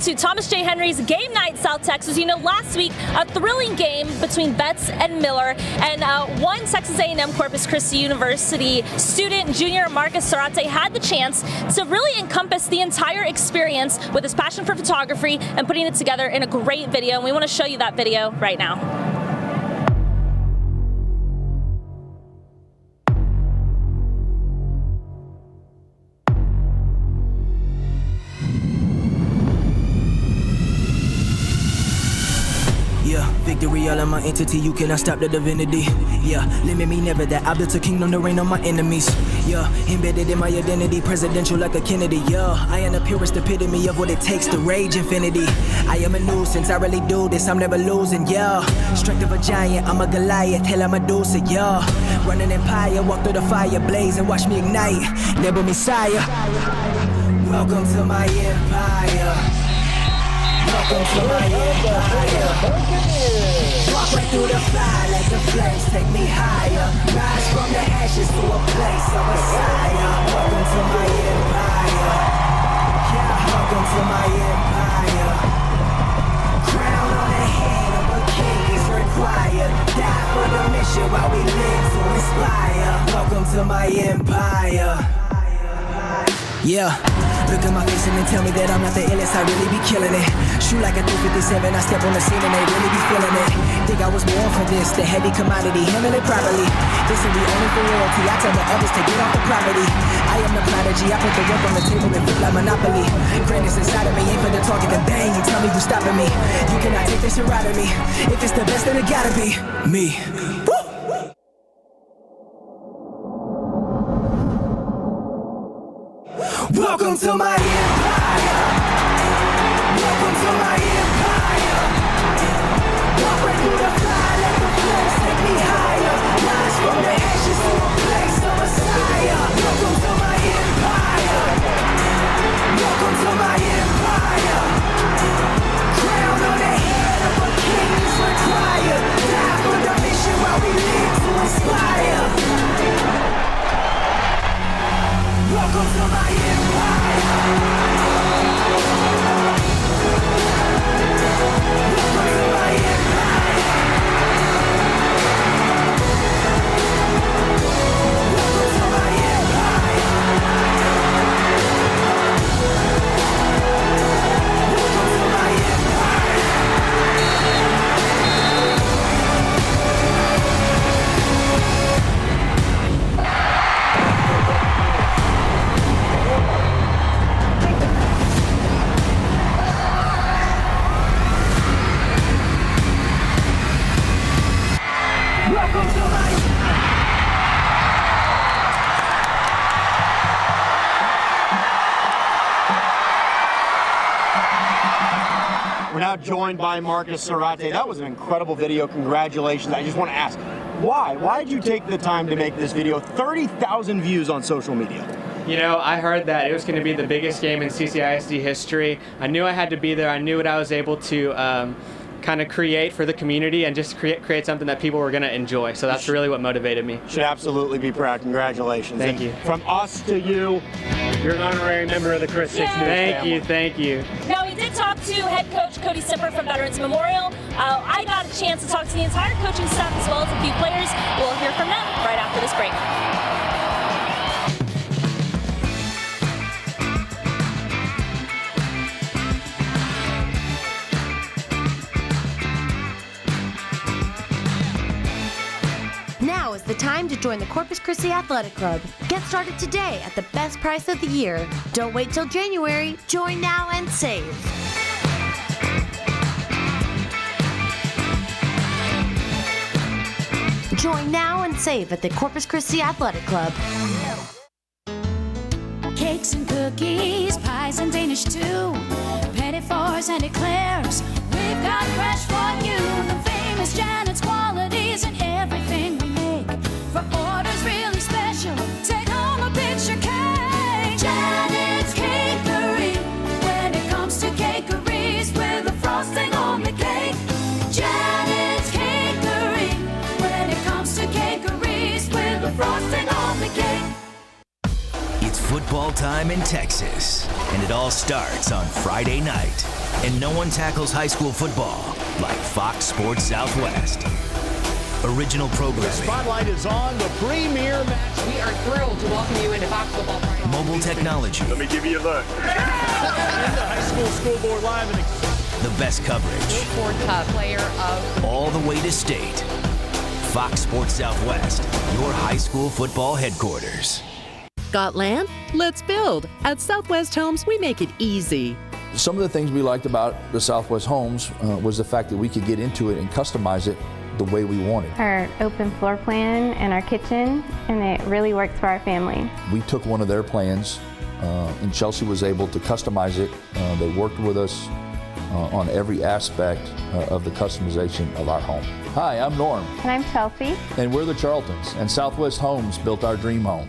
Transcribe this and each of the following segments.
to Thomas J. Henry's Game Night South Texas. You know, last week, a thrilling game between Betts and Miller, and one Texas A&M Corpus Christi University student, junior Marcus Zarate, had the chance to really encompass the entire experience with his passion for photography and putting it together in a great video, and we want to show you that video right now. Victory all in my entity, you cannot stop the divinity. Yeah, limit me never, that I built a kingdom to reign on my enemies. Yeah, embedded in my identity, presidential like a Kennedy. Yeah, I am the purest epitome of what it takes to rage infinity. I am a nuisance, I really do this, I'm never losing. Yeah, strength of a giant, I'm a Goliath, hell I'm a Medusa. Yeah, run an empire, walk through the fire, blaze and watch me ignite. Never Messiah. Welcome to my empire. Welcome to my empire. Walk right through the fire, let the flames take me higher. Rise from the ashes to a place of Messiah. Welcome to my empire. Yeah, welcome to my empire. Crown on the head of a king is required. Die for the mission while we live to inspire. Welcome to my empire. Yeah, look at my face and then tell me that I'm not the illest, I really be killing it. Shoot like a 357, I step on the scene and they really be feeling it. Think I was born for this, the heavy commodity, handle it properly. This will be only for royalty, I tell the others to get off the property. I am the prodigy, I put the work on the table and flip like Monopoly. Greatness inside of me, ain't for the talking and bang, you tell me who's stopping me. You cannot take this shit out of me, if it's the best then it gotta be me. Woo! Welcome to my empire. Welcome to my empire. Walk right through the fire, let the flames take me higher. Rise from the ashes to a place of Messiah. Welcome to my empire. Welcome to my empire. Crown on the head of a king is required. Die for the mission while we live to inspire. Welcome to my empire. Welcome to my empire. Welcome to my empire. Welcome to my empire. We're now joined by Marcus Zarate. That was an incredible video. Congratulations. I just want to ask, why? Why did you take the time to make this video? 30,000 views on social media. You know, I heard that it was going to be the biggest game in CCISD history. I knew I had to be there. I knew what I was able to kind of create for the community and just create something that people were going to enjoy. So that's really what motivated me. Should absolutely be proud. Congratulations. Thank you. From us to you, you're an honorary member of the Chris 6 News family. Thank you. Now, we did talk to head coach Cody Sipper from Veterans Memorial. I got a chance to talk to the entire coaching staff as well as a few players. We'll hear from them right after this break. Now is the time to join the Corpus Christi Athletic Club. Get started today at the best price of the year. Don't wait till January. Join now and save. Join now and save at the Corpus Christi Athletic Club. Cakes and cookies, pies and Danish too. Petit fours and eclairs. We've got fresh for you. The famous Janet's qualities and everything we make. For orders really special, take home a picture cake. Janet's Cakery. When it comes to cakeries with the frosting on the cake. Janet's Cakery. When it comes to cakeries with the frosting on the cake. It's football time in Texas, and it all starts on Friday night. And no one tackles high school football like Fox Sports Southwest. Original programming. The spotlight is on the premier match. We are thrilled to welcome you into Fox Football Friday. Mobile technology. Let me give you a look. In the high school scoreboard live and the best coverage. Ford Cup player of all the way to state. Fox Sports Southwest, your high school football headquarters. Got land? Let's build. At Southwest Homes, we make it easy. Some of the things we liked about the Southwest Homes was the fact that we could get into it and customize it the way we wanted. Our open floor plan and our kitchen, and it really works for our family. We took one of their plans, and Chelsea was able to customize it. They worked with us on every aspect of the customization of our home. Hi, I'm Norm. And I'm Chelsea. And we're the Charltons, and Southwest Homes built our dream home.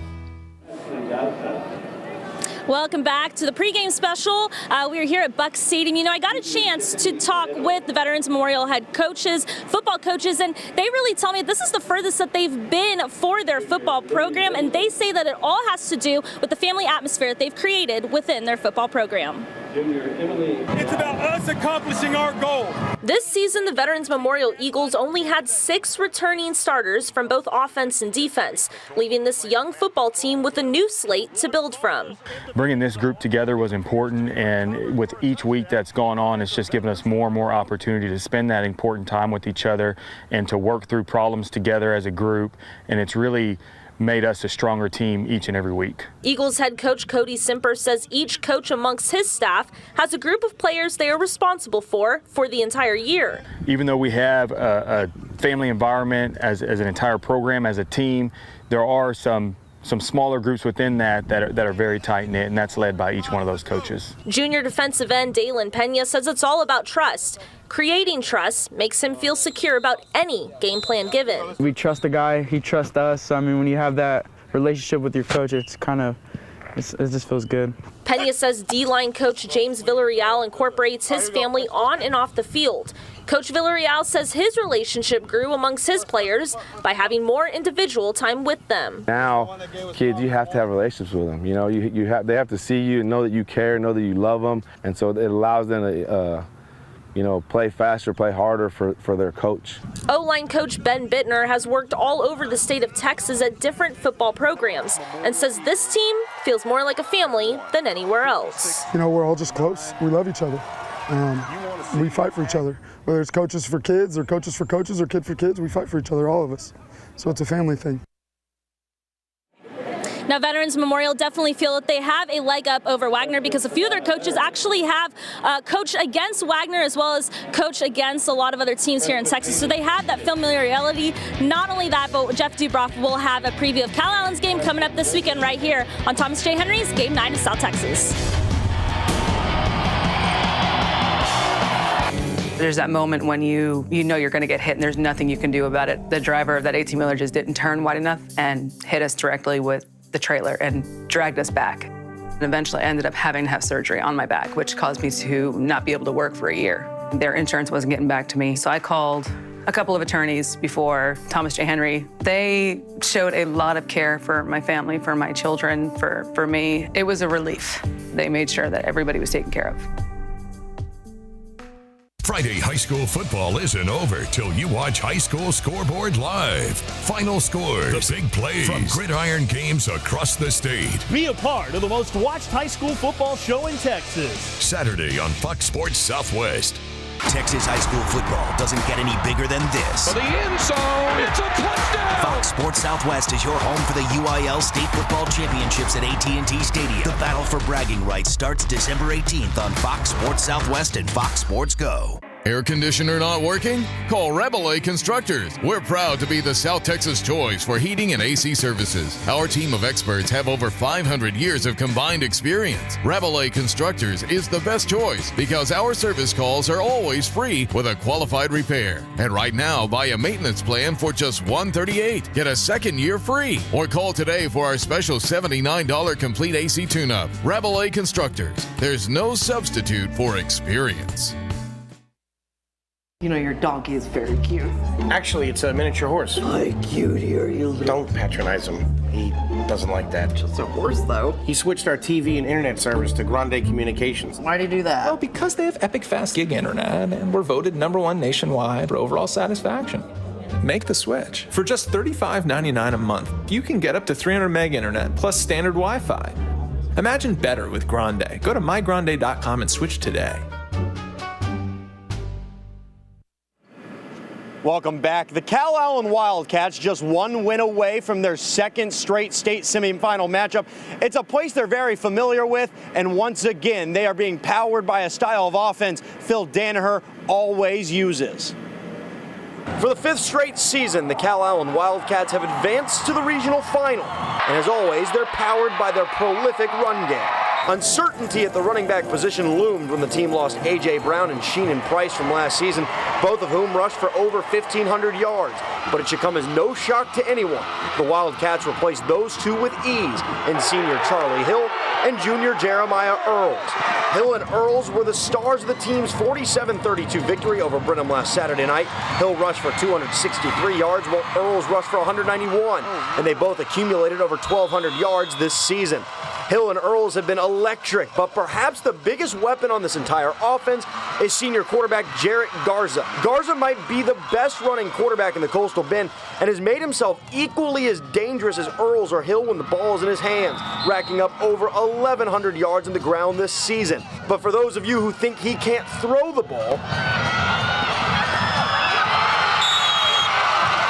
Welcome back to the pregame special. We are here at Buck Stadium. You know, I got a chance to talk with the Veterans Memorial head coaches, football coaches, and they really tell me this is the furthest that they've been for their football program, and they say that it all has to do with the family atmosphere that they've created within their football program. it's about us accomplishing our goal. This season, the Veterans Memorial Eagles only had 6 returning starters from both offense and defense, leaving this young football team with a new slate to build from. Bringing this group together was important, and with each week that's gone on, it's just given us more and more opportunity to spend that important time with each other and to work through problems together as a group, and it's really made us a stronger team each and every week. Eagles head coach Cody Simper says each coach amongst his staff has a group of players they are responsible for the entire year. Even though we have a family environment as an entire program, as a team, there are some smaller groups within that are very tight-knit, and that's led by each one of those coaches. Junior defensive end Dalen Pena says it's all about trust. Creating trust makes him feel secure about any game plan given. We trust the guy, he trusts us. I mean, when you have that relationship with your coach, it just feels good. Pena says D-line coach James Villarreal incorporates his family on and off the field. Coach Villarreal says his relationship grew amongst his players by having more individual time with them. Now, kids, you have to have relationships with them. You know, they have to see you and know that you care, know that you love them, and so it allows them to, play faster, play harder for their coach. O-line coach Ben Bittner has worked all over the state of Texas at different football programs and says this team feels more like a family than anywhere else. You know, we're all just close. We love each other. We fight for each other. Whether it's coaches for kids or coaches for coaches or kid for kids, we fight for each other, all of us. So it's a family thing. Now, Veterans Memorial definitely feel that they have a leg up over Wagner because a few of their coaches actually have coached against Wagner as well as coached against a lot of other teams here in Texas. So they have that familiarity. Not only that, but Jeff Dubroff will have a preview of Cal Allen's game coming up this weekend right here on Thomas J. Henry's Game 9 in South Texas. There's that moment when you know you're going to get hit and there's nothing you can do about it. The driver of that 18-wheeler just didn't turn wide enough and hit us directly with the trailer and dragged us back. And eventually I ended up having to have surgery on my back, which caused me to not be able to work for a year. Their insurance wasn't getting back to me, so I called a couple of attorneys before Thomas J. Henry. They showed a lot of care for my family, for my children, for me. It was a relief. They made sure that everybody was taken care of. Friday high school football isn't over till you watch High School Scoreboard live. Final scores, the big plays from gridiron games across the state. Be a part of the most watched high school football show in Texas. Saturday on Fox Sports Southwest. Texas high school football doesn't get any bigger than this. For the end zone, it's a touchdown! Fox Sports Southwest is your home for the UIL State Football Championships at AT&T Stadium. The battle for bragging rights starts December 18th on Fox Sports Southwest and Fox Sports Go. Air conditioner not working? Call Rabelais Constructors. We're proud to be the South Texas choice for heating and AC services. Our team of experts have over 500 years of combined experience. Rabelais Constructors is the best choice because our service calls are always free with a qualified repair. And right now, buy a maintenance plan for just $138. Get a second year free. Or call today for our special $79 complete AC tune-up. Rabelais Constructors. There's no substitute for experience. You know, your donkey is very cute. Actually, it's a miniature horse. Hi, cutie, are you? Don't patronize him. He doesn't like that. Just a horse, though. He switched our TV and internet service to Grande Communications. Why'd he do that? Well, because they have epic fast gig internet and were voted #1 nationwide for overall satisfaction. Make the switch. For just $35.99 a month, you can get up to 300 meg internet plus standard Wi-Fi. Imagine better with Grande. Go to mygrande.com and switch today. Welcome back. The Cal Allen Wildcats just one win away from their second straight state semifinal matchup. It's a place they're very familiar with, and once again, they are being powered by a style of offense Phil Danaher always uses. For the 5th straight season, the Cal Allen Wildcats have advanced to the regional final, and as always, they're powered by their prolific run game. Uncertainty at the running back position loomed when the team lost A.J. Brown and Sheenan Price from last season, both of whom rushed for over 1,500 yards. But it should come as no shock to anyone. The Wildcats replaced those two with ease in senior Charlie Hill and junior Jeremiah Earls. Hill and Earls were the stars of the team's 47-32 victory over Brenham last Saturday night. Hill rushed for 263 yards, while Earls rushed for 191, and they both accumulated over 1,200 yards this season. Hill and Earls have been electric, but perhaps the biggest weapon on this entire offense is senior quarterback Jaret Garza. Garza might be the best running quarterback in the Coastal Bend and has made himself equally as dangerous as Earls or Hill when the ball is in his hands, racking up over 1,100 yards on the ground this season. But for those of you who think he can't throw the ball,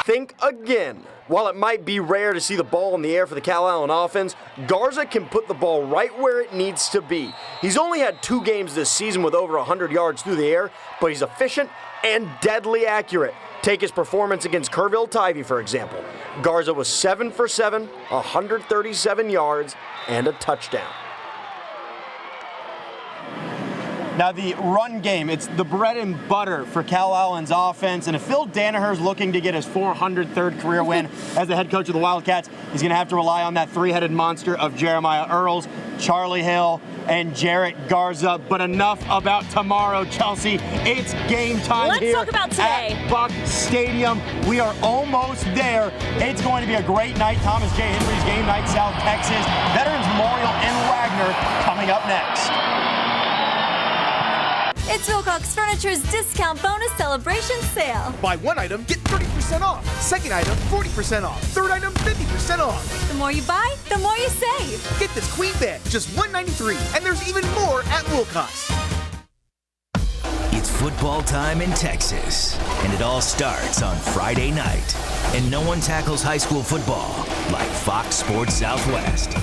think again. While it might be rare to see the ball in the air for the Cal Allen offense, Garza can put the ball right where it needs to be. He's only had 2 games this season with over 100 yards through the air, but he's efficient and deadly accurate. Take his performance against Kerrville Tivy, for example. Garza was 7 for 7, 137 yards, and a touchdown. Now, the run game, it's the bread and butter for Cal Allen's offense. And if Phil Danaher's looking to get his 403rd career win as the head coach of the Wildcats, he's going to have to rely on that 3-headed monster of Jeremiah Earls, Charlie Hill, and Jaret Garza. But enough about tomorrow, Chelsea. It's game time here talk about today. At Buck Stadium. We are almost there. It's going to be a great night. Thomas J. Henry's Game Night, South Texas. Veterans Memorial in Wagner coming up next. It's Wilcox Furniture's discount bonus celebration sale. Buy 1 item, get 30% off. Second item, 40% off. Third item, 50% off. The more you buy, the more you save. Get this queen bed, just $193, and there's even more at Wilcox. It's football time in Texas, and it all starts on Friday night. And no one tackles high school football like Fox Sports Southwest.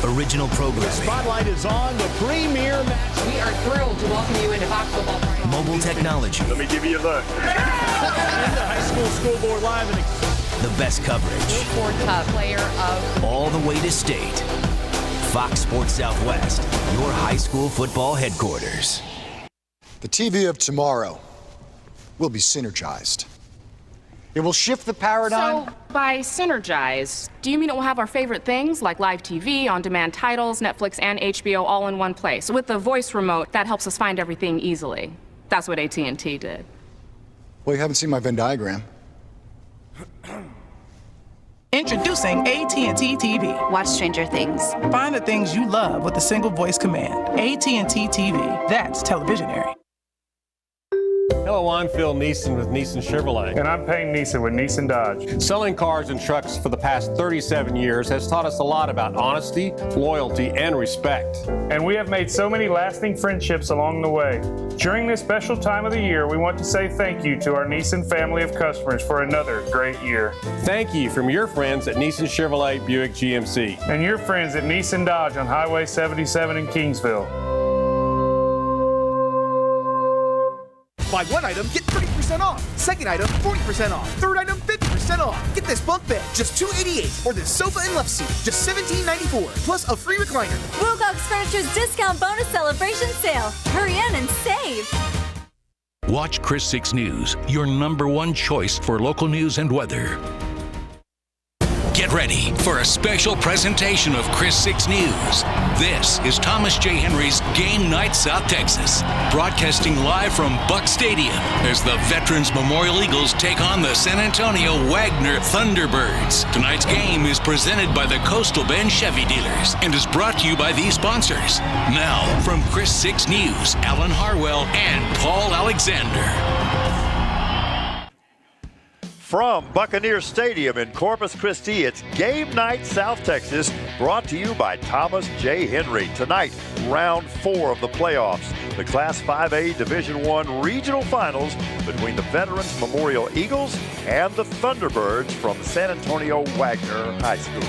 Original programming. The spotlight is on the premier match. We are thrilled to welcome you into Fox Football Friday. Mobile technology. Let me give you a look. Into High School Scoreboard Live. The best coverage. Ford Cup player of all the way to state. Fox Sports Southwest, your high school football headquarters. The TV of tomorrow will be synergized. It will shift the paradigm. So, by synergize, do you mean it will have our favorite things like live TV, on-demand titles, Netflix, and HBO all in one place? With the voice remote, that helps us find everything easily. That's what AT&T did. Well, you haven't seen my Venn diagram. Introducing AT&T TV. Watch Stranger Things. Find the things you love with a single voice command. AT&T TV. That's televisionary. Hello, I'm Phil Neeson with Neeson Chevrolet. And I'm Payne Neeson with Neeson Dodge. Selling cars and trucks for the past 37 years has taught us a lot about honesty, loyalty, and respect. And we have made so many lasting friendships along the way. During this special time of the year, we want to say thank you to our Neeson family of customers for another great year. Thank you from your friends at Neeson Chevrolet Buick GMC. And your friends at Neeson Dodge on Highway 77 in Kingsville. Buy 1 item, get 30% off. Second item, 40% off. Third item, 50% off. Get this bunk bed, just $288, or this sofa and love seat, just $17.94, plus a free recliner. Wilcox Furniture's discount bonus celebration sale. Hurry in and save. Watch Chris 6 News, your #1 choice for local news and weather. Get ready for a special presentation of Chris 6 News. This is Thomas J. Henry's Game Night South Texas, broadcasting live from Buck Stadium as the Veterans Memorial Eagles take on the San Antonio Wagner Thunderbirds. Tonight's game is presented by the Coastal Bend Chevy dealers and is brought to you by these sponsors. Now, from Chris 6 News, Alan Harwell and Paul Alexander. From Buccaneer Stadium in Corpus Christi, it's Game Night South Texas, brought to you by Thomas J. Henry. Tonight, round 4 of the playoffs, the Class 5A Division I regional finals between the Veterans Memorial Eagles and the Thunderbirds from San Antonio Wagner High School.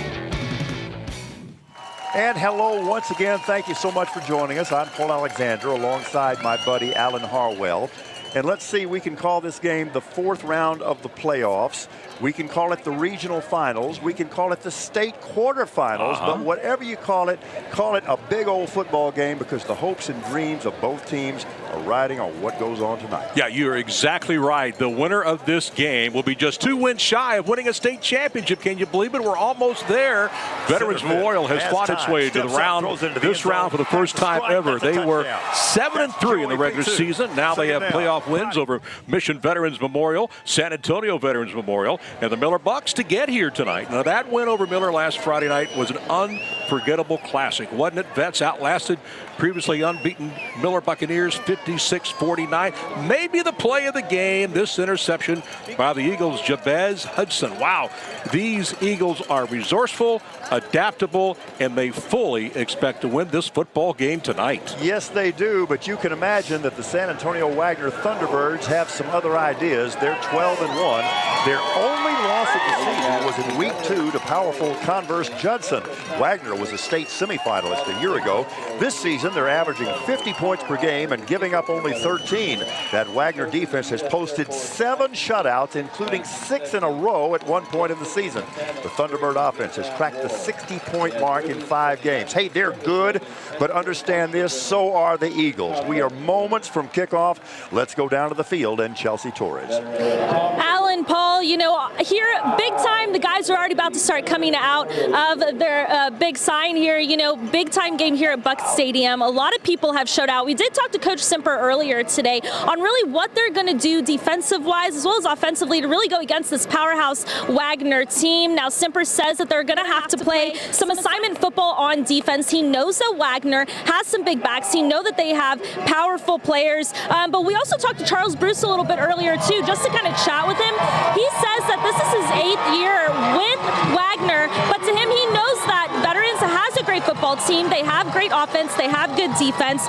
And hello once again. Thank you so much for joining us. I'm Paul Alexander alongside my buddy Alan Harwell. And let's see, we can call this game the 4th round of the playoffs. We can call it the regional finals. We can call it the state quarterfinals. But whatever you call it a big old football game, because the hopes and dreams of both teams are riding on what goes on tonight. Yeah, you're exactly right. The winner of this game will be just 2 wins shy of winning a state championship. Can you believe it? We're almost there. Veterans Memorial has fought its way to the round, this round for the first time ever. They were 7-3 in the regular season. Now they have playoff wins over Mission Veterans Memorial, San Antonio Veterans Memorial, and the Miller Bucks to get here tonight. Now that win over Miller last Friday night was an unforgettable classic, wasn't it? Vets outlasted previously unbeaten Miller Buccaneers 56-49. Maybe the play of the game, this interception by the Eagles, Jabez Hudson. Wow, these Eagles are resourceful, adaptable, and they fully expect to win this football game tonight. Yes, they do, but you can imagine that the San Antonio Wagner Thunderbirds have some other ideas. They're 12-1. Their only loss of the season was in week 2 to powerful Converse Judson. Wagner was a state semifinalist a year ago. This season, they're averaging 50 points per game and giving up only 13. That Wagner defense has posted 7 shutouts, including 6 in a row at one point in the season. The Thunderbird offense has cracked the 60-point mark in 5 games. Hey, they're good, but understand this, so are the Eagles. We are moments from kickoff. Let's go down to the field and Chelsea Torres. Alan, Paul, you know, here, big time, the guys are already about to start coming out of their big sign here. You know, big time game here at Buck Stadium. A lot of people have showed out. We did talk to Coach Simper earlier today on really what they're going to do defensive-wise as well as offensively to really go against this powerhouse Wagner team. Now, Simper says that they're going to have to play some assignment football on defense. He knows that Wagner has some big backs. He knows that they have powerful players. But we also talked to Charles Bruce a little bit earlier, too, just to kind of chat with him. He says that this is his 8th year with Wagner, but to him, he knows that Veterans has a great football team. They have great offense. They have good defense.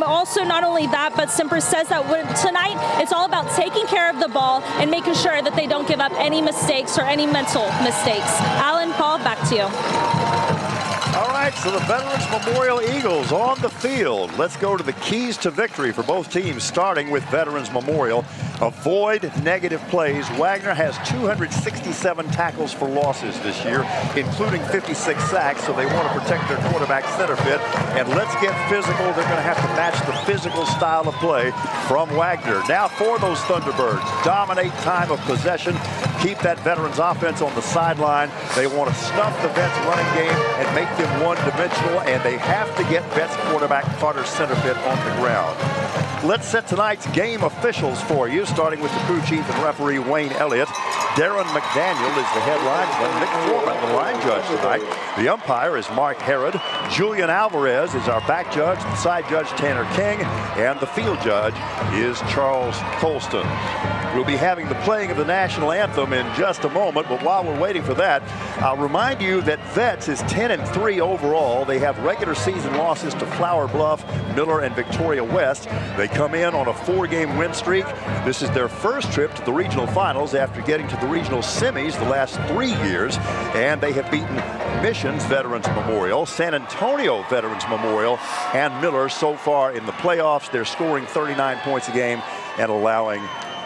Also, not only that, but Simper says that tonight, it's all about taking care of the ball and making sure that they don't give up any mistakes or any mental mistakes. Alan, Paul, back to you. All right, so the Veterans Memorial Eagles on the field. Let's go to the keys to victory for both teams, starting with Veterans Memorial. Avoid negative plays. Wagner has 267 tackles for losses this year, including 56 sacks, so they want to protect their quarterback center fit. And let's get physical. They're going to have to match the physical style of play from Wagner. Now for those Thunderbirds, dominate time of possession. Keep that Veterans offense on the sideline. They want to stuff the Vets running game and make them one-dimensional, and they have to get Vets quarterback Carter Centerfit on the ground. Let's set tonight's game officials for you, starting with the crew chief and referee Wayne Elliott. Darren McDaniel is the head linesman. Nick Foreman, the line judge tonight. The umpire is Mark Herod. Julian Alvarez is our back judge. The side judge, Tanner King. And the field judge is Charles Colston. We'll be having the playing of the national anthem in just a moment, but while we're waiting for that, I'll remind you that Vets is 10-3 overall. They have regular season losses to Flower Bluff, Miller, and Victoria West. They come in on a 4-game win streak. This is their first trip to the regional finals after getting to the regional semis the last 3 years, and they have beaten Missions Veterans Memorial, San Antonio Veterans Memorial, and Miller so far in the playoffs. They're scoring 39 points a game and allowing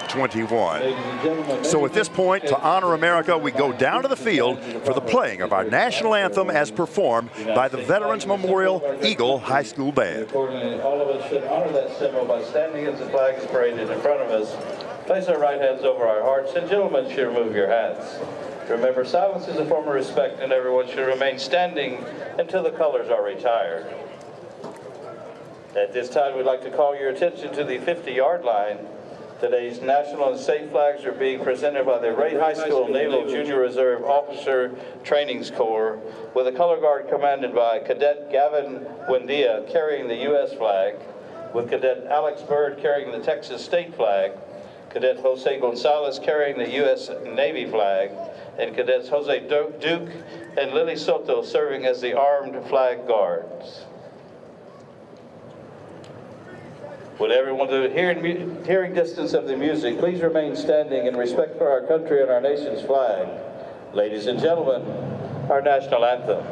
21. So at this point, to honor America, we go down to the field for the playing of our national anthem as performed by the Veterans Memorial Eagle High School Band. Accordingly, all of us should honor that symbol by standing as the flag is paraded in front of us Place our right hands over our hearts, and gentlemen should remove your hats. Remember, silence is a form of respect, and everyone should remain standing until the colors are retired. At this time, we'd like to call your attention to the 50-yard line. Today's national and state flags are being presented by the Wright High School Naval Junior Reserve Officer Trainings Corps, with a color guard commanded by Cadet Gavin Buendia carrying the U.S. flag, with Cadet Alex Bird carrying the Texas state flag, Cadet Jose Gonzalez carrying the U.S. Navy flag, and Cadets Jose Duke and Lily Soto serving as the armed flag guards. Would everyone to hearing distance of the music, please remain standing in respect for our country and our nation's flag. Ladies and gentlemen, our national anthem.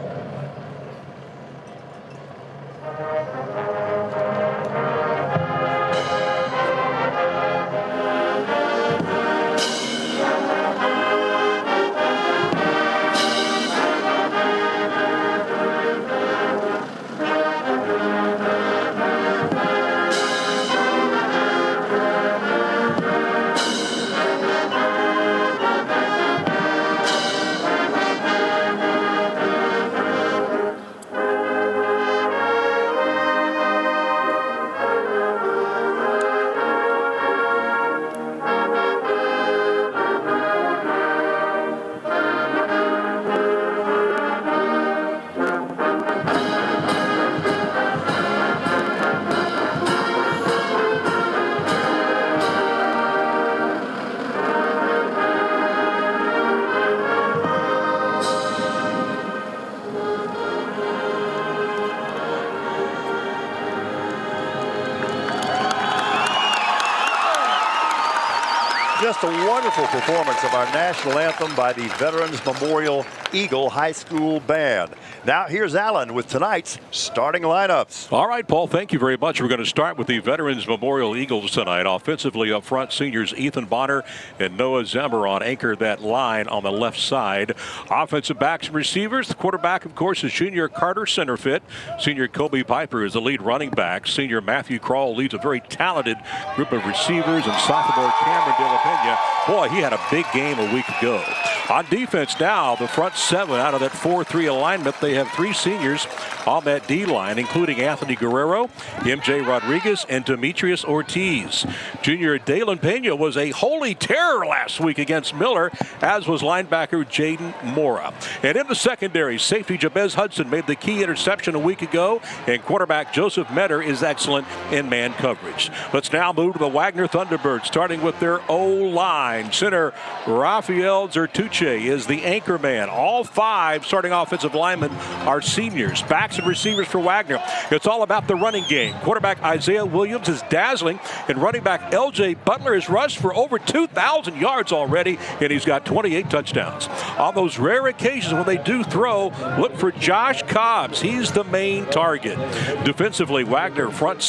Just a wonderful performance of our national anthem by the Veterans Memorial Eagle High School Band. Now here's Alan with tonight's starting lineups. All right, Paul, thank you very much. We're going to start with the Veterans Memorial Eagles tonight. Offensively up front, seniors Ethan Bonner and Noah Zamboron anchor that line on the left side. Offensive backs and receivers. The quarterback, of course, is junior Carter Centerfit. Senior Kobe Piper is the lead running back. Senior Matthew Krall leads a very talented group of receivers, and sophomore Cameron De La Pena, boy, he had a big game a week ago. On defense now, the front seven out of that 4-3 alignment, they have three seniors on that D-line, including Anthony Guerrero, MJ Rodriguez, and Demetrius Ortiz. Junior Dalen Pena was a holy terror last week against Miller, as was linebacker Jaden Mora. And in the secondary, safety Jabez Hudson made the key interception a week ago, and quarterback Joseph Metter is excellent in man coverage. Let's now move to the Wagner Thunderbirds, starting with their O-line. Center Rafael Zertuche is the anchor man. All five starting offensive linemen are seniors. Backs and receivers for Wagner. It's all about the running game. Quarterback Isaiah Williams is dazzling, and running back L.J. Butler has rushed for over 2,000 yards already, and he's got 28 touchdowns. On those rare occasions when they do throw, look for Josh Cobbs. He's the main target. Defensively, Wagner front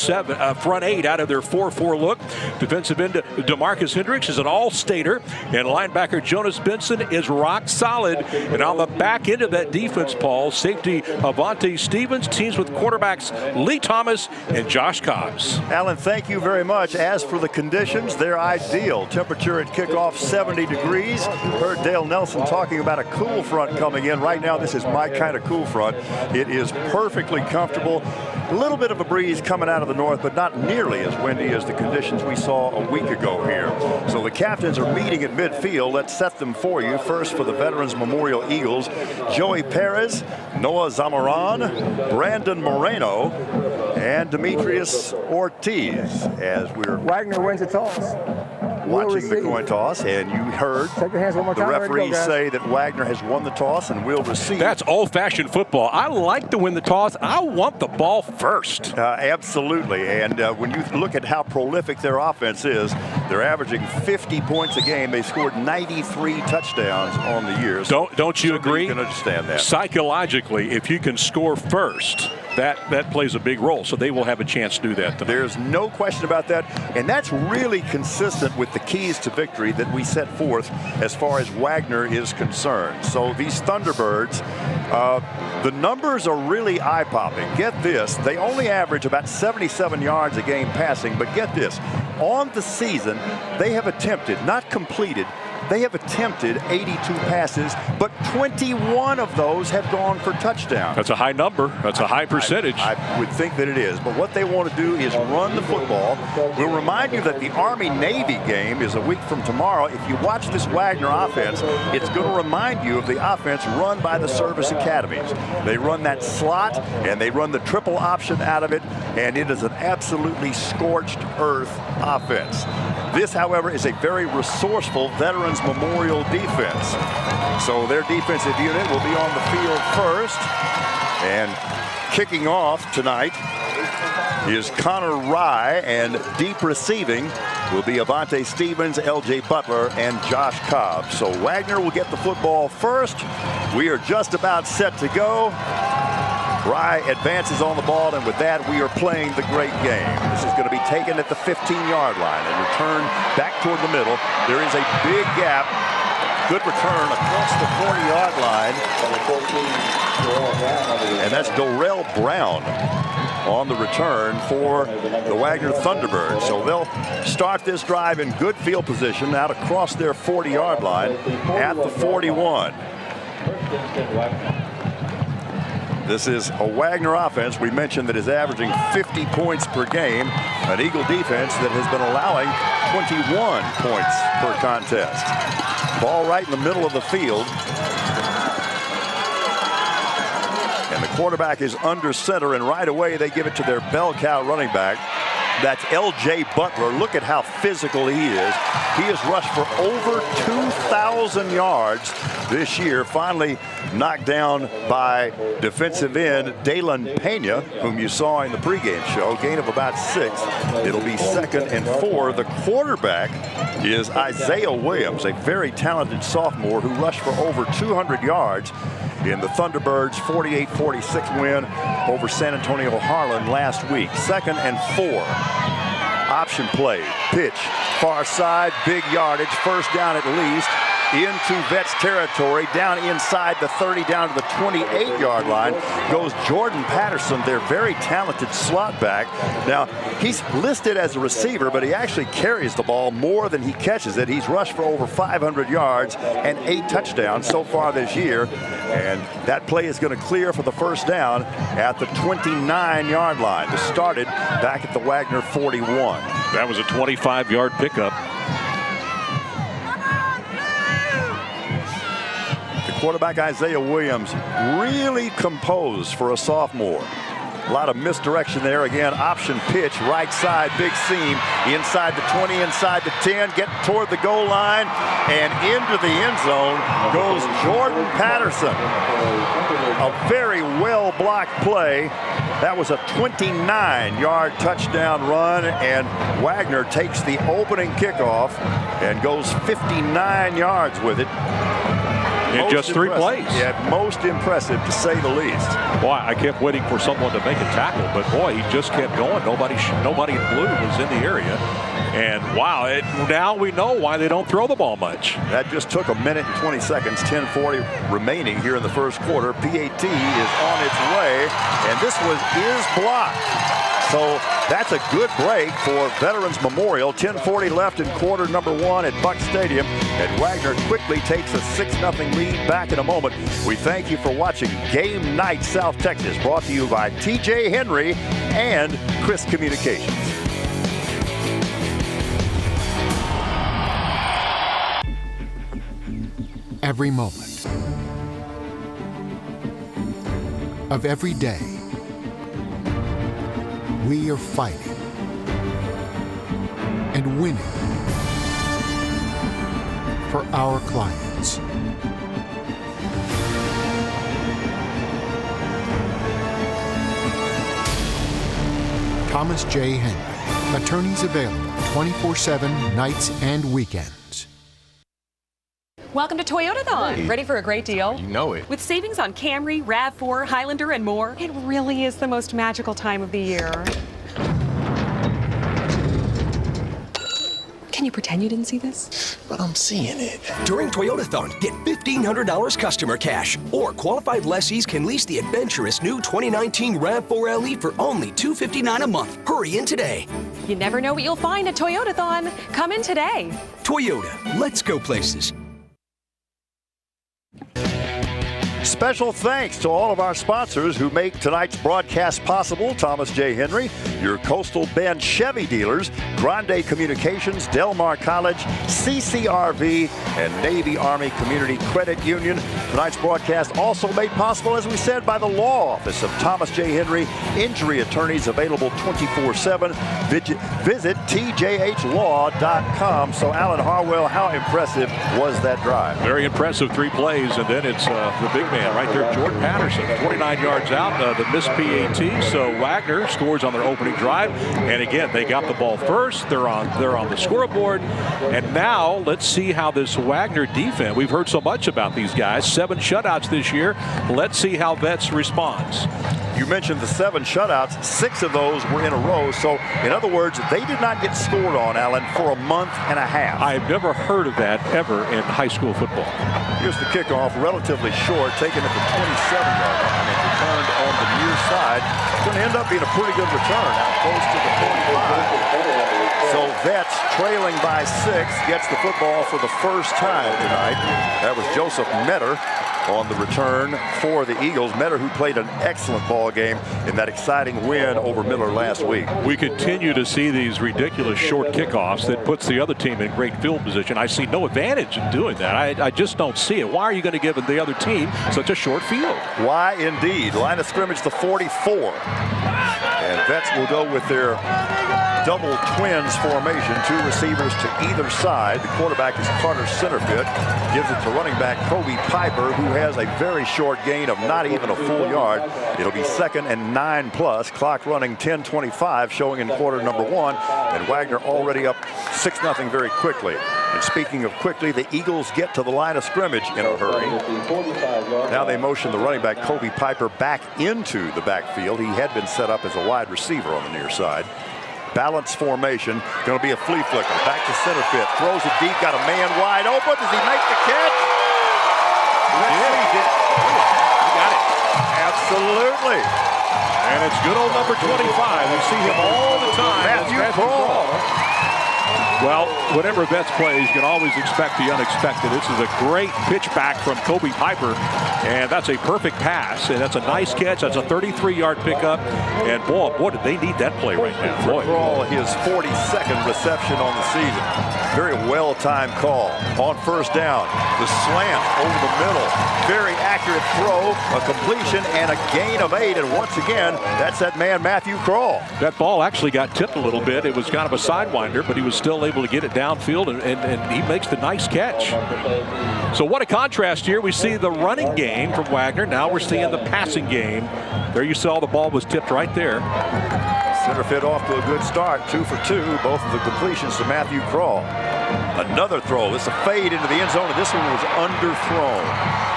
eight out of their 4-4 look. Defensive end Demetrius Hendrix is an all-stater, and linebacker Jonas Benson is rock solid. And on the back end of that defense, Paul, safety Avante Stevens teams with quarterbacks Lee Thomas and Josh Cobbs. Alan, thank you very much. As for the conditions, they're ideal. Temperature at kickoff 70 degrees. Heard Dale Nelson talking about a cool front coming in. Right now, this is my kind of cool front. It is perfectly comfortable. A little bit of a breeze coming out of the north, but not nearly as windy as the conditions we saw a week ago here. So the captains are meeting at midfield. Let's set them for you. First, for the Veterans Memorial Eagles, Joey Perez, Noah Zamboron, Brandon Moreno, and Demetrius Ortiz. As we're Wagner wins the toss. Watching the coin toss, and you heard the referee say that Wagner has won the toss and will receive. That's old-fashioned football. I like to win the toss. I want the ball first. Absolutely, and when you look at how prolific their offense is, they're averaging 50 points a game. They scored 93 touchdowns on the year. So don't you agree? You can understand that. Psychologically, if you can score first, that plays a big role, so they will have a chance to do that tonight. There's no question about that, and that's really consistent with the keys to victory that we set forth as far as Wagner is concerned. So these Thunderbirds, the numbers are really eye-popping. Get this, they only average about 77 yards a game passing, but get this, On the season, they have attempted, not completed, they have attempted 82 passes, but 21 of those have gone for touchdowns. That's a high number. That's a high percentage. I would think that it is. But what they want to do is run the football. We'll remind you that the Army-Navy game is a week from tomorrow. If you watch this Wagner offense, it's going to remind you of the offense run by the service academies. They run that slot, and they run the triple option out of it, and it is an absolutely scorched earth offense. This, however, is a very resourceful Veterans Memorial defense. So their defensive unit will be on the field first. And kicking off tonight is Connor Rye, and deep receiving will be Avante Stevens, L.J. Butler, and Josh Cobb. So Wagner will get the football first. We are just about set to go. Rye advances on the ball, and with that, we are playing the great game. This is going to be taken at the 15-yard line and returned back toward the middle. There is a big gap. Good return across the 40-yard line. And that's Dorrell Brown on the return for the Wagner Thunderbirds. So they'll start this drive in good field position out across their 40-yard line at the 41. This is a Wagner offense we mentioned that is averaging 50 points per game, an Eagle defense that has been allowing 21 points per contest. Ball right in the middle of the field. And the quarterback is under center, and right away they give it to their bell cow running back. That's L.J. Butler. Look at how physical he is. He has rushed for over 2,000 yards this year. Finally knocked down by defensive end Dalen Pena, whom you saw in the pregame show. Gain of about 6. It'll be 2nd and 4. The quarterback is Isaiah Williams, a very talented sophomore who rushed for over 200 yards in the Thunderbirds' 48-46 win over San Antonio Harlan last week. 2nd and 4. Option play, pitch, far side, big yardage, first down at least, into Vets territory, down inside the 30, down to the 28-yard line goes Jordan Patterson, their very talented slot back. Now, he's listed as a receiver, but he actually carries the ball more than he catches it. He's rushed for over 500 yards and 8 touchdowns so far this year. And that play is going to clear for the first down at the 29-yard line. It started back at the Wagner 41. That was a 25-yard pickup. Quarterback Isaiah Williams really composed for a sophomore. A lot of misdirection there. Again, option pitch, right side, big seam, inside the 20, inside the 10, get toward the goal line, and into the end zone goes Jordan Patterson. A very well-blocked play. That was a 29-yard touchdown run, and Wagner takes the opening kickoff and goes 59 yards with it. In just 3 plays. Yeah, most impressive to say the least. Boy, I kept waiting for someone to make a tackle, but boy, he just kept going. Nobody in blue was in the area. And wow, now we know why they don't throw the ball much. That just took a minute and 20 seconds, 10:40 remaining here in the first quarter. PAT is on its way, and this is blocked. So that's a good break for Veterans Memorial. 10:40 left in quarter number 1 at Buck Stadium. And Wagner quickly takes a 6-0 lead. Back in a moment. We thank you for watching Game Night South Texas, brought to you by TJ Henry and Chris Communications. Every moment of every day, we are fighting and winning for our clients. Thomas J. Henry. Attorneys available 24/7, nights and weekends. Welcome to Toyotathon. Hey. Ready for a great deal? You know it. With savings on Camry, RAV4, Highlander, and more, it really is the most magical time of the year. Can you pretend you didn't see this? But I'm seeing it. During Toyotathon, get $1,500 customer cash. Or qualified lessees can lease the adventurous new 2019 RAV4 LE for only $259 a month. Hurry in today. You never know what you'll find at Toyotathon. Come in today. Toyota, let's go places. Special thanks to all of our sponsors who make tonight's broadcast possible. Thomas J. Henry, your Coastal Bend Chevy dealers, Grande Communications, Del Mar College, CCRV, and Navy Army Community Credit Union. Tonight's broadcast also made possible, as we said, by the law office of Thomas J. Henry, injury attorneys available 24/7. Visit tjhlaw.com. So, Alan Harwell, how impressive was that drive? Very impressive, 3 plays, and then it's the big man right there, Jordan Patterson, 29 yards out, the missed PAT. So Wagner scores on their opening drive, and again, they got the ball first. They're on the scoreboard, and now let's see how this Wagner defense. We've heard so much about these guys, 7 shutouts this year. Let's see how Vets responds. You mentioned the 7 shutouts. 6 of those were in a row. So, in other words, they did not get scored on, Alan, for a month and a half. I've never heard of that ever in high school football. Here's the kickoff, relatively short, taken at the 27-yard line and returned on the near side. It's going to end up being a pretty good return, out close to the 45. So Vets, trailing by 6, gets the football for the first time tonight. That was Joseph Metter on the return for the Eagles. Metter, who played an excellent ball game in that exciting win over Miller last week. We continue to see these ridiculous short kickoffs that puts the other team in great field position. I see no advantage in doing that. I just don't see it. Why are you going to give the other team such a short field? Why indeed? Line of scrimmage, the 44. And Vets will go with their double twins formation, 2 receivers to either side. The quarterback is Carter Centerfit. Gives it to running back Kobe Piper, who has a very short gain of not even a full yard. It'll be 2nd and 9+. Clock running 10:25, showing in quarter number 1. And Wagner already up 6-0 very quickly. And speaking of quickly, the Eagles get to the line of scrimmage in a hurry. Now they motion the running back Kobe Piper back into the backfield. He had been set up as a wide receiver on the near side. Balance formation, going to be a flea flicker. Back to Centerfit, throws it deep, got a man wide open. Does he make the catch? He got it. Absolutely. And it's good old number 25. We see him all the time. Matthew Kroll. Well, whenever Vets plays, you can always expect the unexpected. This is a great pitch back from Kobe Piper, and that's a perfect pass, and that's a nice catch. That's a 33-yard pickup, and boy, did they need that play right now. For Kroll, his 42nd reception on the season. Very well-timed call. On first down, the slant over the middle. Very accurate throw, a completion, and a gain of 8. And once again, that's that man, Matthew Kroll. That ball actually got tipped a little bit. It was kind of a sidewinder, but he was still able to get it downfield, and he makes the nice catch. So what a contrast here. We see the running game from Wagner. Now we're seeing the passing game. There you saw the ball was tipped right there. Centerfit off to a good start, 2 for 2. Both of the completions to Matthew Kroll. Another throw. This is a fade into the end zone, and this one was underthrown.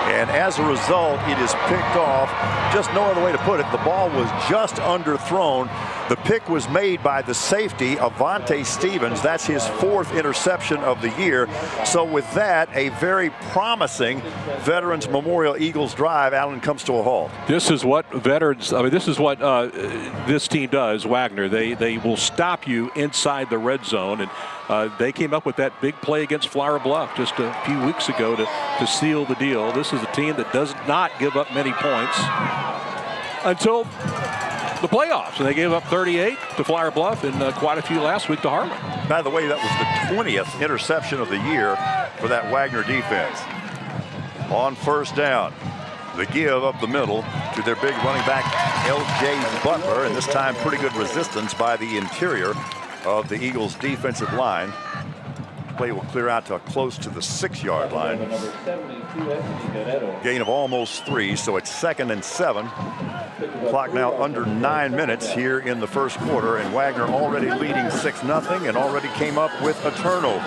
And as a result, it is picked off. Just no other way to put it. The ball was just underthrown. The pick was made by the safety, Avante Stevens. That's his 4th interception of the year. So with that, a very promising Veterans Memorial Eagles drive, Allen, comes to a halt. This is what this is what this team does, Wagner. They will stop you inside the red zone, and they came up with that big play against Flower Bluff just a few weeks ago to seal the deal. This is a team that does not give up many points until the playoffs, and they gave up 38 to Flower Bluff and quite a few last week to Harlan. By the way, that was the 20th interception of the year for that Wagner defense. On first down, the give up the middle to their big running back, L.J. Butler, and this time pretty good resistance by the interior of the Eagles defensive line. Play will clear out to close to the 6-yard line. Gain of almost 3, so it's 2nd and 7. Clock now under 9 minutes here in the first quarter, and Wagner already leading 6-0 and already came up with a turnover.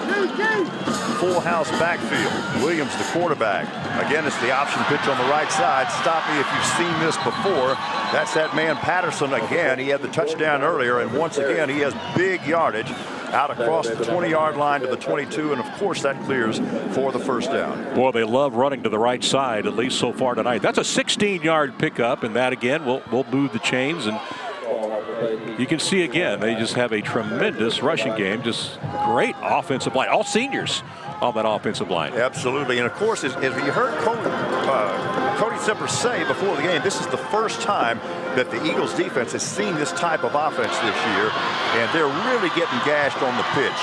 Full house backfield. Williams, the quarterback. Again, it's the option pitch on the right side. Stop me if you've seen this before. That's that man Patterson again. He had the touchdown earlier, and once again he has big yardage. out across the 20-yard line to the 22, and of course that clears for the first down. Boy, they love running to the right side, at least so far tonight. That's a 16-yard pickup, and that again will move the chains. And you can see again, they just have a tremendous rushing game, just great offensive line, all seniors on that offensive line. Absolutely, and of course, as you heard Cody Zipper say before the game, this is the first time that the Eagles defense has seen this type of offense this year, and they're really getting gashed on the pitch.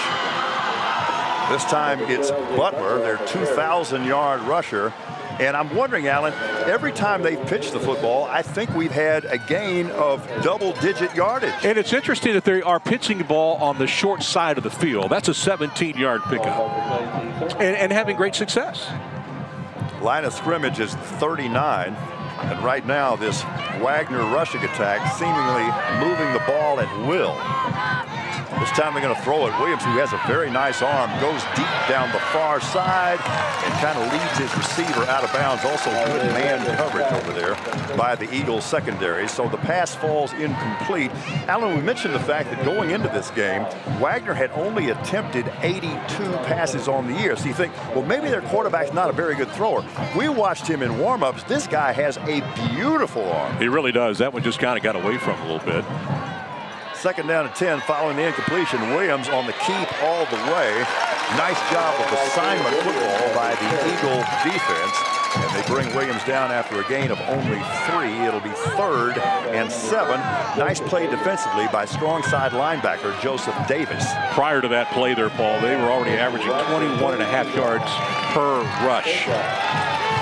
This time it's Butler, their 2,000-yard rusher. And I'm wondering, Alan, every time they've pitched the football, I think we've had a gain of double-digit yardage. And it's interesting that they are pitching the ball on the short side of the field. That's a 17-yard pickup. And having great success. Line of scrimmage is 39. And right now, this Wagner rushing attack seemingly moving the ball at will. This time they're going to throw it. Williams, who has a very nice arm, goes deep down the far side and kind of leads his receiver out of bounds. Also good man coverage over there by the Eagles secondary. So the pass falls incomplete. Alan, we mentioned the fact that going into this game, Wagner had only attempted 82 passes on the year. So you think, well, maybe their quarterback's not a very good thrower. We watched him in warm-ups. This guy has a beautiful arm. He really does. That one just kind of got away from him a little bit. Second down and 10 following the incompletion. Williams on the keep all the way. Nice job of assignment football by the Eagle defense. And they bring Williams down after a gain of only 3. It'll be 3rd and 7. Nice play defensively by strong side linebacker Joseph Davis. Prior to that play there, Paul, they were already averaging 21.5 yards per rush.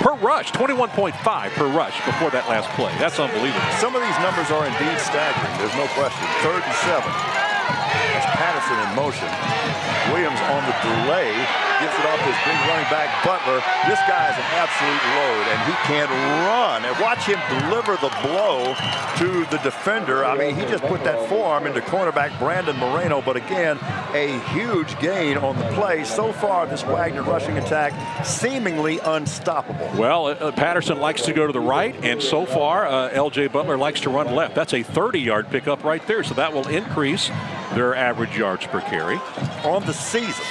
Per rush, 21.5 per rush before that last play. That's unbelievable. Some of these numbers are indeed staggering. There's no question. 3rd and 7. That's Patterson in motion. Williams on the delay. Gets it off his big running back, Butler. This guy is an absolute load, and he can run. And watch him deliver the blow to the defender. I mean, he just put that forearm into cornerback Brandon Moreno. But again, a huge gain on the play. So far, this Wagner rushing attack seemingly unstoppable. Well, Patterson likes to go to the right, and so far, L.J. Butler likes to run left. That's a 30-yard pickup right there, so that will increase their average yards per carry. On the season.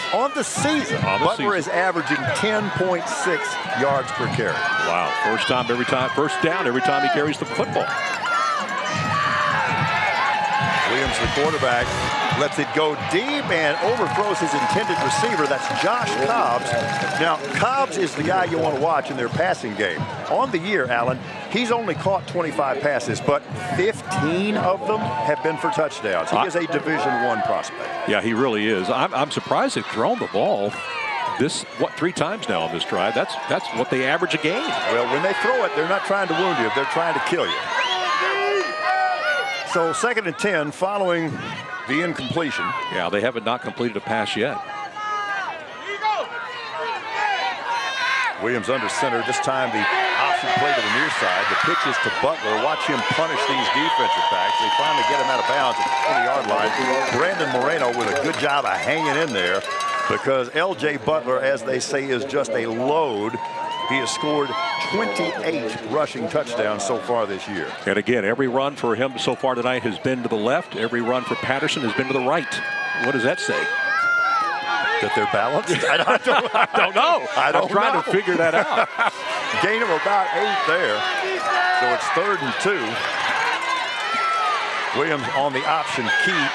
Butler is averaging 10.6 yards per carry. Wow. First down every time he carries the football. Williams, the quarterback, lets it go deep and overthrows his intended receiver. That's Josh Cobbs. Now, Cobbs is the guy you want to watch in their passing game. On the year, Alan, he's only caught 25 passes, but 15 of them have been for touchdowns. He is a Division I prospect. Yeah, he really is. I'm surprised they've thrown the ball 3 times now on this drive. That's what they average a game. Well, when they throw it, they're not trying to wound you. They're trying to kill you. So 2nd and 10 following the incompletion. Yeah, they haven't not completed a pass yet. Williams under center. This time the option play to the near side. The pitch is to Butler. Watch him punish these defensive backs. They finally get him out of bounds at the 20-yard line. Brandon Moreno with a good job of hanging in there because L.J. Butler, as they say, is just a load. He has scored 28 rushing touchdowns so far this year. And again, every run for him so far tonight has been to the left. Every run for Patterson has been to the right. What does that say? That they're balanced? I don't know. I'm trying to figure that out. Gain of about 8 there. So it's 3rd and 2. Williams on the option keep.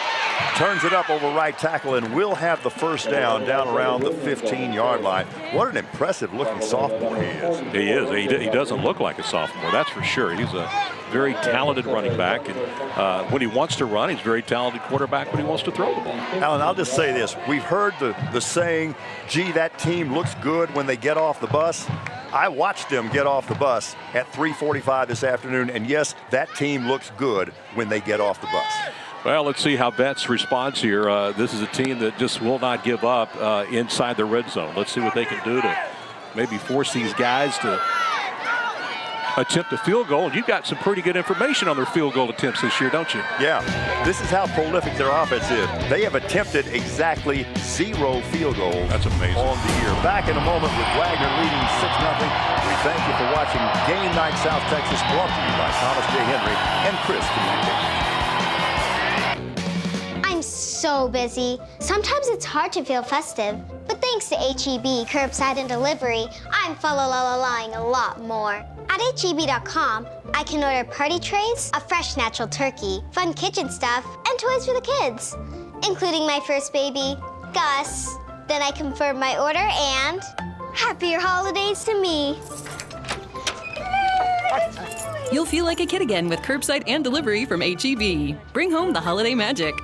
Turns it up over right tackle and will have the first down around the 15-yard line. What an impressive looking sophomore he is. He is. He doesn't look like a sophomore, that's for sure. He's a very talented running back. And when he wants to run, he's a very talented quarterback when he wants to throw the ball. Alan, I'll just say this. We've heard the saying, gee, that team looks good when they get off the bus. I watched them get off the bus at 3:45 this afternoon, and yes, that team looks good when they get off the bus. Well, let's see how Betts responds here. This is a team that just will not give up inside the red zone. Let's see what they can do to maybe force these guys to attempt a field goal. And you've got some pretty good information on their field goal attempts this year, don't you? Yeah. This is how prolific their offense is. They have attempted exactly 0 field goals. That's amazing. On the year. Back in a moment with Wagner leading 6-0. We thank you for watching Game Night South Texas, brought to you by Thomas J. Henry and Chris Communications. I'm so so busy. Sometimes it's hard to feel festive. But thanks to HEB Curbside and Delivery, I'm fa-la-la-la-lying a lot more. At HEB.com, I can order party trays, a fresh natural turkey, fun kitchen stuff, and toys for the kids, including my first baby, Gus. Then I confirm my order and happier holidays to me. You'll feel like a kid again with curbside and delivery from HEB. Bring home the holiday magic.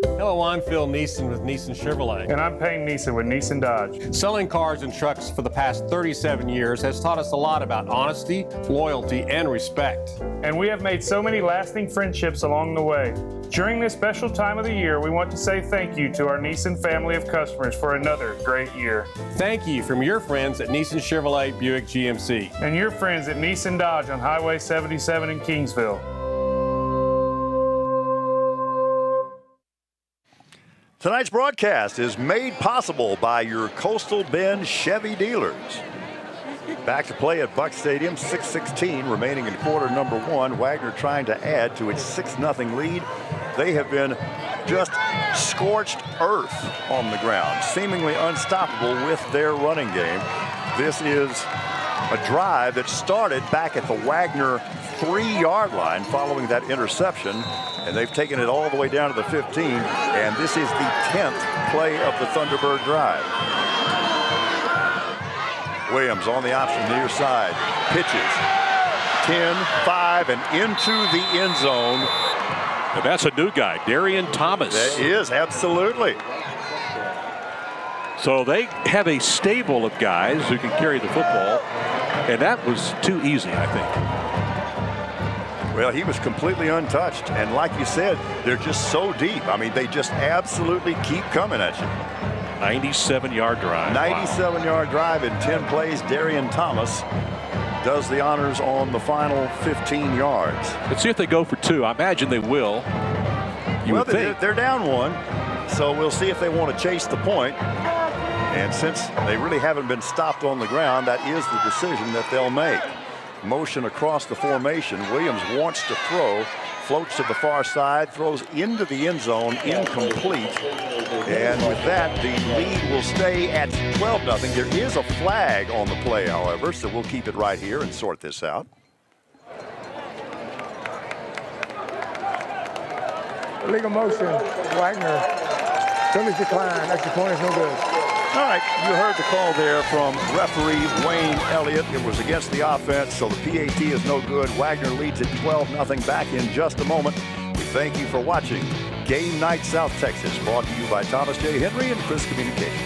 Hello, I'm Phil Neeson with Neeson Chevrolet. And I'm Payne Neeson with Neeson Dodge. Selling cars and trucks for the past 37 years has taught us a lot about honesty, loyalty, and respect. And we have made so many lasting friendships along the way. During this special time of the year, we want to say thank you to our Neeson family of customers for another great year. Thank you from your friends at Neeson Chevrolet Buick GMC. And your friends at Neeson Dodge on Highway 77 in Kingsville. Tonight's broadcast is made possible by your Coastal Bend Chevy dealers. Back to play at Buck Stadium, 6:16 remaining in quarter number one. Wagner trying to add to its 6-0 lead. They have been just scorched earth on the ground, seemingly unstoppable with their running game. This is a drive that started back at the Wagner 3-yard line following that interception, and they've taken it all the way down to the 15, and this is the 10th play of the Thunderbird drive. Williams on the option near side, pitches 10, 5, and into the end zone. And that's a new guy, Darian Thomas. That is, absolutely. So they have a stable of guys who can carry the football, and that was too easy, I think. Well, he was completely untouched, and like you said, they're just so deep. I mean, they just absolutely keep coming at you. 97-yard drive. 97-yard drive in 10 plays. Darian Thomas does the honors on the final 15 yards. Let's see if they go for 2. I imagine they will. Well, they're down 1, so we'll see if they want to chase the point. And since they really haven't been stopped on the ground, that is the decision that they'll make. Motion across the formation. Williams wants to throw, floats to the far side, throws into the end zone, incomplete. And with that, the lead will stay at 12-0. There is a flag on the play, however, so we'll keep it right here and sort this out. Illegal motion, Wagner. Penalty decline. Extra point is no good. All right, you heard the call there from referee Wayne Elliott. It was against the offense, so the PAT is no good. Wagner leads at 12-0. Back in just a moment. We thank you for watching Game Night South Texas, brought to you by Thomas J. Henry and Chris Communications.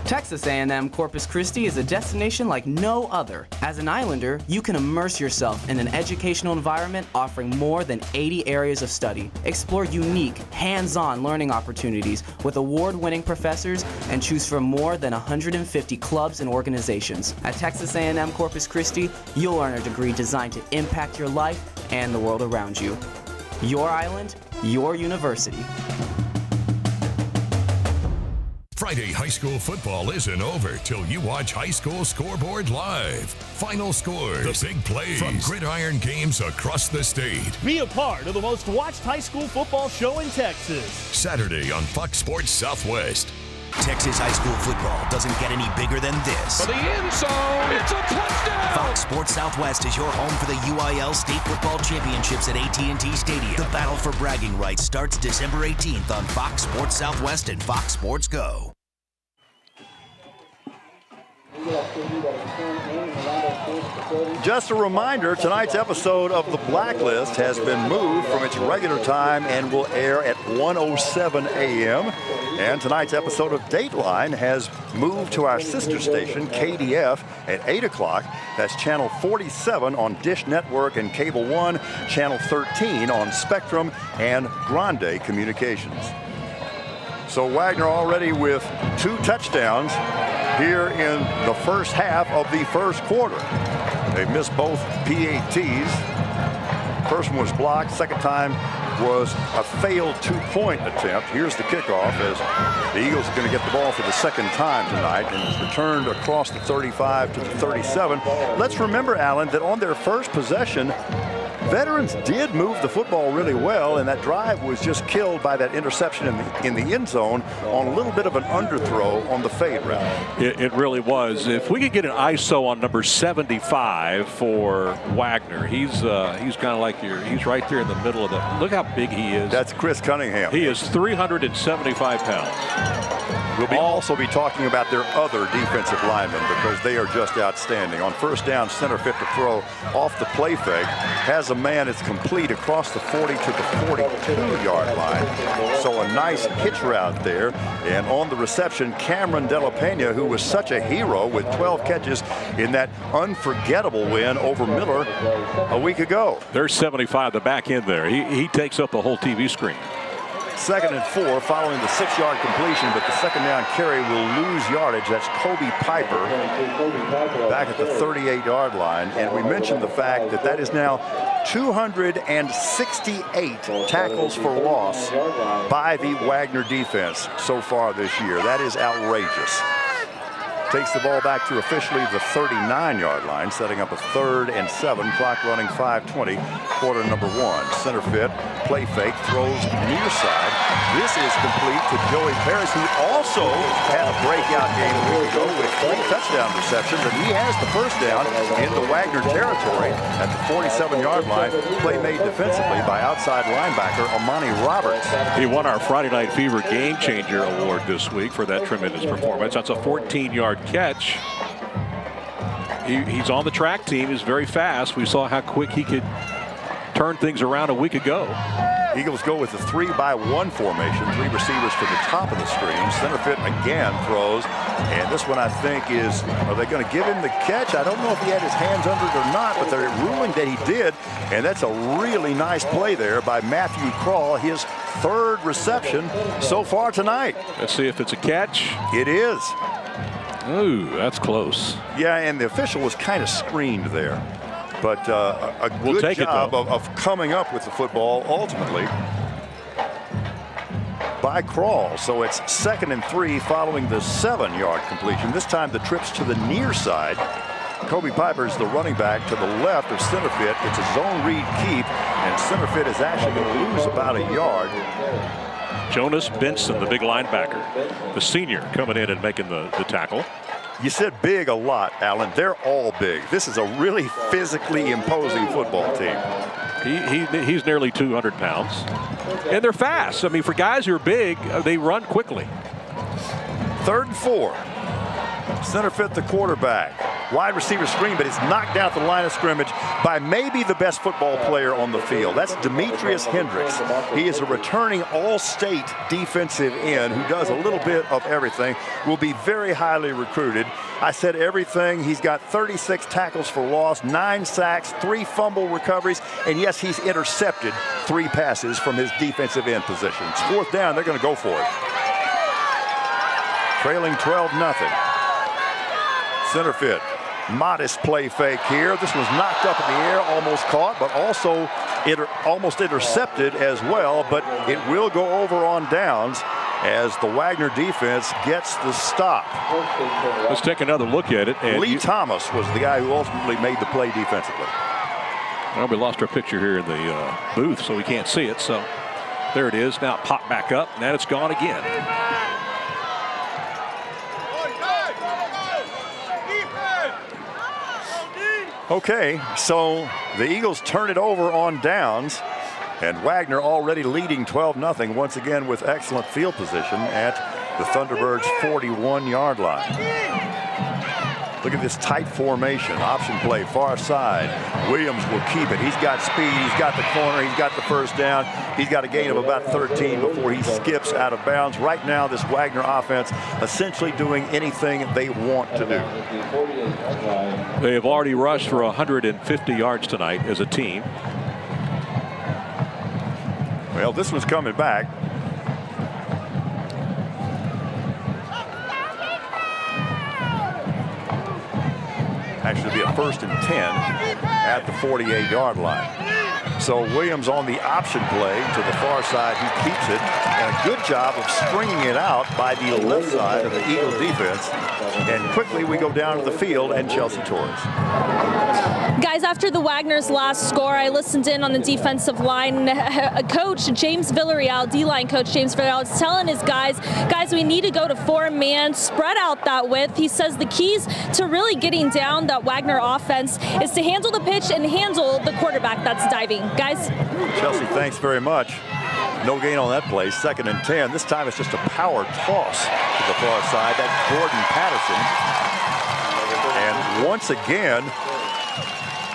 Texas A&M Corpus Christi is a destination like no other. As an Islander, you can immerse yourself in an educational environment offering more than 80 areas of study. Explore unique, hands-on learning opportunities with award-winning professors and choose from more than 150 clubs and organizations. At Texas A&M Corpus Christi, you'll earn a degree designed to impact your life and the world around you. Your island, your university. Friday high school football isn't over till you watch High School Scoreboard live. Final scores, the big plays from gridiron games across the state. Be a part of the most watched high school football show in Texas. Saturday on Fox Sports Southwest. Texas high school football doesn't get any bigger than this. For the end zone, it's a touchdown! Fox Sports Southwest is your home for the UIL State Football Championships at AT&T Stadium. The battle for bragging rights starts December 18th on Fox Sports Southwest and Fox Sports Go. Just a reminder, tonight's episode of The Blacklist has been moved from its regular time and will air at 1:07 a.m. And tonight's episode of Dateline has moved to our sister station, KDF, at 8 o'clock. That's channel 47 on Dish Network and Cable One, channel 13 on Spectrum and Grande Communications. So Wagner already with 2 touchdowns here in the first half of the first quarter. They missed both PATs. First one was blocked. Second time was a failed two-point attempt. Here's the kickoff as the Eagles are going to get the ball for the second time tonight, and it's returned across the 35 to the 37. Let's remember, Alan, that on their first possession, Veterans did move the football really well, and that drive was just killed by that interception in the end zone on a little bit of an underthrow on the fade route. It really was. If we could get an ISO on number 75 for Wagner, he's kind of like he's right there in the middle of the. Look how big he is. That's Chris Cunningham. He is 375 pounds. We'll also be talking about their other defensive linemen because they are just outstanding. On first down, center fit to throw off the play fake. Has a man that's complete across the 40 to the 42-yard line. So a nice hitch route there. And on the reception, Cameron De La Pena, who was such a hero with 12 catches in that unforgettable win over Miller a week ago. There's 75, the back end there. He takes up the whole TV screen. 2nd and 4 following the 6-yard completion, but the second down carry will lose yardage. That's Kobe Piper back at the 38-yard line. And we mentioned the fact that that is now 268 tackles for loss by the Wagner defense so far this year. That is outrageous. Takes the ball back to officially the 39-yard line, setting up a 3rd and 7, clock running 5:20, quarter number 1. Center fit, play fake, throws near side. This is complete to Joey Paris, who also had a breakout game a week ago with 3 touchdown receptions, and he has the first down in the Wagner territory at the 47-yard line. Play made defensively by outside linebacker Amani Roberts. He won our Friday Night Fever Game Changer Award this week for that tremendous performance. That's a 14-yard catch. He's on the track team. He's very fast. We saw how quick he could turn things around a week ago. Eagles go with the 3-by-1 formation. 3 receivers to the top of the screen. Center fit again throws. And this one, I think, is, are they going to give him the catch? I don't know if he had his hands under it or not, but they're ruling that he did. And that's a really nice play there by Matthew Crawl, his 3rd reception so far tonight. Let's see if it's a catch. It is. Ooh, that's close. Yeah, and the official was kind of screened there. But a good job of coming up with the football ultimately by Crawl. So it's 2nd and 3 following the 7-yard completion. This time the trips to the near side. Kobe Piper's the running back to the left of center fit. It's a zone read keep, and center fit is actually going to lose about a yard. Jonas Benson, the big linebacker, the senior, coming in and making the tackle. You said big a lot, Alan. They're all big. This is a really physically imposing football team. He's nearly 200 pounds. And they're fast. I mean, for guys who are big, they run quickly. 3rd and 4. Center fit the quarterback. Wide receiver screen, but it's knocked out the line of scrimmage by maybe the best football player on the field. That's Demetrius Hendrix. He is a returning all-state defensive end who does a little bit of everything. Will be very highly recruited. I said everything. He's got 36 tackles for loss, 9 sacks, 3 fumble recoveries, and yes, he's intercepted 3 passes from his defensive end position. It's 4th down. They're going to go for it. Trailing 12-0. Center fit. Modest play fake here. This was knocked up in the air, almost caught, but also almost intercepted as well. But it will go over on downs as the Wagner defense gets the stop. Let's take another look at it. And Lee Thomas was the guy who ultimately made the play defensively. Well, we lost our picture here in the booth, so we can't see it. So there it is. Now pop back up, and then it's gone again. Okay, so the Eagles turn it over on downs, and Wagner already leading 12-0 once again with excellent field position at the Thunderbirds' 41-yard line. Look at this tight formation. Option play, far side. Williams will keep it. He's got speed. He's got the corner. He's got the first down. He's got a gain of about 13 before he skips out of bounds. Right now, this Wagner offense essentially doing anything they want to do. They have already rushed for 150 yards tonight as a team. Well, this one's coming back. Actually be a 1st and 10 at the 48-yard line. So Williams on the option play to the far side. He keeps it. And a good job of stringing it out by the left side of the Eagle defense. And quickly we go down to the field and Chelsea Torres. Guys, after the Wagner's last score, I listened in on the defensive line. Coach James Villarreal, D-line coach James Villarreal, is telling his guys, we need to go to 4-man, spread out that width. He says the keys to really getting down that Wagner offense is to handle the pitch and handle the quarterback that's diving. Guys. Chelsea, thanks very much. No gain on that play. 2nd and 10. This time it's just a power toss to the far side. That's Jordan Patterson. And once again,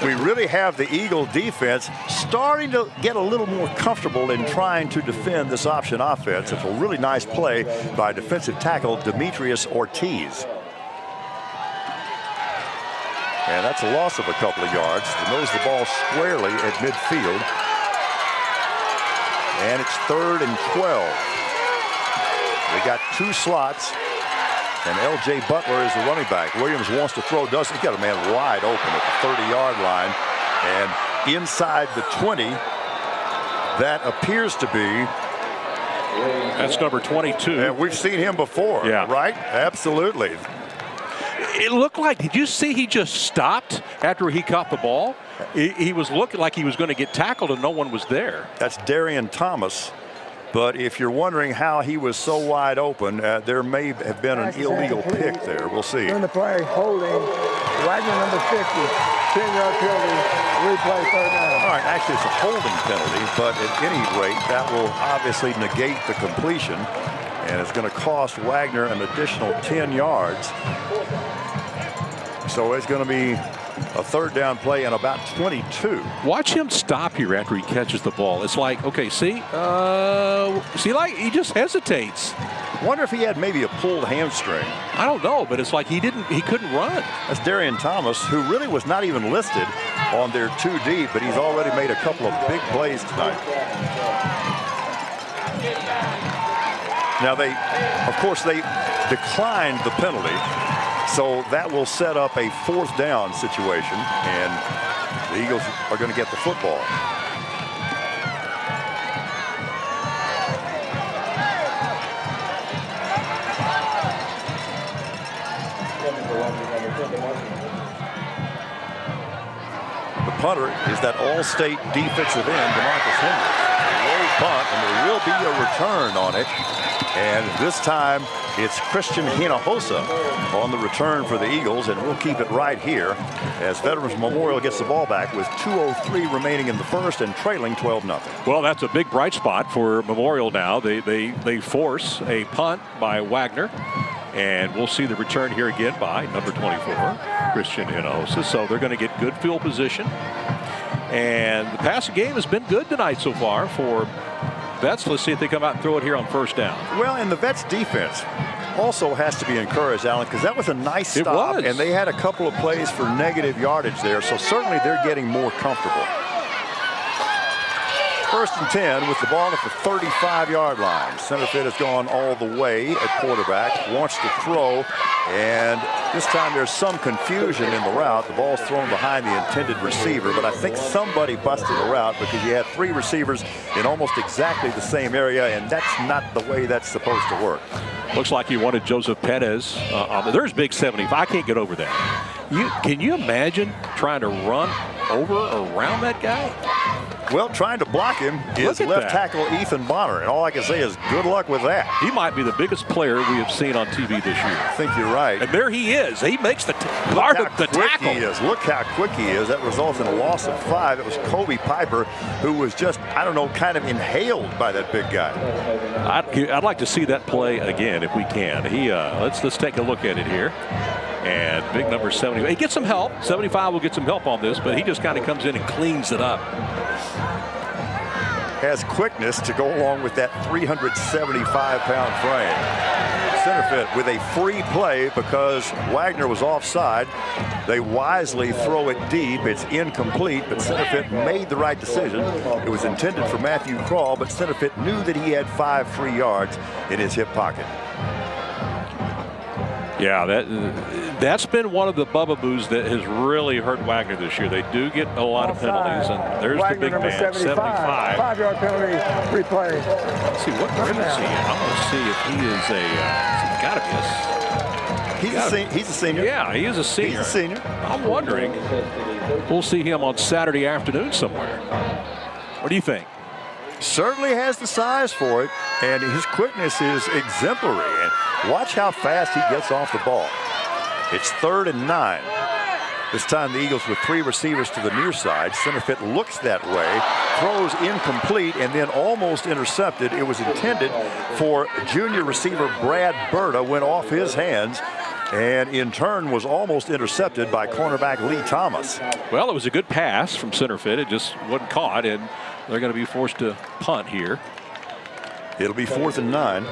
we really have the Eagle defense starting to get a little more comfortable in trying to defend this option offense. It's a really nice play by defensive tackle Demetrius Ortiz. And that's a loss of a couple of yards. He knows the ball squarely at midfield. And it's 3rd and 12. We got 2 slots. And L.J. Butler is the running back. Williams wants to throw, doesn't. He's got a man wide open at the 30-yard line. And inside the 20, that appears to be. That's number 22. And we've seen him before, right? Absolutely. It looked like, did you see he just stopped after he caught the ball? He was looking like he was going to get tackled and no one was there. That's Darian Thomas. But if you're wondering how he was so wide open, there may have been an illegal pick there. We'll see. In the play, holding, Wagner number 50, 10-yard penalty, replay 3rd down. All right, actually it's a holding penalty, but at any rate, that will obviously negate the completion. And it's going to cost Wagner an additional 10 yards. So it's going to be a 3rd down play and about 22. Watch him stop here after he catches the ball. It's like, okay, see, like he just hesitates. Wonder if he had maybe a pulled hamstring. I don't know, but it's like he couldn't run. That's Darian Thomas, who really was not even listed on their 2 deep, but he's already made a couple of big plays tonight. Now of course, they declined the penalty. So that will set up a 4th down situation, and the Eagles are going to get the football. The punter is that all-state defensive end, Demetrius Hendrix. Low punt, and there will be a return on it. And this time, it's Christian Hinojosa on the return for the Eagles, and we'll keep it right here as Veterans Memorial gets the ball back with 2:03 remaining in the 1st and trailing 12-0. Well, that's a big bright spot for Memorial now. They force a punt by Wagner, and we'll see the return here again by number 24, Christian Hinojosa. So they're going to get good field position, and the passing game has been good tonight so far for Vets. Let's see if they come out and throw it here on 1st down. Well, and the Vets defense also has to be encouraged, Alan, because that was a nice stop. It was. And they had a couple of plays for negative yardage there, so certainly they're getting more comfortable. 1st and 10 with the ball at the 35-yard line. Center field has gone all the way at quarterback, wants to throw, and this time there's some confusion in the route. The ball's thrown behind the intended receiver, but I think somebody busted the route because you had 3 receivers in almost exactly the same area, and that's not the way that's supposed to work. Looks like he wanted Joseph Perez. There's big 75. I can't get over that. Can you imagine trying to run over or around that guy? Well, trying to block him is left tackle Ethan Bonner, and all I can say is good luck with that. He might be the biggest player we have seen on TV this year. I think you're right. And there he is. He makes the part of the tackle. Look how quick he is. That results in a loss of 5. It was Kobe Piper who was just, I don't know, kind of inhaled by that big guy. I'd like to see that play again if we can. Let's take a look at it here. And big number 70. He gets some help. 75 will get some help on this, but he just kind of comes in and cleans it up. Has quickness to go along with that 375-pound frame. Center field with a free play because Wagner was offside. They wisely throw it deep. It's incomplete, but center field made the right decision. It was intended for Matthew Crawl, but center field knew that he had 5 free yards in his hip pocket. Yeah, That's been one of the bugaboos that has really hurt Wagner this year. They do get a lot of penalties, and there's Wagner, the big number man, 75. 5-yard penalty, replay. Let's see, what grade is he in? I'm going to see if he is he's got to be He's a senior. Yeah, he is a senior. He's a senior. I'm wondering. We'll see him on Saturday afternoon somewhere. What do you think? Certainly has the size for it, and his quickness is exemplary. And watch how fast he gets off the ball. It's 3rd and 9. This time the Eagles with 3 receivers to the near side. Centerfit looks that way, throws incomplete, and then almost intercepted. It was intended for junior receiver Brad Berta, went off his hands, and in turn was almost intercepted by cornerback Lee Thomas. Well, it was a good pass from Centerfit. It just wasn't caught, and they're going to be forced to punt here. It'll be 4th and 9.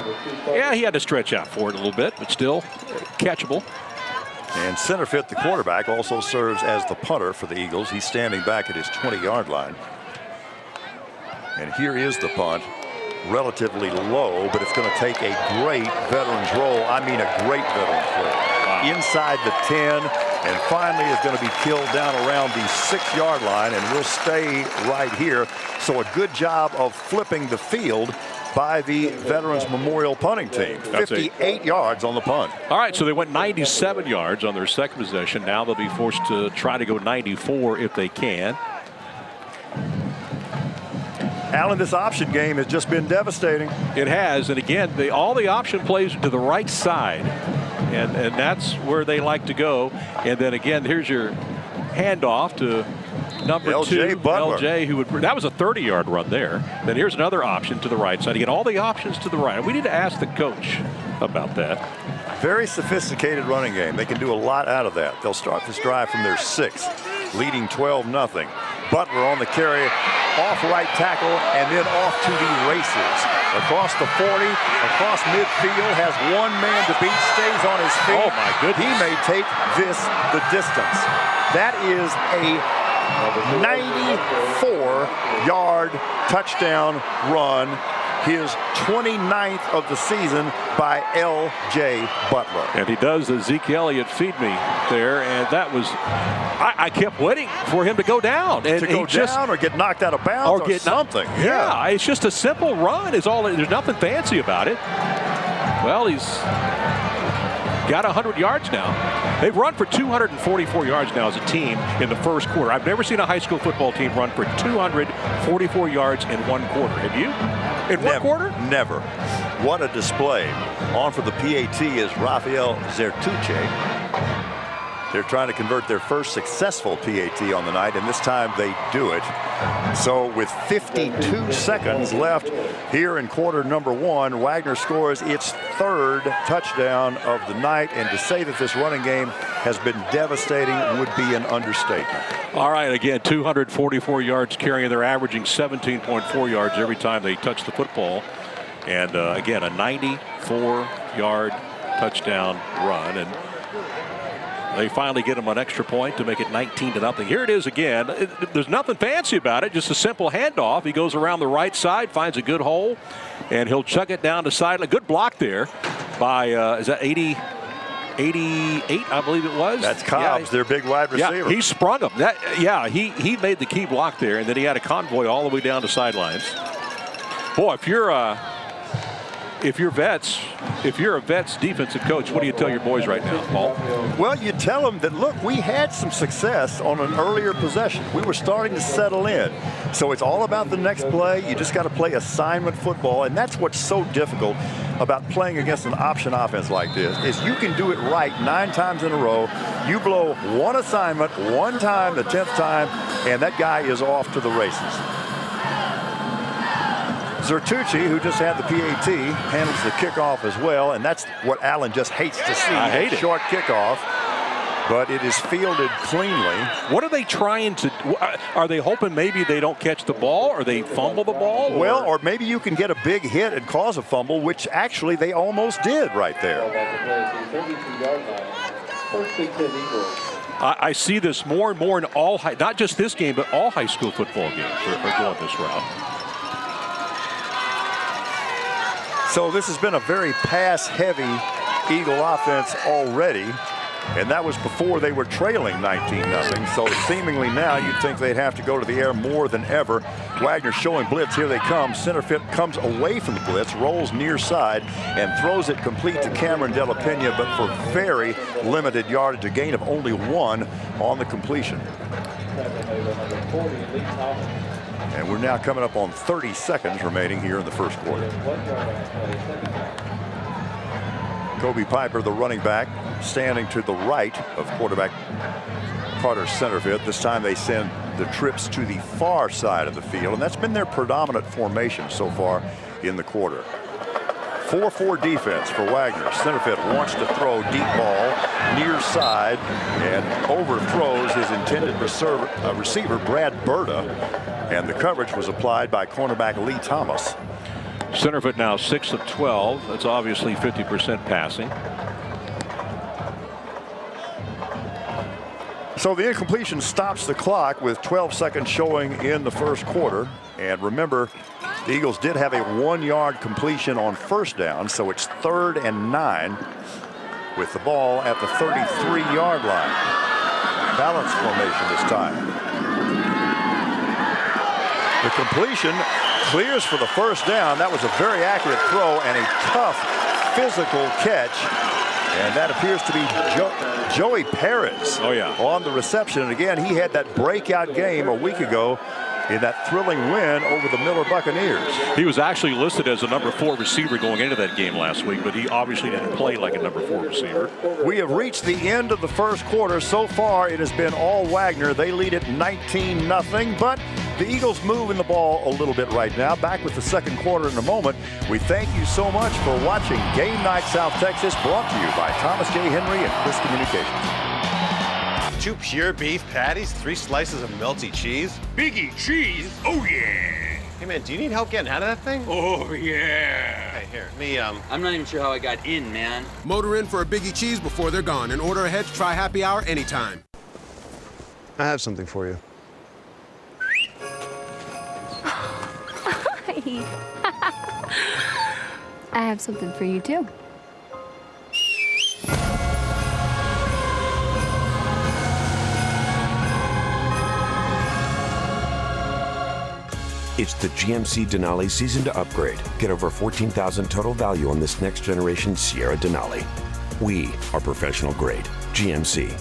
Yeah, he had to stretch out for it a little bit, but still catchable. And Centerfit, the quarterback, also serves as the punter for the Eagles. He's standing back at his 20-yard line. And here is the punt. Relatively low, but it's going to take a great veterans roll. I mean a great veterans roll. Wow. Inside the 10, and finally is going to be killed down around the 6-yard line, and we'll stay right here. So a good job of flipping the field by the Veterans Memorial punting team. 58 yards on the punt. All right, so they went 97 yards on their second possession. Now they'll be forced to try to go 94 if they can. Allen, this option game has just been devastating. It has, and again, all the option plays to the right side, and that's where they like to go. And then again, here's your handoff to number LJ 2, Butler. LJ, that was a 30-yard run there. Then here's another option to the right side. Again, all the options to the right. We need to ask the coach about that. Very sophisticated running game. They can do a lot out of that. They'll start this drive from their 6, leading 12-0. Butler on the carry, off right tackle, and then off to the races. Across the 40, across midfield, has one man to beat, stays on his feet. Oh, my goodness. He may take this the distance. That is a 94-yard touchdown run, his 29th of the season by L.J. Butler. And he does the Zeke Elliott feed me there, and that was, I kept waiting for him to go down. And to go down or get knocked out of bounds or get something. Yeah, it's just a simple run. Is all. There's nothing fancy about it. Well, he's got 100 yards now. They've run for 244 yards now as a team in the first quarter. I've never seen a high school football team run for 244 yards in one quarter. Have you? In one quarter? Never. What a display. On for the PAT is Rafael Zertuche. They're trying to convert their first successful PAT on the night, and this time they do it. So with 52 seconds left here in quarter number 1, Wagner scores its 3rd touchdown of the night, and to say that this running game has been devastating would be an understatement. All right, again, 244 yards carrying. They're averaging 17.4 yards every time they touch the football. And again, a 94-yard touchdown run. And they finally get him an extra point to make it 19-0. Here it is again. There's nothing fancy about it, just a simple handoff. He goes around the right side, finds a good hole, and he'll chuck it down to sideline. Good block there by, is that 88, I believe it was? That's Cobbs, their big wide receiver. Yeah, he sprung him. He made the key block there, and then he had a convoy all the way down to sidelines. Boy, if you're a Vets defensive coach, what do you tell your boys right now, Paul? Well, you tell them that, look, we had some success on an earlier possession. We were starting to settle in. So it's all about the next play. You just got to play assignment football, and that's what's so difficult about playing against an option offense like this, is you can do it right 9 times in a row. You blow one assignment one time, the 10th time, and that guy is off to the races. Zertuche, who just had the PAT, handles the kickoff as well, and that's what Allen just hates to see. I hate it. Short kickoff, but it is fielded cleanly. What are they trying to? Are they hoping maybe they don't catch the ball, or they fumble the ball? Well, or maybe you can get a big hit and cause a fumble, which actually they almost did right there. I see this more and more in all not just this game, but all high school football games are going this route. So this has been a very pass-heavy Eagle offense already. And that was before they were trailing 19-0. So seemingly now you'd think they'd have to go to the air more than ever. Wagner showing blitz. Here they come. Center field comes away from the blitz, rolls near side, and throws it complete to Cameron De La Pena, but for very limited yardage, a gain of only 1 on the completion. And we're now coming up on 30 seconds remaining here in the first quarter. Kobe Piper, the running back, standing to the right of quarterback Carter Centerfield. This time they send the trips to the far side of the field, and that's been their predominant formation so far in the quarter. 4-4 defense for Wagner. Centerfield wants to throw deep ball near side and overthrows his intended receiver Brad Berta, and the coverage was applied by cornerback Lee Thomas. Centerfield now 6 of 12. That's obviously 50% passing. So the incompletion stops the clock with 12 seconds showing in the first quarter. And remember, the Eagles did have a 1-yard completion on first down, so it's 3rd and 9 with the ball at the 33-yard line. Balance formation this time. The completion clears for the first down. That was a very accurate throw and a tough physical catch. And that appears to be Joey Perez on the reception. And again, he had that breakout game a week ago in that thrilling win over the Miller Buccaneers. He was actually listed as a number 4 receiver going into that game last week, but he obviously didn't play like a number 4 receiver. We have reached the end of the first quarter. So far, it has been all Wagner. They lead it 19-0, but the Eagles moving the ball a little bit right now. Back with the second quarter in a moment. We thank you so much for watching Game Night South Texas, brought to you by Thomas J. Henry and Chris Communications. 2 pure beef patties, 3 slices of melty cheese. Biggie cheese? Oh, yeah. Hey, man, do you need help getting out of that thing? Oh, yeah. Hey, here, me, I'm not even sure how I got in, man. Motor in for a Biggie cheese before they're gone and order ahead to try happy hour anytime. I have something for you. I have something for you, too. It's the GMC Denali season to upgrade. Get over $14,000 total value on this next generation Sierra Denali. We are professional grade. GMC.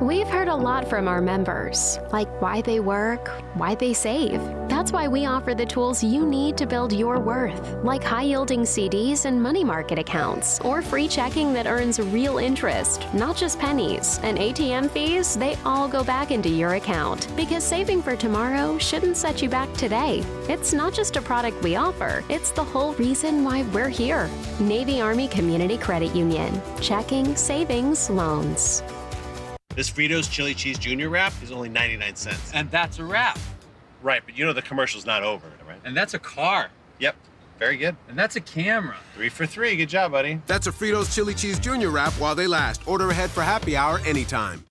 We've heard a lot from our members, like why they work, why they save. That's why we offer the tools you need to build your worth, like high-yielding CDs and money market accounts, or free checking that earns real interest, not just pennies. And ATM fees, they all go back into your account. Because saving for tomorrow shouldn't set you back today. It's not just a product we offer, it's the whole reason why we're here. Navy Army Community Credit Union. Checking, savings, loans. This Fritos Chili Cheese Junior wrap is only 99 cents. And that's a wrap. Right, but you know the commercial's not over, right? And that's a car. Yep, very good. And that's a camera. 3 for 3, good job, buddy. That's a Fritos Chili Cheese Junior wrap while they last. Order ahead for happy hour anytime.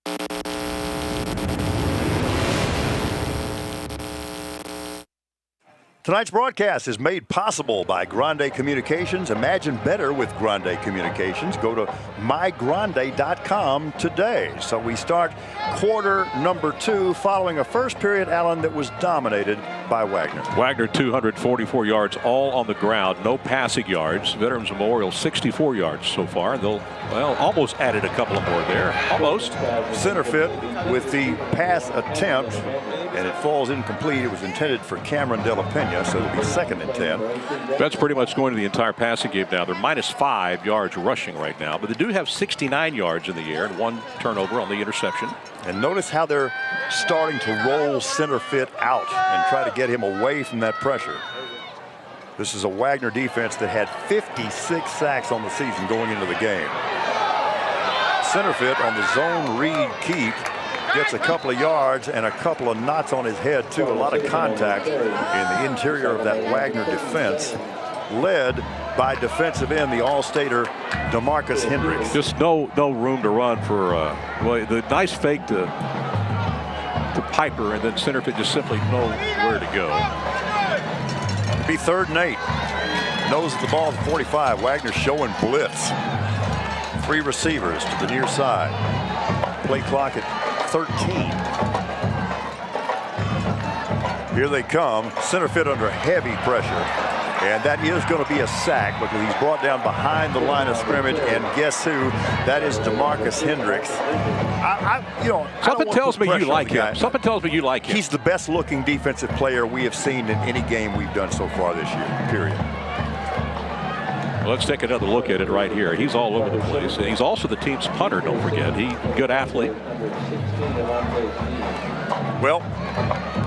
Tonight's broadcast is made possible by Grande Communications. Imagine better with Grande Communications. Go to mygrande.com today. So we start quarter number 2 following a first period, Allen, that was dominated by Wagner. Wagner 244 yards all on the ground, no passing yards. Veterans Memorial 64 yards so far. They'll, well, almost added a couple of more there. Almost. Center fit with the pass attempt, and it falls incomplete. It was intended for Cameron De La Pena, so it'll be 2nd and 10. That's pretty much going to the entire passing game now. They're -5 yards rushing right now, but they do have 69 yards in the air and 1 turnover on the interception. And notice how they're starting to roll center fit out and try to get him away from that pressure. This is a Wagner defense that had 56 sacks on the season going into the game. Center fit on the zone read keep gets a couple of yards and a couple of knots on his head too. A lot of contact in the interior of that Wagner defense, led by defensive end, the All-Stater Demetrius Hendrix. Just no room to run for well, the nice fake to Piper, and then Centerfield just simply know where to go. Be 3rd and 8. Nose of the ball at 45. Wagner showing blitz. 3 receivers to the near side. Play clock at 13. Here they come. Center field under heavy pressure. And that is going to be a sack because he's brought down behind the line of scrimmage. And guess who? That is Demetrius Hendrix. Something tells me you like him. Something tells me you like him. He's the best looking defensive player we have seen in any game we've done so far this year, period. Well, let's take another look at it right here. He's all over the place. And he's also the team's punter, don't forget. He's a good athlete. Well,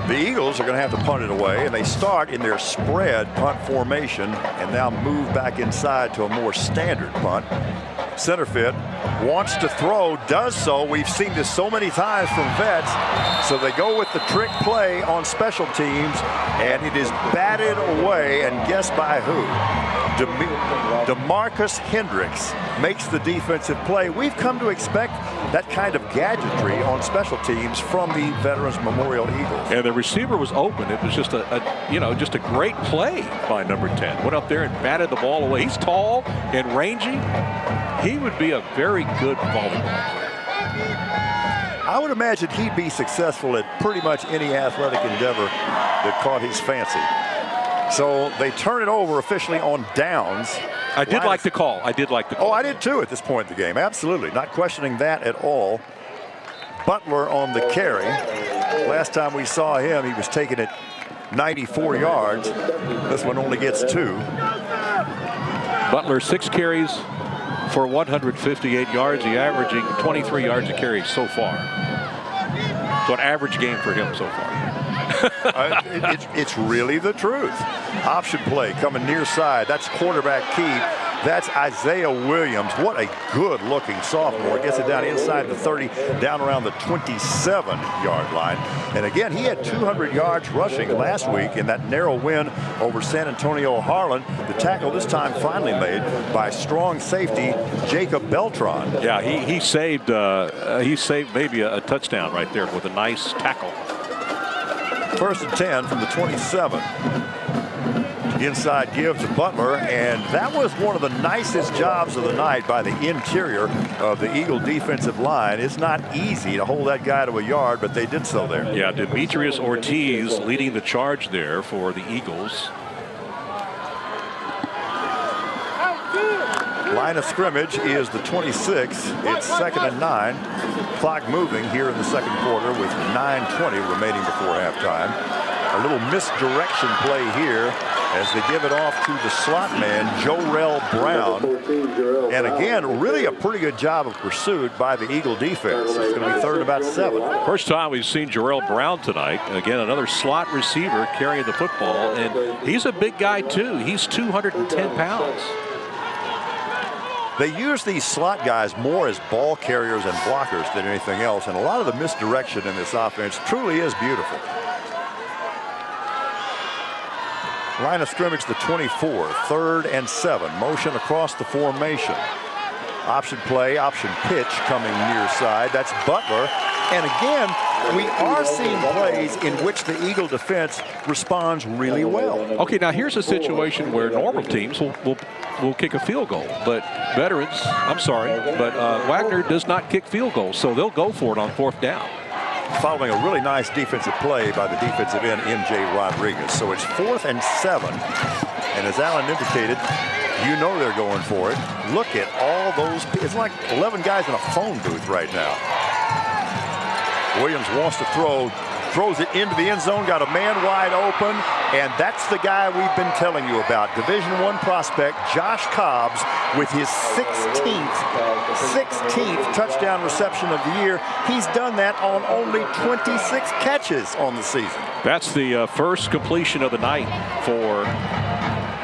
the Eagles are going to have to punt it away, and they start in their spread punt formation and now move back inside to a more standard punt. Center field wants to throw, does so. We've seen this so many times from vets. So they go with the trick play on special teams, and it is batted away, and guess by who? Demetrius Hendrix makes the defensive play. We've come to expect that kind of gadgetry on special teams from the Veterans Memorial Eagles. And the receiver was open. It was just a great play by number 10. Went up there and batted the ball away. He's tall and rangy. He would be a very good volleyball player. I would imagine he'd be successful at pretty much any athletic endeavor that caught his fancy. So they turn it over officially on downs. I did like the call. I did like the call. Oh, I did too at this point in the game. Absolutely. Not questioning that at all. Butler on the carry. Last time we saw him, he was taking it 94 yards. This one only gets 2. Butler 6 carries for 158 yards. He's averaging 23 yards a carry so far. So an average game for him so far. It's really the truth. Option play coming near side. That's quarterback keep. That's Isaiah Williams. What a good-looking sophomore. Gets it down inside the 30, down around the 27-yard line. And again, he had 200 yards rushing last week in that narrow win over San Antonio Harlan. The tackle this time finally made by strong safety Jacob Beltran. Yeah, he saved maybe a touchdown right there with a nice tackle. 1st and 10 from the 27. Inside give to Butler, and that was one of the nicest jobs of the night by the interior of the Eagle defensive line. It's not easy to hold that guy to a yard, but they did so there. Yeah, Demetrius Ortiz leading the charge there for the Eagles. Line of scrimmage is the 26. It's 2nd and 9. Clock moving here in the second quarter with 9:20 remaining before halftime. A little misdirection play here as they give it off to the slot man, Jaret Brown. And again, really a pretty good job of pursuit by the Eagle defense. It's going to be 3rd and about 7. First time we've seen Jaret Brown tonight. Again, another slot receiver carrying the football. And he's a big guy, too. He's 210 pounds. They use these slot guys more as ball carriers and blockers than anything else. And a lot of the misdirection in this offense truly is beautiful. Line of scrimmage, the 24, 3rd and 7. Motion across the formation. Option play, option pitch coming near side. That's Butler. And again, we are seeing plays in which the Eagle defense responds really well. Okay, now here's a situation where normal teams will kick a field goal, but Wagner does not kick field goals, so they'll go for it on 4th down. Following a really nice defensive play by the defensive end, MJ Rodriguez. So it's 4th and 7. And as Alan indicated, you know they're going for it. Look at all those. It's like 11 guys in a phone booth right now. Williams wants to throw, throws it into the end zone, got a man wide open, and that's the guy we've been telling you about. Division I prospect Josh Cobbs with his 16th touchdown reception of the year. He's done that on only 26 catches on the season. That's the first completion of the night for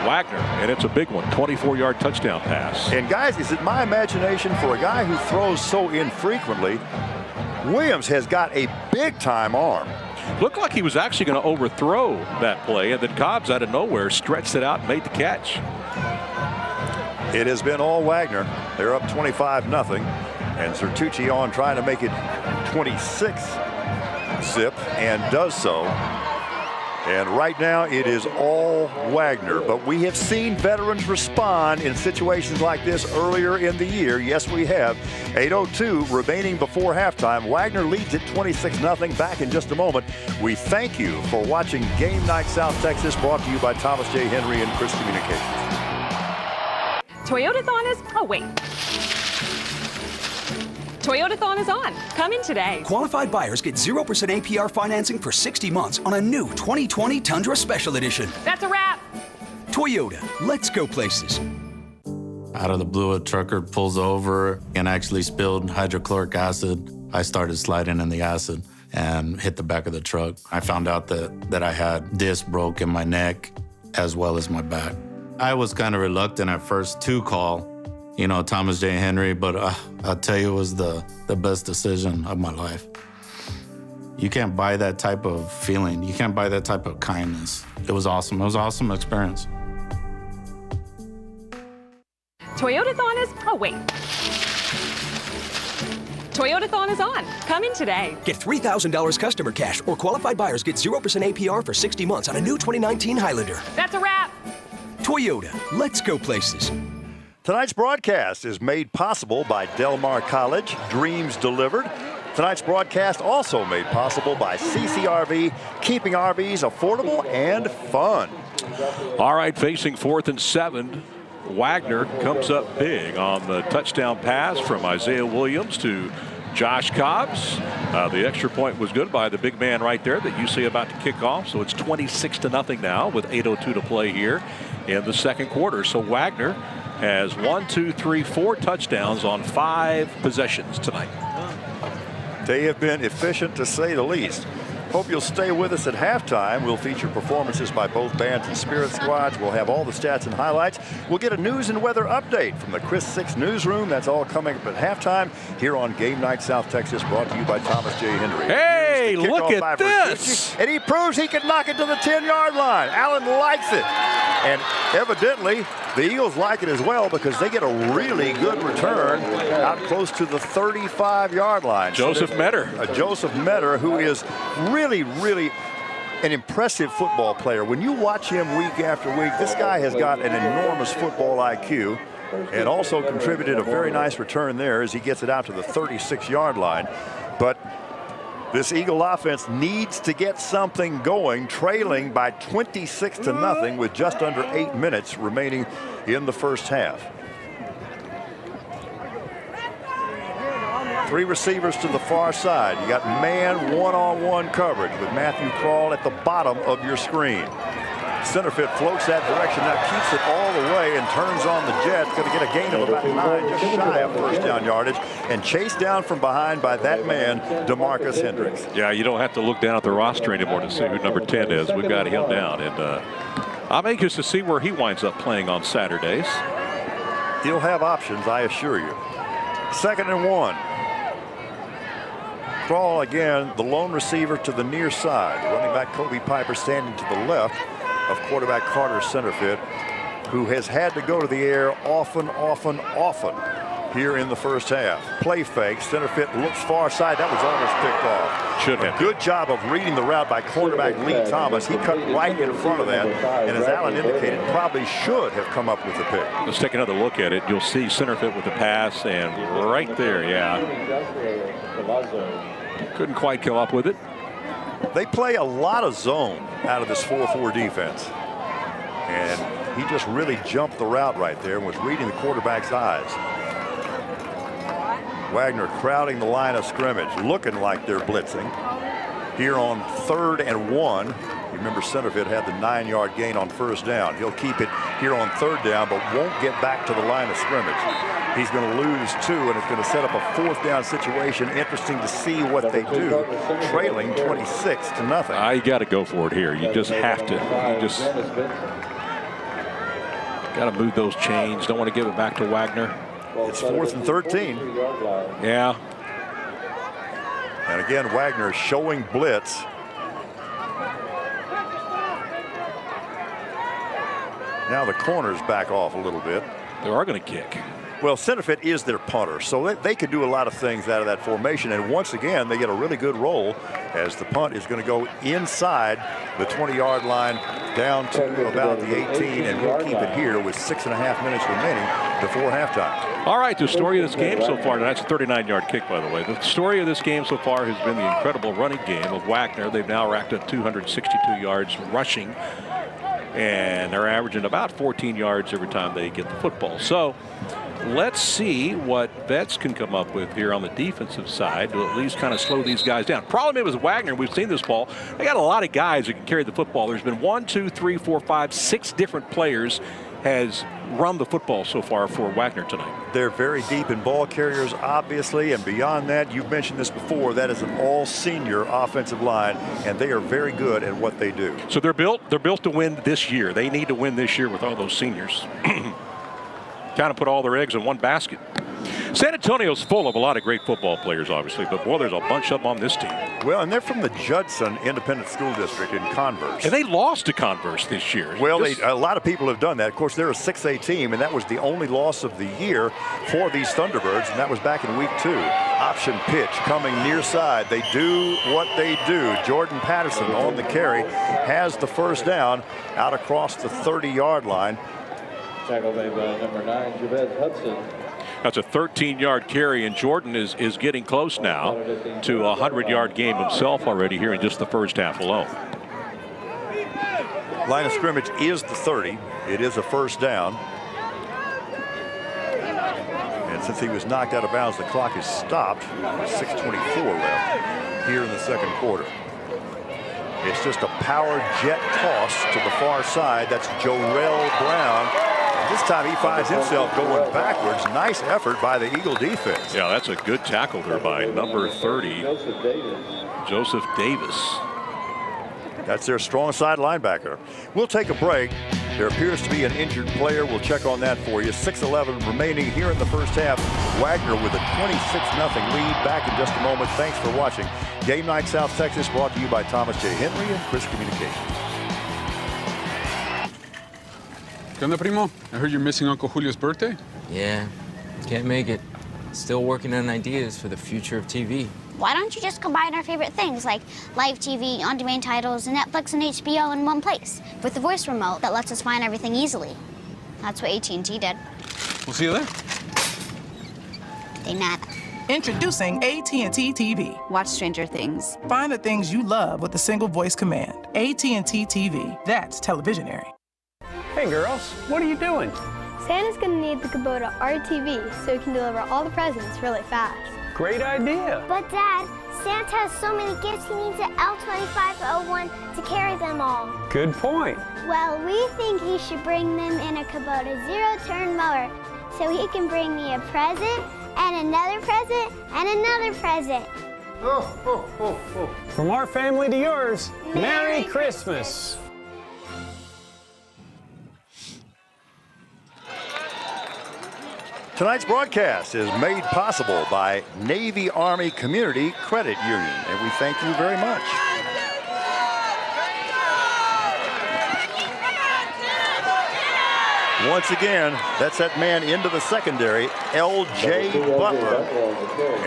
Wagner, and it's a big one, 24-yard touchdown pass. And guys, is it my imagination, for a guy who throws so infrequently, Williams has got a big-time arm. Looked like he was actually going to overthrow that play, and then Cobbs out of nowhere stretched it out and made the catch. It has been all Wagner. They're up 25-0, and Sertucci on trying to make it 26 zip, and does so. And right now it is all Wagner. But we have seen veterans respond in situations like this earlier in the year. Yes, we have. 8:02 remaining before halftime. Wagner leads it 26-0. Back in just a moment. We thank you for watching Game Night South Texas, brought to you by Thomas J. Henry and Chris Communications. Toyotathon is, oh wait. Toyotathon is on. Come in today. Qualified buyers get 0% APR financing for 60 months on a new 2020 Tundra Special Edition. That's a wrap. Toyota, let's go places. Out of the blue, a trucker pulls over and actually spilled hydrochloric acid. I started sliding in the acid and hit the back of the truck. I found out that I had disc broke in my neck as well as my back. I was kind of reluctant at first to call, Thomas J. Henry, but I'll tell you, it was the best decision of my life. You can't buy that type of feeling. You can't buy that type of kindness. It was awesome. It was an awesome experience. Toyotathon is, oh wait. Toyotathon is on. Come in today. Get $3,000 customer cash, or qualified buyers get 0% APR for 60 months on a new 2019 Highlander. That's a wrap. Toyota, let's go places. Tonight's broadcast is made possible by Del Mar College, Dreams Delivered. Tonight's broadcast also made possible by CCRV, keeping RVs affordable and fun. All right, facing 4th and 7. Wagner comes up big on the touchdown pass from Isaiah Williams to Josh Cobbs. The extra point was good by the big man right there that you see about to kick off. So it's 26-0 now with 8:02 to play here in the second quarter. So Wagner has 4 touchdowns on 5 possessions tonight. They have been efficient, to say the least. Hope you'll stay with us at halftime. We'll feature performances by both bands and spirit squads. We'll have all the stats and highlights. We'll get a news and weather update from the Chris 6 newsroom. That's all coming up at halftime here on Game Night South Texas, brought to you by Thomas J. Henry. Hey, look at this. And he proves he can knock it to the 10-yard line. Allen likes it. And evidently, the Eagles like it as well, because they get a really good return out close to the 35-yard line. Joseph Metter. Joseph Metter, who is really an impressive football player. When you watch him week after week, this guy has got an enormous football IQ, and also contributed a very nice return there as he gets it out to the 36-yard line. But this Eagle offense needs to get something going, trailing by 26-0 with just under 8 minutes remaining in the first half. 3 receivers to the far side. You got man one-on-one coverage with Matthew Crawl at the bottom of your screen. Centerfit floats that direction, now keeps it all the way and turns on the jet. Going to get a gain of about 9, just shy of first down yardage, and chased down from behind by that man, Demetrius Hendrix. Yeah, you don't have to look down at the roster anymore to see who number 10 is. We've got him down, and I'm anxious to see where he winds up playing on Saturdays. He'll have options, I assure you. 2nd and 1. Crawl again, the lone receiver to the near side. Running back Kobe Piper standing to the left of quarterback Carter Centerfit, who has had to go to the air often here in the first half. Play fake. Centerfit looks far side. That was almost picked off. Should have. Good job of reading the route by quarterback Lee Thomas. He cut right in front of that, and as Allen indicated, probably should have come up with the pick. Let's take another look at it. You'll see Centerfit with the pass, and right there, yeah. Couldn't quite come up with it. They play a lot of zone out of this 4-4 defense. And he just really jumped the route right there and was reading the quarterback's eyes. Wagner crowding the line of scrimmage, looking like they're blitzing. Here on 3rd and 1. You remember Centerfit had the 9-yard gain on first down. He'll keep it here on 3rd down, but won't get back to the line of scrimmage. He's going to lose 2, and it's going to set up a 4th down situation. Interesting to see what they do, trailing 26-0. You got to go for it here. You just have to. You just got to move those chains. Don't want to give it back to Wagner. It's 4th and 13. Yeah. And again, Wagner showing blitz. Now the corners back off a little bit. They are going to kick. Well, Centerfit is their punter, so they could do a lot of things out of that formation. And once again, they get a really good roll as the punt is going to go inside the 20-yard line down to about the 18, and we'll keep it here with 6.5 minutes remaining before halftime. All right, the story of this game so far, that's a 39-yard kick, by the way. The story of this game so far has been the incredible running game of Wagner. They've now racked up 262 yards rushing, and they're averaging about 14 yards every time they get the football. So let's see what Vets can come up with here on the defensive side to at least kind of slow these guys down. Problem is with Wagner, we've seen this ball, they got a lot of guys that can carry the football. There's been 1, 2, 3, 4, 5, 6 different players has run the football so far for Wagner tonight. They're very deep in ball carriers, obviously, and beyond that, you've mentioned this before, that is an all-senior offensive line, and they are very good at what they do. So they're built to win this year. They need to win this year with all those seniors. Kind of put all their eggs in one basket. San Antonio's full of a lot of great football players, obviously, but boy, there's a bunch of them on this team. Well, and they're from the Judson Independent School District in Converse. And they lost to Converse this year. Well, a lot of people have done that. Of course, they're a 6A team, and that was the only loss of the year for these Thunderbirds, and that was back in week 2. Option pitch coming near side. They do what they do. Jordan Patterson on the carry has the first down out across the 30-yard line. Tackle made by number 9, Jaret Hudson. That's a 13-yard carry, and Jordan is getting close now to a 100-yard game himself already here in just the first half alone. Line of scrimmage is the 30. It is a first down. And since he was knocked out of bounds, the clock is stopped. 6:24 left here in the second quarter. It's just a power jet toss to the far side. That's Jorel Brown. This time he finds himself going backwards. Nice effort by the Eagle defense. Yeah, that's a good tackle there by number 30, Joseph Davis. That's their strong side linebacker. We'll take a break. There appears to be an injured player. We'll check on that for you. 6:11 remaining here in the first half. Wagner with a 26-0 lead. Back in just a moment. Thanks for watching. Game Night South Texas brought to you by Thomas J. Henry and Chris Communications. ¿Qué onda, primo? I heard you're missing Uncle Julio's birthday? Yeah, can't make it. Still working on ideas for the future of TV. Why don't you just combine our favorite things like live TV, on-demand titles, and Netflix and HBO in one place with the voice remote that lets us find everything easily? That's what AT&T did. We'll see you there. De nada. Introducing AT&T TV. Watch Stranger Things. Find the things you love with a single voice command. AT&T TV. That's televisionary. Hey girls, what are you doing? Santa's gonna need the Kubota RTV so he can deliver all the presents really fast. Great idea. But Dad, Santa has so many gifts he needs an L2501 to carry them all. Good point. Well, we think he should bring them in a Kubota zero-turn mower so he can bring me a present and another present and another present. From our family to yours, Merry Christmas. Tonight's broadcast is made possible by Navy Army Community Credit Union, and we thank you very much. Once again, that's that man into the secondary, L.J. Butler.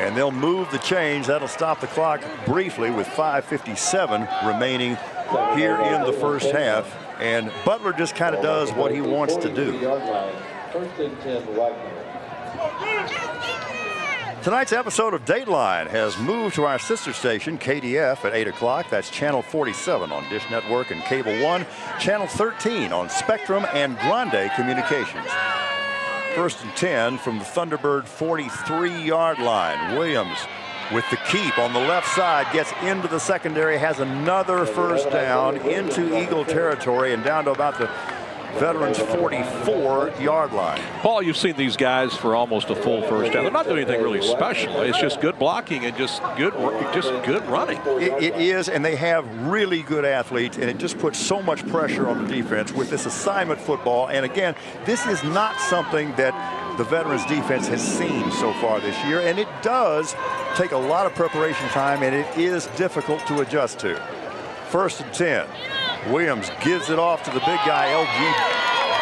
And they'll move the chains. That'll stop the clock briefly with 5:57 remaining here in the first half. And Butler just kind of does what he wants to do. First and 10, Wagner. Tonight's episode of Dateline has moved to our sister station, KDF, at 8 o'clock. That's Channel 47 on Dish Network and Cable 1, Channel 13 on Spectrum and Grande Communications. First and 10 from the Thunderbird 43-yard line. Williams with the keep on the left side, gets into the secondary, has another first down into Eagle territory and down to about the Veterans 44-yard line. Paul, you've seen these guys for almost a full first down. They're not doing anything really special. It's just good blocking and just good running. It is, and they have really good athletes, and it just puts so much pressure on the defense with this assignment football. And again, this is not something that the Veterans defense has seen so far this year, and it does take a lot of preparation time, and it is difficult to adjust to. First and 10. Williams gives it off to the big guy, L.J.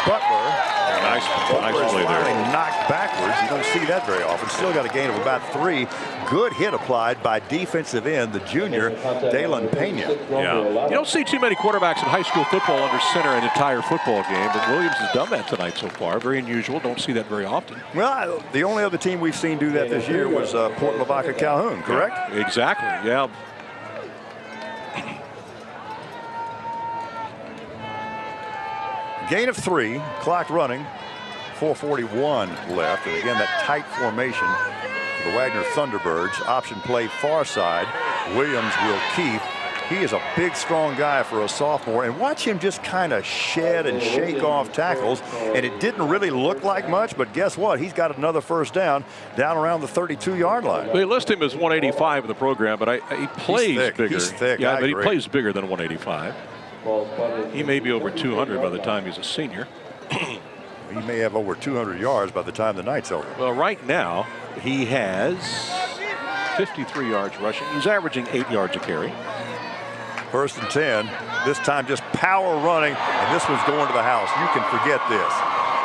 Butler. Nice play there. Knocked backwards. You don't see that very often. Still got a gain of about 3. Good hit applied by defensive end, the junior, Dalen Pena. Yeah. You don't see too many quarterbacks in high school football under center an entire football game, but Williams has done that tonight so far. Very unusual. Don't see that very often. Well, the only other team we've seen do that this year was Port Lavaca Calhoun, correct? Yeah, exactly, yeah. Gain of 3, clock running, 4:41 left. And again, that tight formation for the Wagner Thunderbirds. Option play far side. Williams will keep. He is a big, strong guy for a sophomore. And watch him just kind of shed and shake off tackles. And it didn't really look like much, but guess what? He's got another first down around the 32-yard line. They list him as 185 in the program, but he plays bigger. He's thick. Yeah, but he plays bigger than 185. He may be over 200 by the time he's a senior. He may have over 200 yards by the time the night's over. Well, right now, he has 53 yards rushing. He's averaging 8 yards a carry. 1st and 10. This time just power running, and this one's going to the house. You can forget this.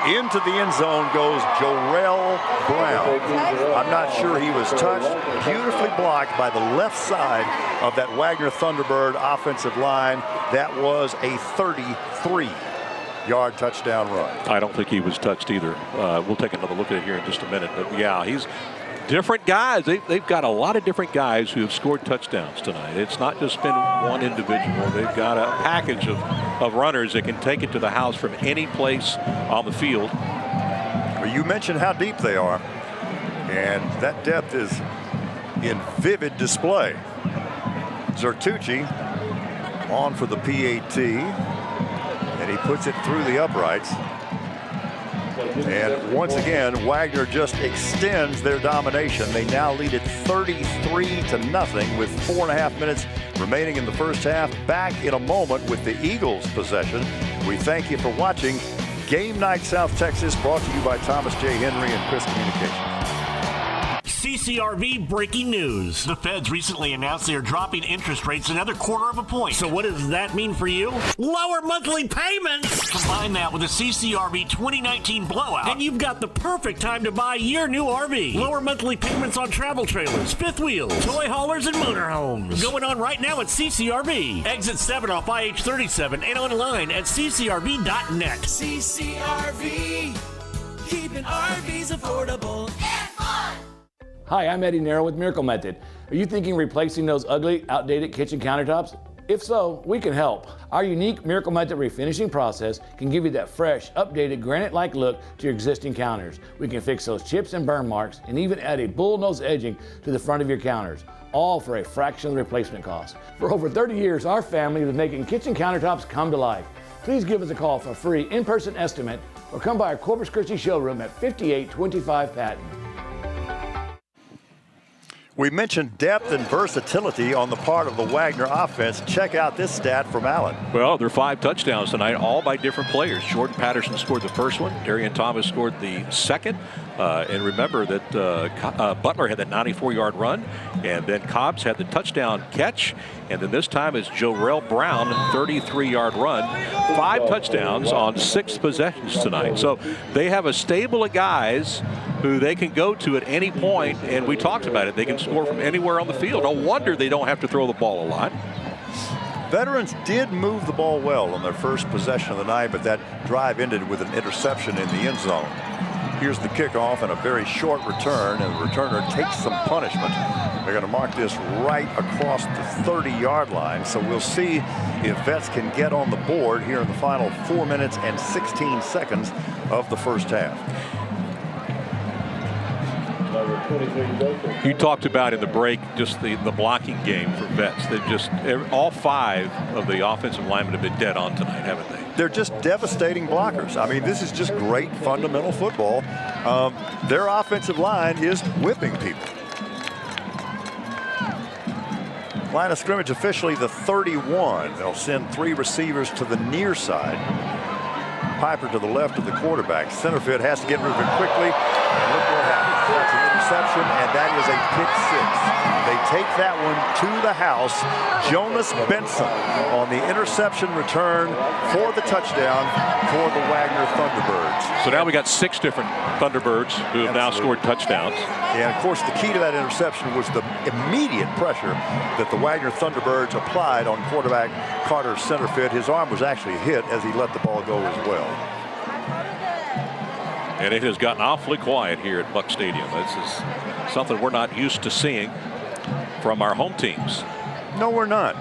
Into the end zone goes Jaret Garza. I'm not sure he was touched. Beautifully blocked by the left side of that Wagner Thunderbird offensive line. That was a 33-yard touchdown run. I don't think he was touched either. We'll take another look at it here in just a minute. But yeah, he's different guys. They've got a lot of different guys who have scored touchdowns tonight. It's not just been one individual. They've got a package of runners that can take it to the house from any place on the field. Well, you mentioned how deep they are, and that depth is in vivid display. Zertucci on for the PAT, and he puts it through the uprights. And once again, Wagner just extends their domination. They now lead it 33-0 with 4.5 minutes remaining in the first half. Back in a moment with the Eagles' possession. We thank you for watching Game Night South Texas, brought to you by Thomas J. Henry and Chris Communications. CCRV breaking news. The Feds recently announced they are dropping interest rates another 1/4 point. So what does that mean for you? Lower monthly payments! Combine that with a CCRV 2019 blowout, and you've got the perfect time to buy your new RV. Lower monthly payments on travel trailers, fifth wheels, toy haulers, and motorhomes. Going on right now at CCRV. Exit 7 off IH37 and online at ccrv.net. CCRV, keeping RVs affordable and fun. Hi, I'm Eddie Nero with Miracle Method. Are you thinking replacing those ugly, outdated kitchen countertops? If so, we can help. Our unique Miracle Method refinishing process can give you that fresh, updated granite-like look to your existing counters. We can fix those chips and burn marks and even add a bullnose edging to the front of your counters, all for a fraction of the replacement cost. For over 30 years, our family was making kitchen countertops come to life. Please give us a call for a free in-person estimate or come by our Corpus Christi showroom at 5825 Patton. We mentioned depth and versatility on the part of the Wagner offense. Check out this stat from Allen. Well, there are 5 touchdowns tonight, all by different players. Jordan Patterson scored the first one. Darian Thomas scored the second. And remember that Butler had that 94-yard run, and then Cobbs had the touchdown catch, and then this time it's Jaret Brown, 33-yard run. 5 touchdowns on 6 possessions tonight. So they have a stable of guys who they can go to at any point, and we talked about it. They can score from anywhere on the field. No wonder they don't have to throw the ball a lot. Veterans did move the ball well on their first possession of the night, but that drive ended with an interception in the end zone. Here's the kickoff and a very short return, and the returner takes some punishment. They're going to mark this right across the 30-yard line, so we'll see if Vets can get on the board here in the final 4 minutes and 16 seconds of the first half. You talked about in the break just the blocking game for Vets. They just all 5 of the offensive linemen have been dead on tonight, haven't they? They're just devastating blockers. I mean, this is just great fundamental football. Their offensive line is whipping people. Line of scrimmage officially the 31. They'll send 3 receivers to the near side. Piper to the left of the quarterback. Centerfield has to get moving quickly. And look what happens. That's an interception, and that is a pick 6. they take that one to the house. Jonas Benson on the interception return for the touchdown for the Wagner Thunderbirds. So now we got 6 different Thunderbirds who have now scored touchdowns. And of course, the key to that interception was the immediate pressure that the Wagner Thunderbirds applied on quarterback Carter Centerfit. His arm was actually hit as he let the ball go as well. And it has gotten awfully quiet here at Buck Stadium. This is something we're not used to seeing from our home teams. No, we're not.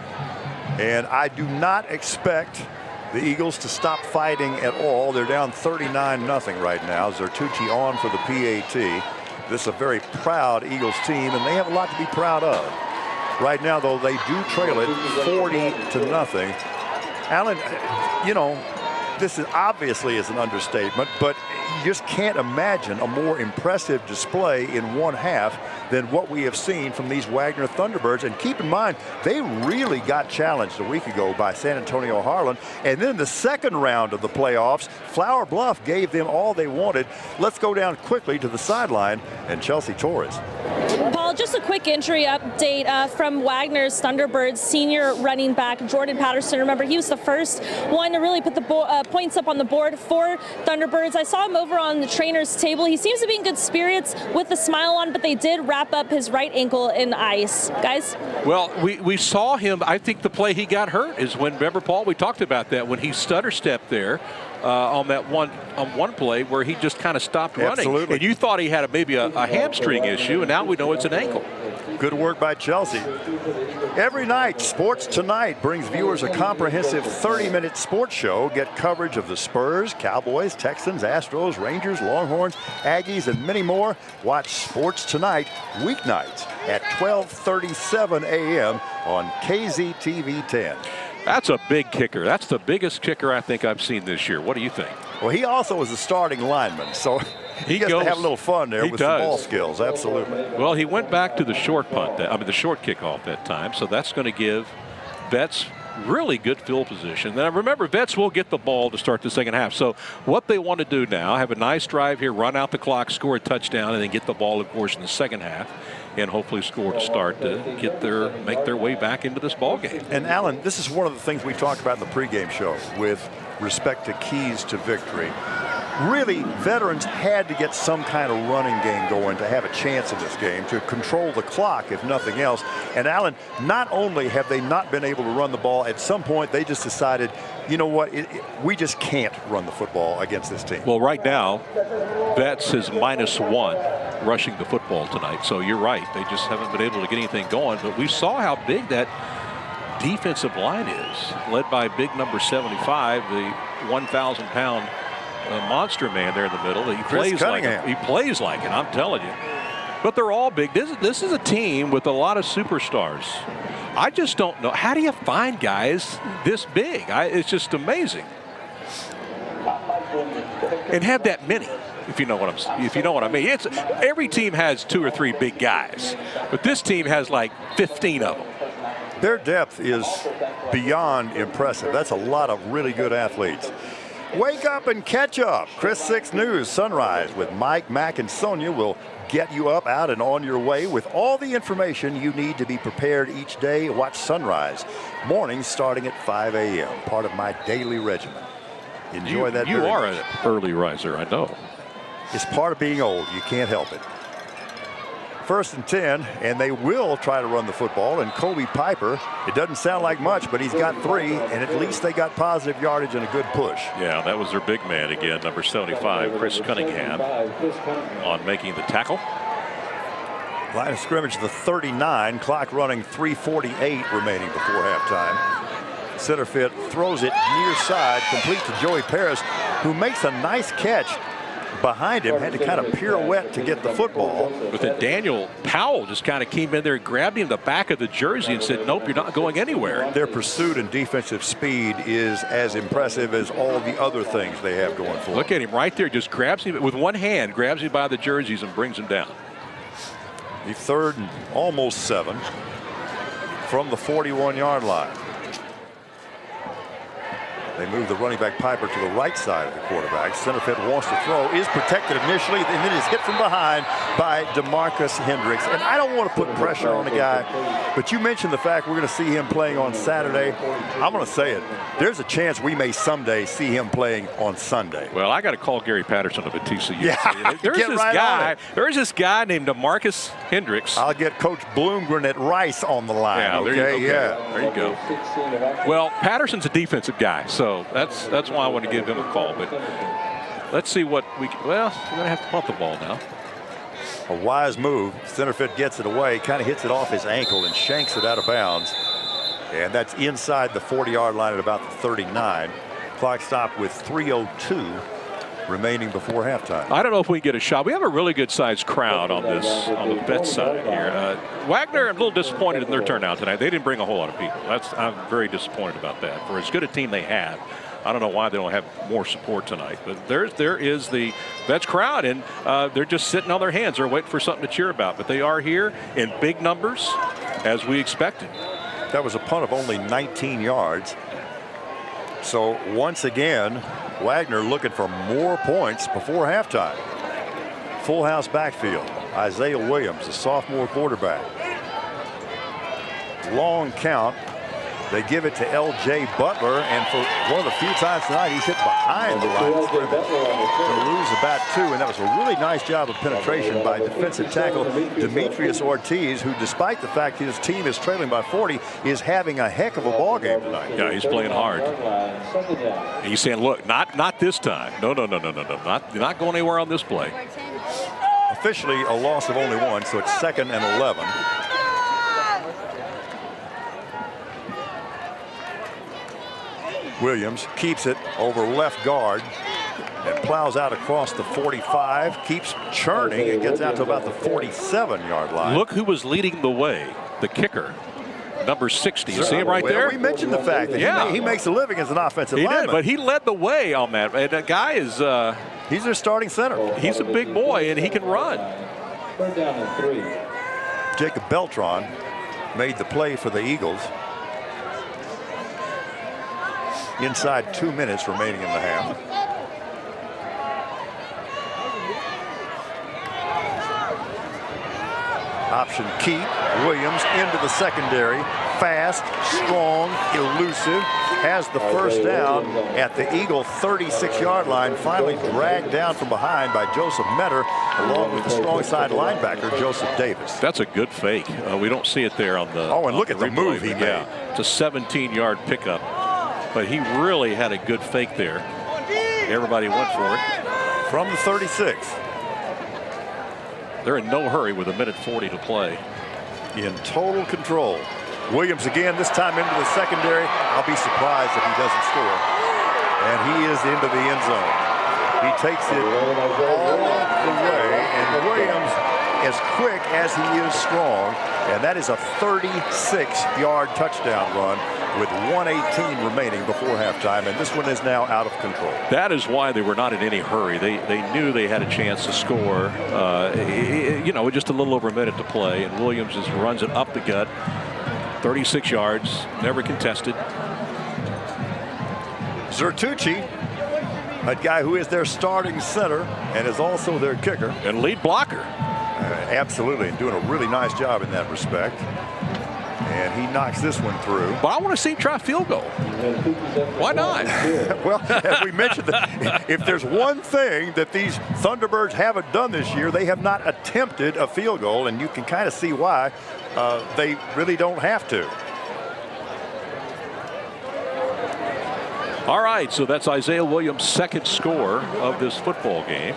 And I do not expect the Eagles to stop fighting at all. They're down 39-0 right now. Zertucci on for the PAT. This is a very proud Eagles team, and they have a lot to be proud of. Right now, though, they do trail it 40-0. Alan, you know, this is obviously is an understatement, but you just can't imagine a more impressive display in one half than what we have seen from these Wagner Thunderbirds. And keep in mind, they really got challenged a week ago by San Antonio Harlan. And then the second round of the playoffs, Flower Bluff gave them all they wanted. Let's go down quickly to the sideline and Chelsea Torres. Paul, just a quick injury update from Wagner's Thunderbirds senior running back Jordan Patterson. Remember, he was the first one to really put the points up on the board for Thunderbirds. I saw him over on the trainer's table. He seems to be in good spirits with a smile on, but they did wrap up his right ankle in ice. Guys? Well, we saw him. I think the play he got hurt is when, remember, Paul, we talked about that, when he stutter stepped there on that one play where he just kind of stopped running. Absolutely. And you thought he had maybe a hamstring issue, and now we know it's an ankle. Good work by Chelsea. Every night, Sports Tonight brings viewers a comprehensive 30-minute sports show. Get coverage of the Spurs, Cowboys, Texans, Astros, Rangers, Longhorns, Aggies, and many more. Watch Sports Tonight weeknights at 12:37 a.m. on KZTV 10. That's a big kicker. That's the biggest kicker I think I've seen this year. What do you think? Well, he also is a starting lineman, so he gets to have a little fun there with the ball skills. Absolutely. Well, he went back to the short punt, the short kickoff that time, so that's going to give Betts really good field position. Now, remember, Betts will get the ball to start the second half. So what they want to do now, have a nice drive here, run out the clock, score a touchdown, and then get the ball, of course, in the second half, and hopefully score to start to make their way back into this ball game. And Alan, this is one of the things we talked about in the pregame show with respect to keys to victory. Really, veterans had to get some kind of running game going to have a chance in this game, to control the clock, if nothing else. And Alan, not only have they not been able to run the ball, at some point they just decided, you know what, we just can't run the football against this team. Well, right now, Betts is -1 rushing the football tonight. So you're right. They just haven't been able to get anything going. But we saw how big that defensive line is, led by big number 75, the 1,000-pound monster man there in the middle. He plays like it. He plays like it, I'm telling you. But they're all big. This is a team with a lot of superstars. I just don't know. How do you find guys this big? It's just amazing. And have that many, if you know what I mean. Every team has 2 or 3 big guys, but this team has like 15 of them. Their depth is beyond impressive. That's a lot of really good athletes. Wake up and catch up. Chris 6 News Sunrise with Mike, Mac, and Sonia will get you up, out, and on your way with all the information you need to be prepared each day. Watch Sunrise mornings starting at 5 a.m. Part of my daily regimen. Enjoy that. You are an early riser, I know. It's part of being old. You can't help it. 1st and 10, and they will try to run the football. And Kobe Piper, it doesn't sound like much, but he's got 3, and at least they got positive yardage and a good push. Yeah, that was their big man again, number 75, Chris Cunningham, on making the tackle. Line of scrimmage, the 39, clock running 3:48 remaining before halftime. Centerfit throws it near side, complete to Joey Paris, who makes a nice catch behind him, had to kind of pirouette to get the football. But then Daniel Powell just kind of came in there and grabbed him in the back of the jersey and said, nope, you're not going anywhere. Their pursuit and defensive speed is as impressive as all the other things they have going for them. Look at him right there, just grabs him with one hand, grabs him by the jerseys and brings him down. The 3rd and almost 7 from the 41-yard line. They move the running back Piper to the right side of the quarterback. Center field wants to throw, is protected initially, and then is hit from behind by Demetrius Hendrix. And I don't want to put pressure on the guy, but you mentioned the fact we're going to see him playing on Saturday. I'm going to say it. There's a chance we may someday see him playing on Sunday. Well, I got to call Gary Patterson of TCU. Yeah, there's this guy named Demetrius Hendrix. I'll get Coach Bloomgren at Rice on the line. Yeah, there you go. Well, Patterson's a defensive guy, so that's why I want to give him a call. But let's see what we can. Well, we're going to have to punt the ball now. A wise move. Centerfield gets it away, kind of hits it off his ankle and shanks it out of bounds. And that's inside the 40-yard line at about the 39. Clock stopped with 3:02 remaining before halftime. I don't know if we can get a shot. We have a really good sized crowd on the bet side here. Wagner, I'm a little disappointed in their turnout tonight. They didn't bring a whole lot of people. I'm very disappointed about that. For as good a team they have, I don't know why they don't have more support tonight. But there is the Vets crowd, and they're just sitting on their hands. They're waiting for something to cheer about. But they are here in big numbers, as we expected. That was a punt of only 19 yards. So once again, Wagner looking for more points before halftime. Full house backfield. Isaiah Williams, the sophomore quarterback. Long count. They give it to L.J. Butler, and for one of the few times tonight, he's hit behind the line of scrimmage to lose about 2, and that was a really nice job of penetration by defensive tackle Demetrius Ortiz, who, despite the fact his team is trailing by 40, is having a heck of a ball game tonight. Yeah, he's playing hard. And he's saying, look, not this time. No. You're not going anywhere on this play. Officially a loss of only 1, so it's 2nd and 11. Williams keeps it over left guard and plows out across the 45, keeps churning and gets out to about the 47-yard line. Look who was leading the way, the kicker, number 60. You see him right there? We mentioned the fact that he makes a living as an offensive lineman. He did, but he led the way on that. And that guy is he's their starting center. He's a big boy, and he can run. 3rd down and 3. Jacob Beltran made the play for the Eagles. Inside 2 minutes remaining in the half. Option keep. Williams into the secondary. Fast, strong, elusive. Has the first down at the Eagle 36-yard line. Finally dragged down from behind by Joseph Metter, along with the strong side linebacker, Joseph Davis. That's a good fake. We don't see it there on the. Oh, and look at the move he made. It's a 17-yard pickup. But he really had a good fake there. Everybody went for it. From the 36. They're in no hurry with 1:40 to play. In total control. Williams again, this time into the secondary. I'll be surprised if he doesn't score. And he is into the end zone. He takes it all the way. And Williams, as quick as he is strong, and that is a 36-yard touchdown run with 1:18 remaining before halftime, and this one is now out of control. That is why they were not in any hurry. They knew they had a chance to score, with just a little over a minute to play, and Williams just runs it up the gut, 36 yards, never contested. Zertucci, a guy who is their starting center and is also their kicker. And lead blocker. Absolutely, and doing a really nice job in that respect. And he knocks this one through. But I want to see him try a field goal. Why not? Well, as we mentioned, if there's one thing that these Thunderbirds haven't done this year, they have not attempted a field goal, and you can kind of see why. They really don't have to. All right, so that's Isaiah Williams' second score of this football game.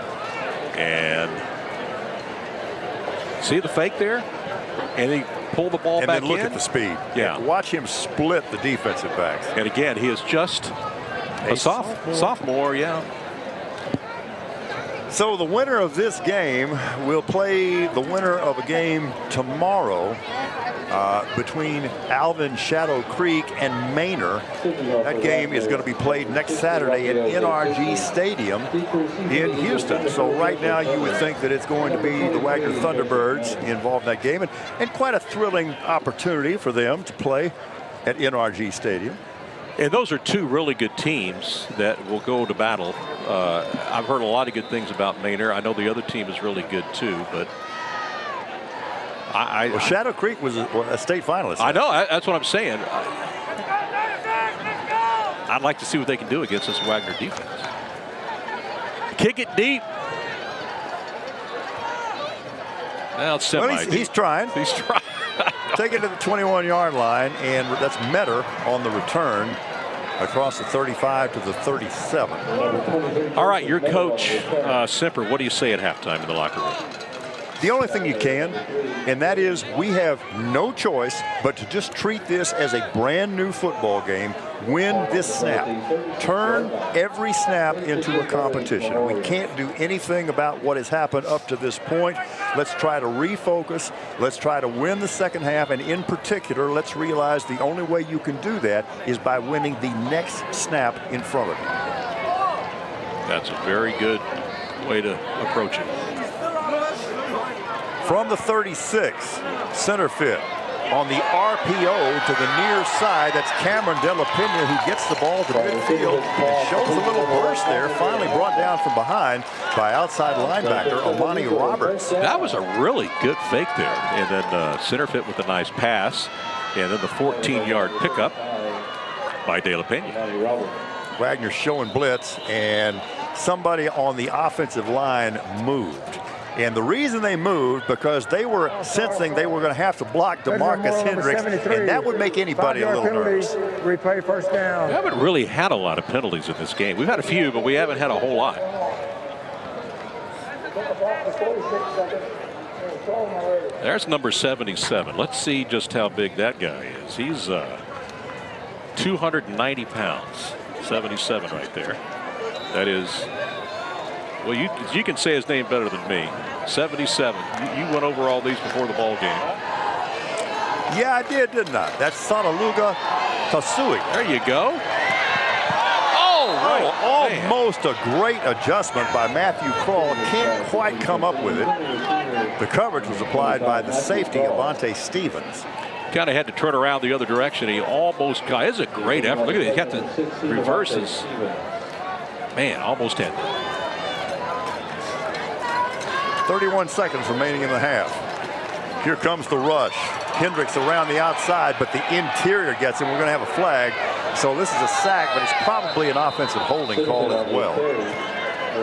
And see the fake there? And he pulled the ball back in. And then look at the speed. Yeah. Watch him split the defensive backs. And again, he is just a sophomore, yeah. So the winner of this game will play the winner of a game tomorrow between Alvin Shadow Creek and Manor. That game is going to be played next Saturday at NRG Stadium in Houston. So right now you would think that it's going to be the Wagner Thunderbirds involved in that game, and quite a thrilling opportunity for them to play at NRG Stadium. And those are two really good teams that will go to battle. I've heard a lot of good things about Manor. I know the other team is really good too, but well, Shadow Creek was a state finalist. I know. That's what I'm saying. I'd like to see what they can do against this Wagner defense. Kick it deep. Well, it's he's trying. He's trying. Take it to the 21-yard line, and that's Metter on the return across the 35 to the 37. All right, your coach, Semper, what do you say at halftime in the locker room? The only thing you can, and that is we have no choice but to just treat this as a brand new football game. Win this snap. Turn every snap into a competition. We can't do anything about what has happened up to this point. Let's try to refocus. Let's try to win the second half, and in particular, let's realize the only way you can do that is by winning the next snap in front of you. That's a very good way to approach it. From the 36, center fit on the RPO to the near side. That's Cameron De La Pena, who gets the ball to midfield and shows a little burst there. Finally brought down from behind by outside linebacker Amani Roberts. That was a really good fake there. And then center fit with a nice pass. And then the 14-yard pickup by De La Pena. Wagner showing blitz, and somebody on the offensive line moved. And the reason they moved, because they were sensing they were going to have to block Demetrius Hendrix, and that would make anybody a little nervous. Replay first down. We haven't really had a lot of penalties in this game. We've had a few, but we haven't had a whole lot. There's number 77. Let's see just how big that guy is. He's 290 pounds. 77 right there. That is, well, you can say his name better than me. 77. You went over all these before the ball game. Yeah, I did, didn't I? That's Sonaluga Tasui. There you go. Almost a great adjustment by Matthew Kroll. Can't quite come up with it. The coverage was applied by the safety, Avante Stevens. Kind of had to turn around the other direction. He almost got. It's a great effort. Look at it. He got the reverses. Man, almost had that. 31 seconds remaining in the half. Here comes the rush. Hendrix around the outside, but the interior gets him. We're going to have a flag. So this is a sack, but it's probably an offensive holding call as well.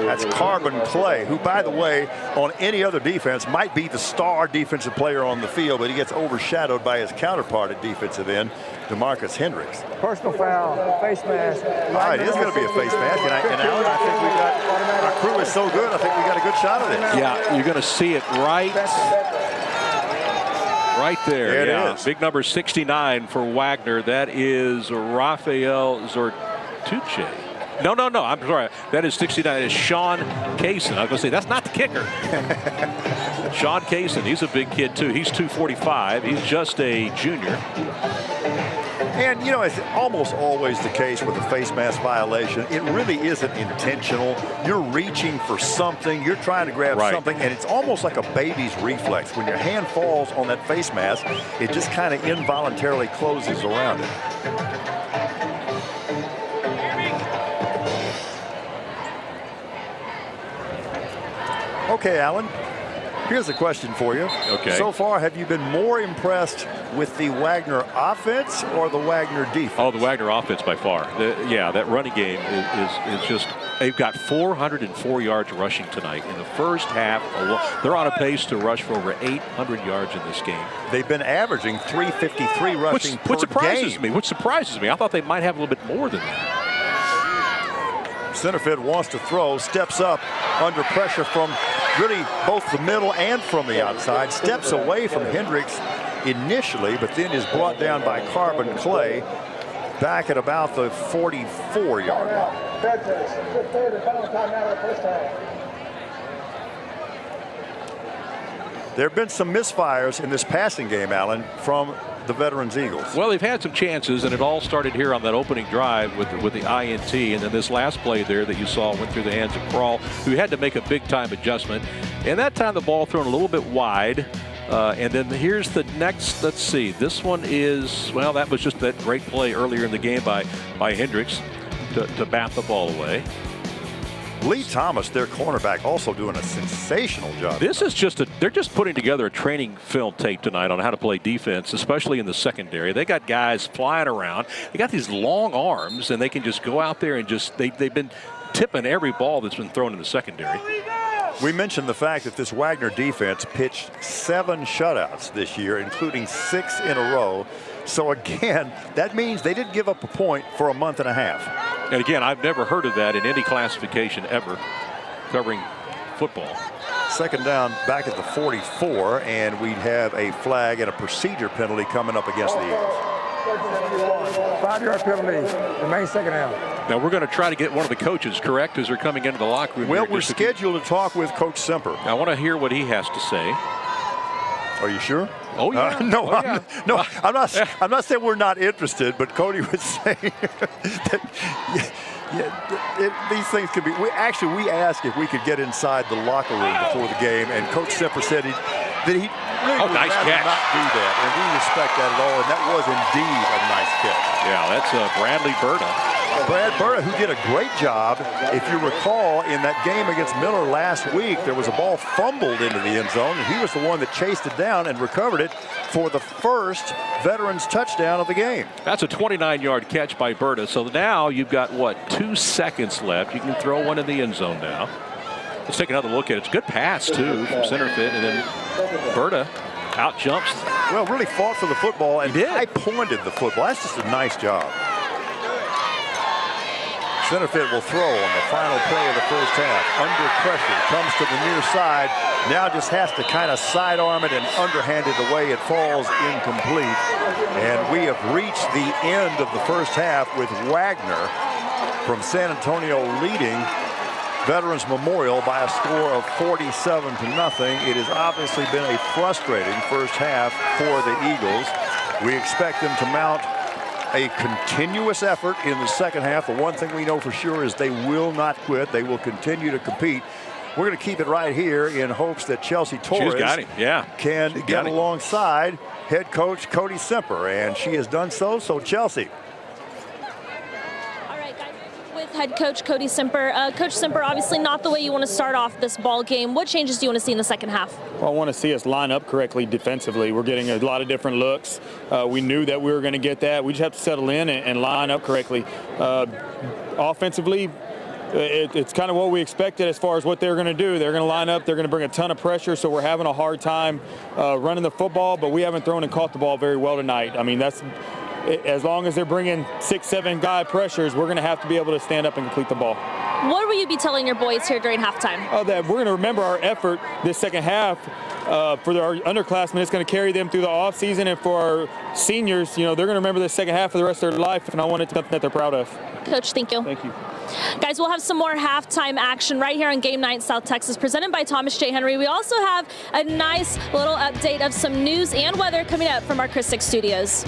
That's Carbon Clay, who, by the way, on any other defense might be the star defensive player on the field, but he gets overshadowed by his counterpart at defensive end, Demetrius Hendrix. Personal foul, face mask. All right, it is going to be a face mask, and Alan, I think we got, our crew is so good, I think we got a good shot of this. Yeah, you're going to see it right there. There yeah. it is. Big number 69 for Wagner. That is Rafael Zortuche. No. I'm sorry. That is 69. That is Sean Kaysen. I was going to say, that's not the kicker. Sean Kaysen, he's a big kid, too. He's 245. He's just a junior. And, you know, it's almost always the case with a face mask violation. It really isn't intentional. You're reaching for something. You're trying to grab something, and it's almost like a baby's reflex. When your hand falls on that face mask, it just kind of involuntarily closes around it. Okay, Alan, here's a question for you. Okay. So far, have you been more impressed with the Wagner offense or the Wagner defense? Oh, the Wagner offense by far. That running game is just, they've got 404 yards rushing tonight in the first half. They're on a pace to rush for over 800 yards in this game. They've been averaging 353 rushing per game. Which surprises me. I thought they might have a little bit more than that. Centerfield wants to throw, steps up under pressure from really both the middle and from the outside, steps away from Hendrix initially, but then is brought down by Carbon Clay back at about the 44-yard line. There have been some misfires in this passing game, Alan, from the Veterans Eagles. Well, they've had some chances, and it all started here on that opening drive with the INT, and then this last play there that you saw went through the hands of Kroll, who had to make a big-time adjustment. And that time the ball thrown a little bit wide, And then here's the next, let's see. This one is, well, that was just that great play earlier in the game by Hendrix to bat the ball away. Lee Thomas, their cornerback, also doing a sensational job. This is just they're just putting together a training film tape tonight on how to play defense, especially in the secondary. They got guys flying around. They got these long arms, and they can just go out there and just, they've been tipping every ball that's been thrown in the secondary. We mentioned the fact that this Wagner defense pitched 7 shutouts this year, including 6 in a row. So again, that means they didn't give up a point for a month and a half. And again, I've never heard of that in any classification ever covering football. Second down back at the 44, and we'd have a flag and a procedure penalty coming up against the Eagles. 5-yard penalty, remain second down. Now we're going to try to get one of the coaches, correct, as they're coming into the locker room. Well, we're scheduled to talk with Coach Semper. I want to hear what he has to say. Are you sure? Oh yeah. I'm not saying we're not interested, but Cody was saying that these things could be. We asked if we could get inside the locker room before the game, and Coach Semper said that he really would nice rather catch. not do that, and we respect that at all. And that was indeed a nice catch. Yeah, that's Bradley Berta. Brad Berta, who did a great job. If you recall, in that game against Miller last week, there was a ball fumbled into the end zone, and he was the one that chased it down and recovered it for the first Veterans touchdown of the game. That's a 29-yard catch by Berta. So now you've got, what, 2 seconds left. You can throw one in the end zone now. Let's take another look at it. It's a good pass, too, from center fit, and then Berta out jumps. Well, really fought for the football and high pointed the football. That's just a nice job. Center field will throw on the final play of the first half. Under pressure, comes to the near side. Now just has to kind of sidearm it and underhand it away. It falls incomplete. And we have reached the end of the first half with Wagner from San Antonio leading Veterans Memorial by a score of 47-0. It has obviously been a frustrating first half for the Eagles. We expect them to mount a continuous effort in the second half. The one thing we know for sure is they will not quit. They will continue to compete. We're going to keep it right here in hopes that Chelsea Torres can get alongside head coach Cody Semper, and she has done so. So Chelsea. With head coach Cody Semper. Coach Semper, obviously not the way you want to start off this ball game. What changes do you want to see in the second half? Well, I want to see us line up correctly defensively. We're getting a lot of different looks. We knew that we were going to get that. We just have to settle in and line up correctly. Offensively, it's kind of what we expected as far as what they're going to do. They're going to line up. They're going to bring a ton of pressure, so we're having a hard time running the football, but we haven't thrown and caught the ball very well tonight. I mean, that's as long as they're bringing 6-7 guy pressures, we're going to have to be able to stand up and complete the ball. What will you be telling your boys here during halftime? That we're going to remember our effort this second half. For our underclassmen, it's going to carry them through the offseason, and for our seniors, they're going to remember the second half for the rest of their life, and I want it to be something that they're proud of. Coach, thank you. Thank you. Guys, we'll have some more halftime action right here on Game Night South Texas, presented by Thomas J. Henry. We also have a nice little update of some news and weather coming up from our Chris 6 studios.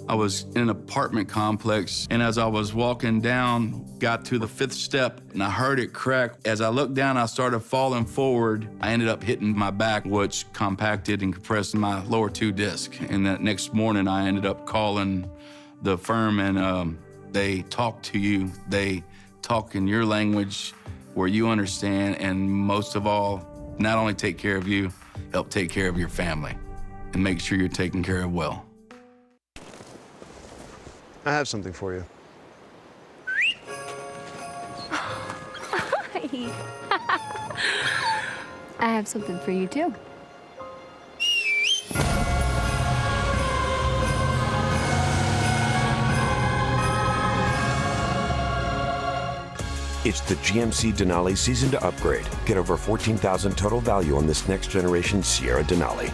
I was in an apartment complex, and as I was walking down, got to the 5th step, and I heard it crack. As I looked down, I started falling forward. I ended up hitting my back, which compacted and compressed my lower 2 discs. And that next morning, I ended up calling the firm, and they talk to you. They talk in your language where you understand, and most of all, not only take care of you, help take care of your family and make sure you're taken care of well. I have something for you. I have something for you, too. It's the GMC Denali season to upgrade. Get over $14,000 total value on this next generation Sierra Denali.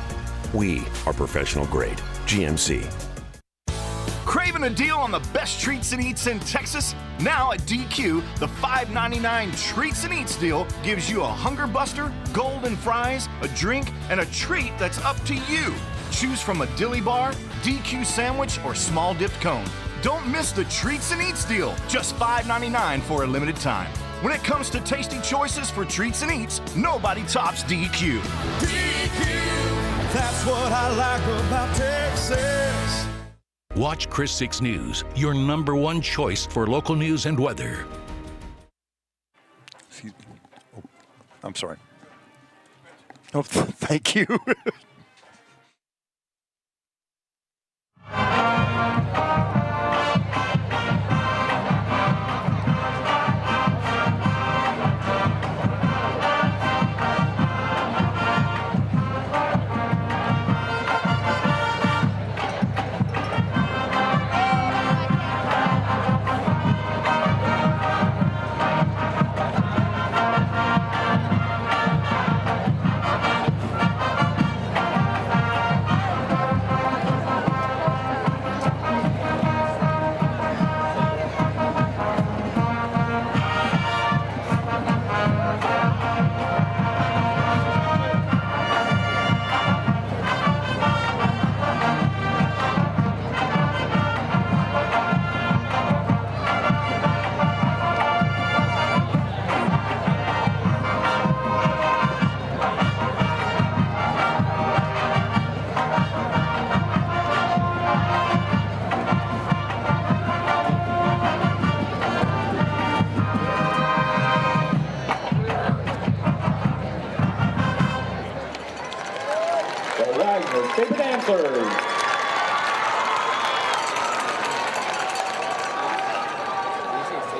We are professional grade. GMC. Craving a deal on the best treats and eats in Texas? Now at DQ, the $5.99 Treats and Eats deal gives you a Hunger Buster, golden fries, a drink, and a treat that's up to you. Choose from a dilly bar, DQ sandwich, or small dipped cone. Don't miss the Treats and Eats deal, just $5.99 for a limited time. When it comes to tasty choices for Treats and Eats, nobody tops DQ. DQ, that's what I like about Texas. Watch Chris 6 News, your #1 choice for local news and weather. I'm sorry. Oh, thank you. Wagner Favorite Dancers.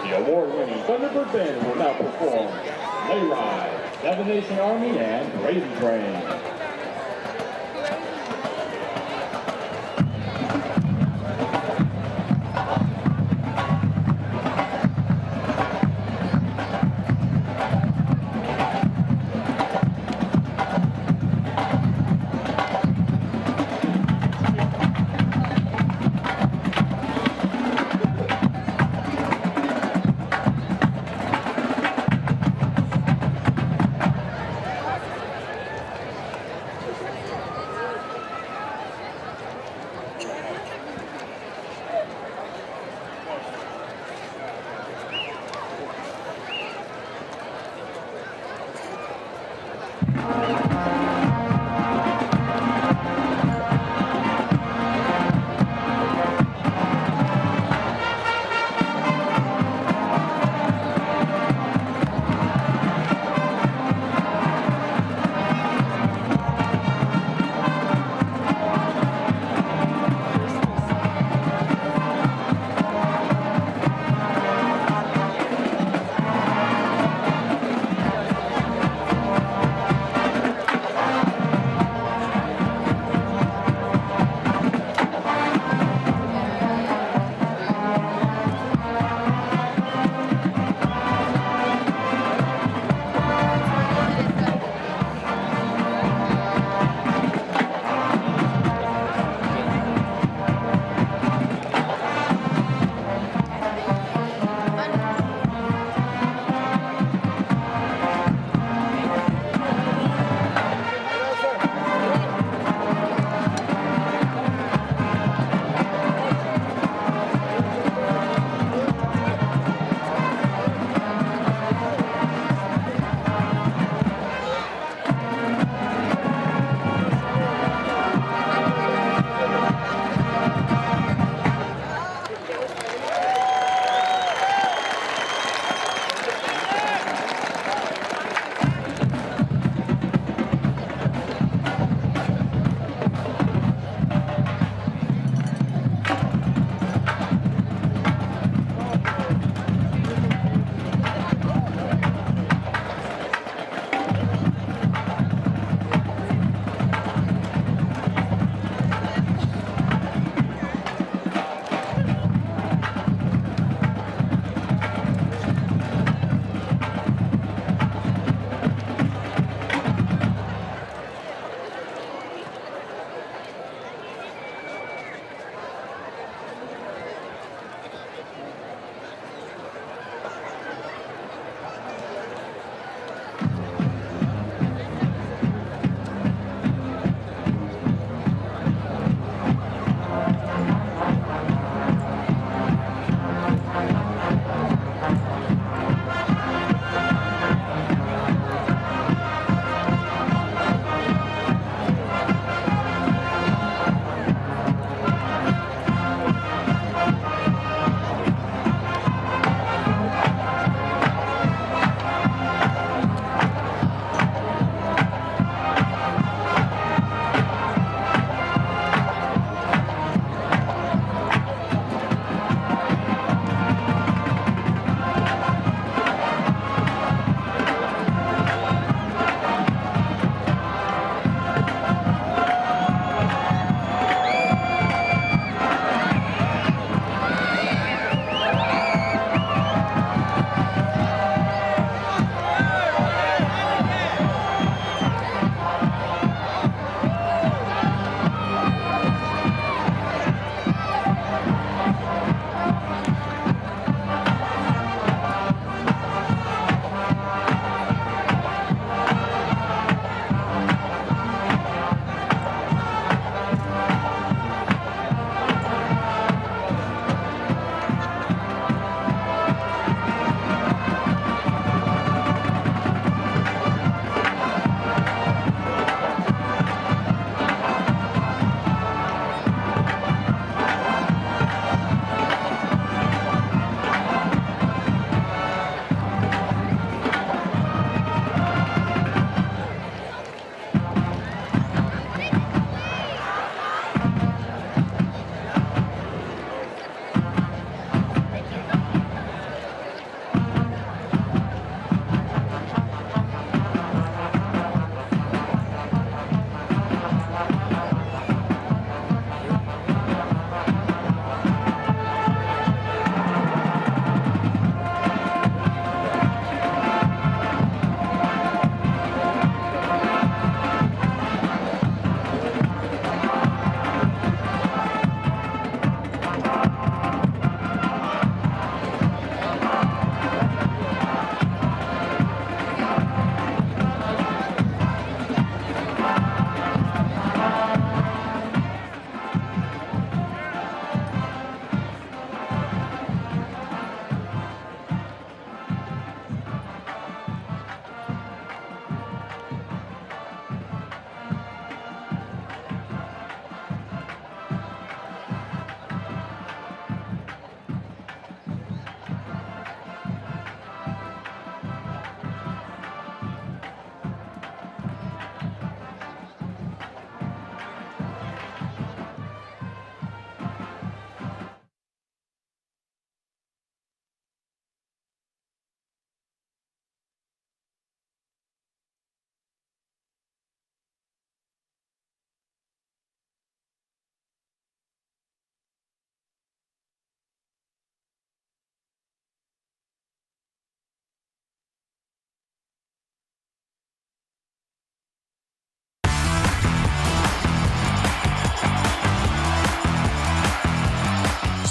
The award-winning Thunderbird Band will now perform Lay Ride, Seven Nation Army, and Crazy Train.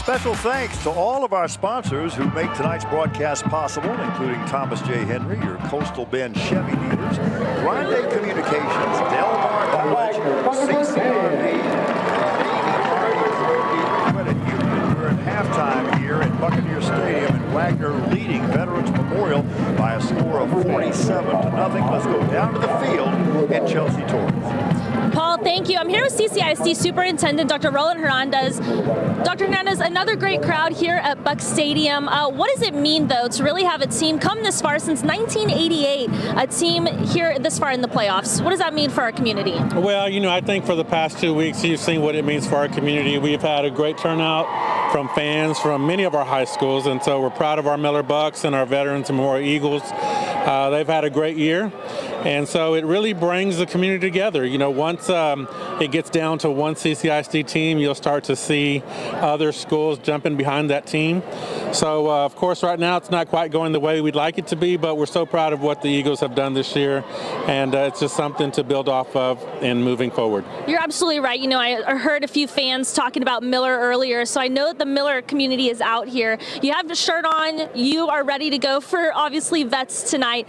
special thanks to all of our sponsors who make tonight's broadcast possible, including Thomas J. Henry, your Coastal Bend Chevy dealers, Grande Communications, Del Mar College, CCRV, Credit Union. We're at halftime here at Buccaneer Stadium, and Wagner leading Veterans Memorial by a score of 47-0. Let's go down to the field in Chelsea Torres. Paul, thank you. I'm here with CCISD Superintendent Dr. Roland Hernandez. Dr. Hernandez, another great crowd here at Buck Stadium. What does it mean, though, to really have a team come this far since 1988, a team here this far in the playoffs? What does that mean for our community? Well, you know, I think for the past 2 weeks, you've seen what it means for our community. We've had a great turnout from fans from many of our high schools, and so we're proud of our Miller Bucks and our Veterans Memorial Eagles. They've had a great year. And so it really brings the community together. You know, once it gets down to one CCISD team, you'll start to see other schools jumping behind that team. So, of course, right now it's not quite going the way we'd like it to be, but we're so proud of what the Eagles have done this year. And it's just something to build off of in moving forward. You're absolutely right. You know, I heard a few fans talking about Miller earlier, so I know that the Miller community is out here. You have the shirt on. You are ready to go for, obviously, Vets tonight.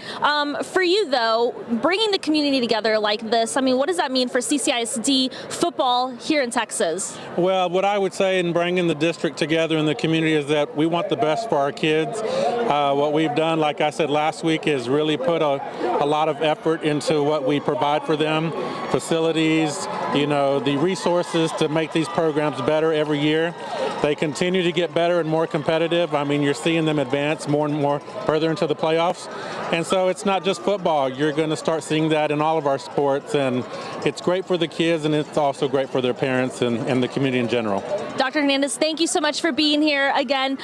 For you, though, bringing the community together like this, I mean, what does that mean for CCISD football here in Texas? Well, what I would say in bringing the district together and the community is that we want the best for our kids. What we've done, like I said last week, is really put a lot of effort into what we provide for them, facilities, you know, the resources to make these programs better every year. They continue to get better and more competitive. I mean, you're seeing them advance more and more further into the playoffs. And so it's not just football. You're going to start seeing that in all of our sports. And it's great for the kids, and it's also great for their parents and the community in general. Dr. Hernandez, thank you so much for being here again.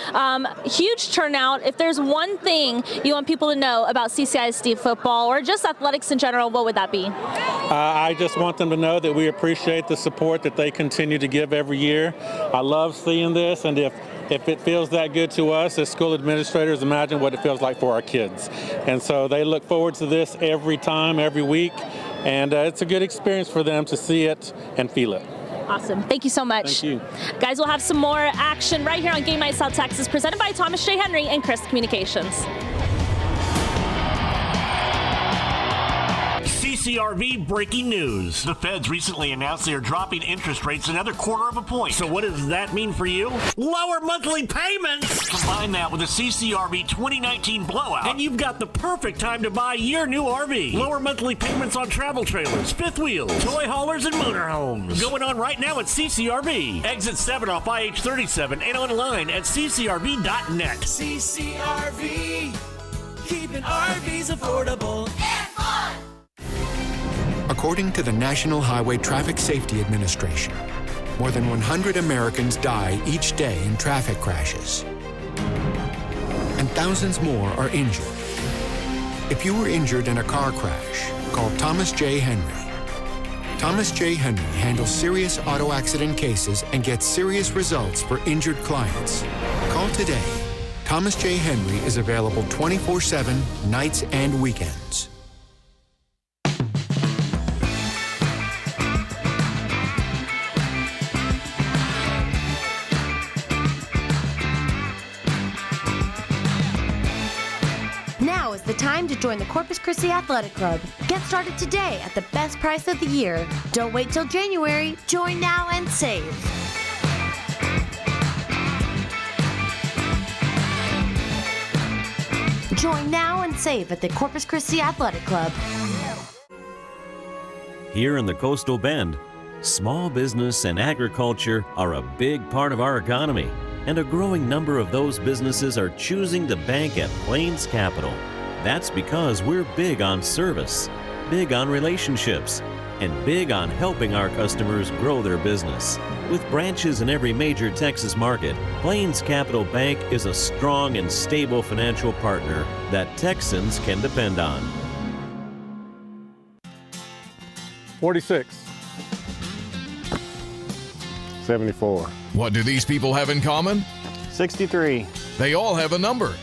Huge turnout. If there's one thing you want people to know about CCISD football or just athletics in general, what would that be? I just want them to know that we appreciate the support that they continue to give every year. I love seeing this, and if it feels that good to us as school administrators, imagine what it feels like for our kids. And so they look forward to this every time, every week, and it's a good experience for them to see it and feel it. Awesome. Thank you so much. Thank you. Guys, we'll have some more action right here on Game Night South Texas, presented by Thomas J. Henry and Chris Communications. CCRV breaking news. The feds recently announced they are dropping interest rates another 1/4 point. So what does that mean for you? Lower monthly payments! Combine that with a CCRV 2019 blowout, and you've got the perfect time to buy your new RV. Lower monthly payments on travel trailers, fifth wheels, toy haulers, and motorhomes. Going on right now at CCRV. Exit 7 off IH-37 and online at ccrv.net. CCRV, keeping RVs affordable and fun. According to the National Highway Traffic Safety Administration, more than 100 Americans die each day in traffic crashes, and thousands more are injured. If you were injured in a car crash, call Thomas J. Henry. Thomas J. Henry handles serious auto accident cases and gets serious results for injured clients. Call today. Thomas J. Henry is available 24/7, nights and weekends. Now is the time to join the Corpus Christi Athletic Club. Get started today at the best price of the year. Don't wait till January. Join now and save. Join now and save at the Corpus Christi Athletic Club. Here in the Coastal Bend, small business and agriculture are a big part of our economy, and a growing number of those businesses are choosing to bank at Plains Capital. That's because we're big on service, big on relationships, and big on helping our customers grow their business. With branches in every major Texas market, Plains Capital Bank is a strong and stable financial partner that Texans can depend on. 46. 74. What do these people have in common? 63. They all have a number.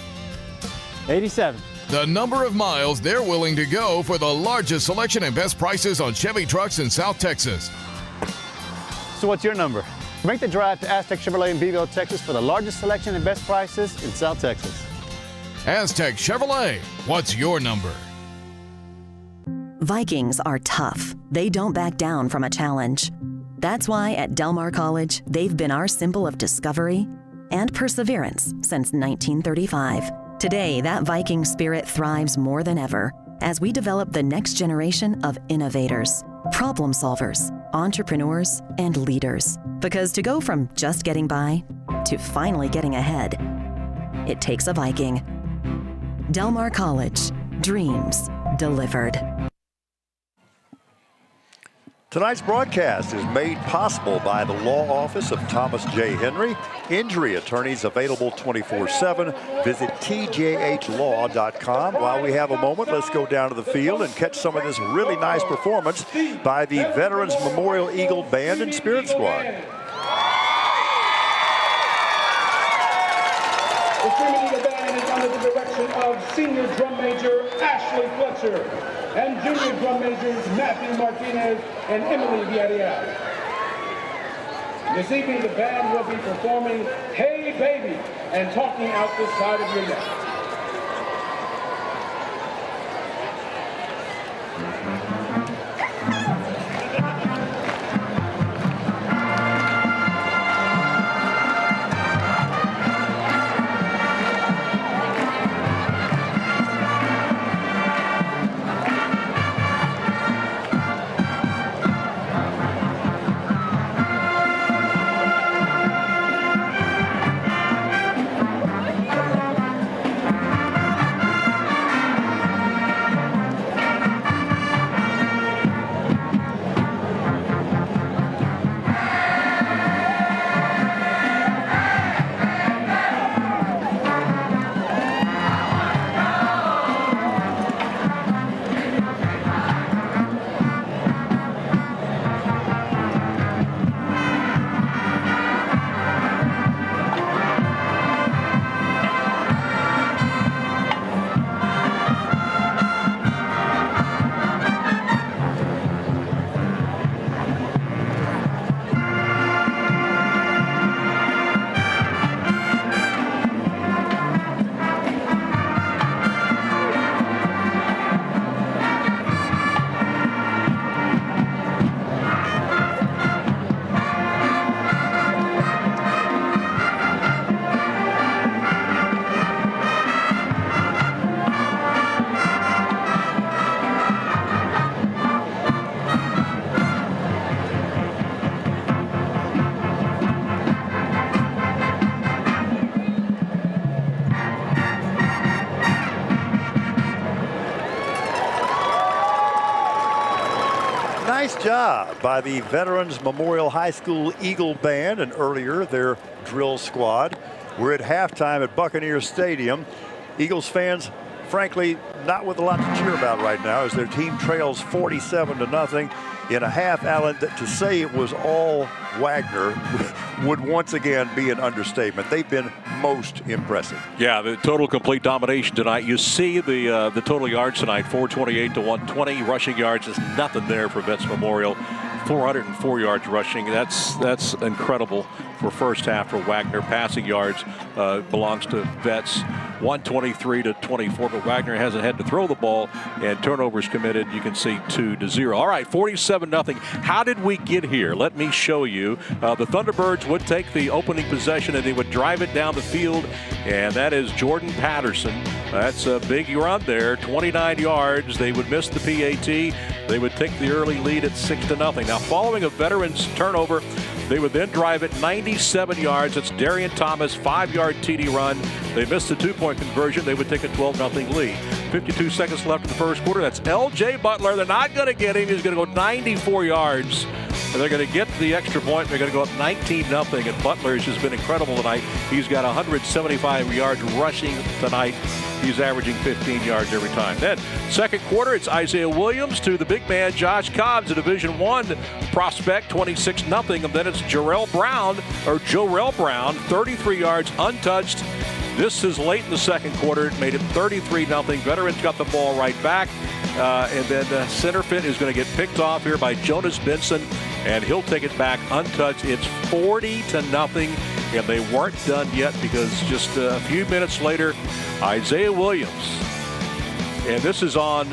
87. The number of miles they're willing to go for the largest selection and best prices on Chevy trucks in South Texas. So what's your number? Make the drive to Aztec Chevrolet in Beeville, Texas for the largest selection and best prices in South Texas. Aztec Chevrolet, what's your number? Vikings are tough. They don't back down from a challenge. That's why at Del Mar College, they've been our symbol of discovery and perseverance since 1935. Today, that Viking spirit thrives more than ever as we develop the next generation of innovators, problem solvers, entrepreneurs, and leaders. Because to go from just getting by to finally getting ahead, it takes a Viking. Del Mar College, dreams delivered. Tonight's broadcast is made possible by the law office of Thomas J. Henry. Injury attorneys available 24/7. Visit tjhlaw.com. While we have a moment, let's go down to the field and catch some of this really nice performance by the Veterans Memorial Eagle Band and Spirit Squad. The Freeman Eagle Band is under the direction of Senior Drum Major Ashley Fletcher and Junior Drum Majors Matthew Martinez and Emily Villarreal. This evening, the band will be performing Hey Baby and Talking Out the Side of Your Neck. Nice job by the Veterans Memorial High School Eagle Band and earlier their drill squad. We're at halftime at Buccaneers Stadium. Eagles fans, frankly, not with a lot to cheer about right now as their team trails 47-0 in a half. Alan, to say it was all Wagner would once again be an understatement. They've been most impressive. Yeah, the total complete domination tonight. You see the total yards tonight, 428 to 120. Rushing yards is nothing there for Vets Memorial. 404 yards rushing. That's incredible for first half for Wagner. Passing yards belongs to Vets, 123 to 24. But Wagner hasn't had to throw the ball, and turnovers committed. You can see 2-0. All right, 47-0. How did we get here? Let me show you. The Thunderbirds would take the opening possession and they would drive it down the field, and that is Jordan Patterson. That's a big run there, 29 yards. They would miss the PAT. They would take the early lead at 6-0. Now, following a veteran's turnover, they would then drive it 97 yards. It's Darian Thomas, 5-yard TD run. They missed the 2-point conversion. They would take a 12-0 lead. 52 seconds left in the first quarter. That's L.J. Butler. They're not going to get him. He's going to go 94 yards. And they're going to get the extra point. They're going to go up 19-0. And Butler has just been incredible tonight. He's got 175 yards rushing tonight. He's averaging 15 yards every time. Then, second quarter, it's Isaiah Williams to the big man, Josh Cobbs, a Division I prospect, 26-0. And then it's Jarrell Brown, 33 yards untouched. This is late in the second quarter. It made it 33-0. Veterans got the ball right back. And then center fit is going to get picked off here by Jonas Benson. and he'll take it back untouched. It's 40-0, and they weren't done yet because just a few minutes later, Isaiah Williams, and this is on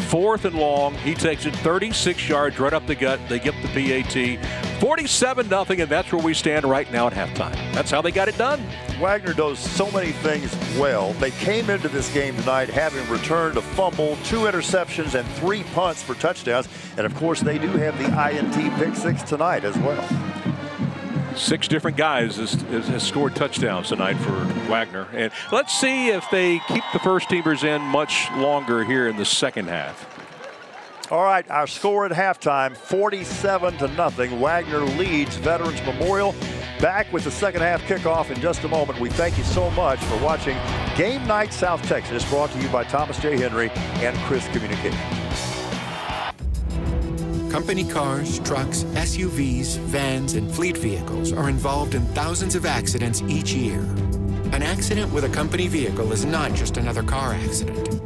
4th and long. He takes it 36 yards right up the gut. They get the PAT. 47-0, and that's where we stand right now at halftime. That's how they got it done. Wagner does so many things well. They came into this game tonight having returned a fumble, 2 interceptions, and 3 punts for touchdowns. And, of course, they do have the INT pick 6 tonight as well. 6 different guys has scored touchdowns tonight for Wagner. And let's see if they keep the first teamers in much longer here in the second half. All right, our score at halftime, 47-0. Wagner leads Veterans Memorial. Back with the second half kickoff in just a moment. We thank you so much for watching Game Night South Texas, brought to you by Thomas J. Henry and Chris Communications. Company cars, trucks, SUVs, vans, and fleet vehicles are involved in thousands of accidents each year. An accident with a company vehicle is not just another car accident.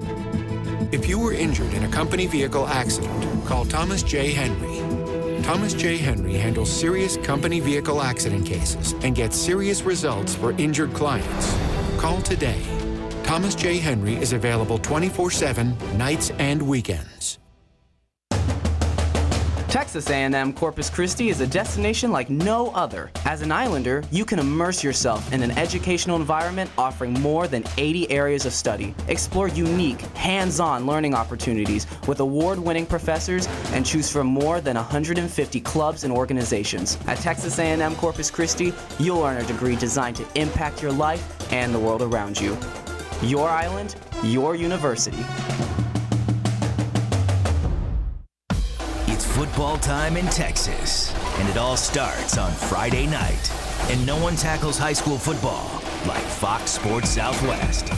If you were injured in a company vehicle accident, call Thomas J. Henry. Thomas J. Henry handles serious company vehicle accident cases and gets serious results for injured clients. Call today. Thomas J. Henry is available 24/7, nights and weekends. Texas A&M Corpus Christi is a destination like no other. As an Islander, you can immerse yourself in an educational environment offering more than 80 areas of study. Explore unique, hands-on learning opportunities with award-winning professors and choose from more than 150 clubs and organizations. At Texas A&M Corpus Christi, you'll earn a degree designed to impact your life and the world around you. Your island, your university. Football time in Texas, and it all starts on Friday night. And no one tackles high school football like Fox Sports Southwest.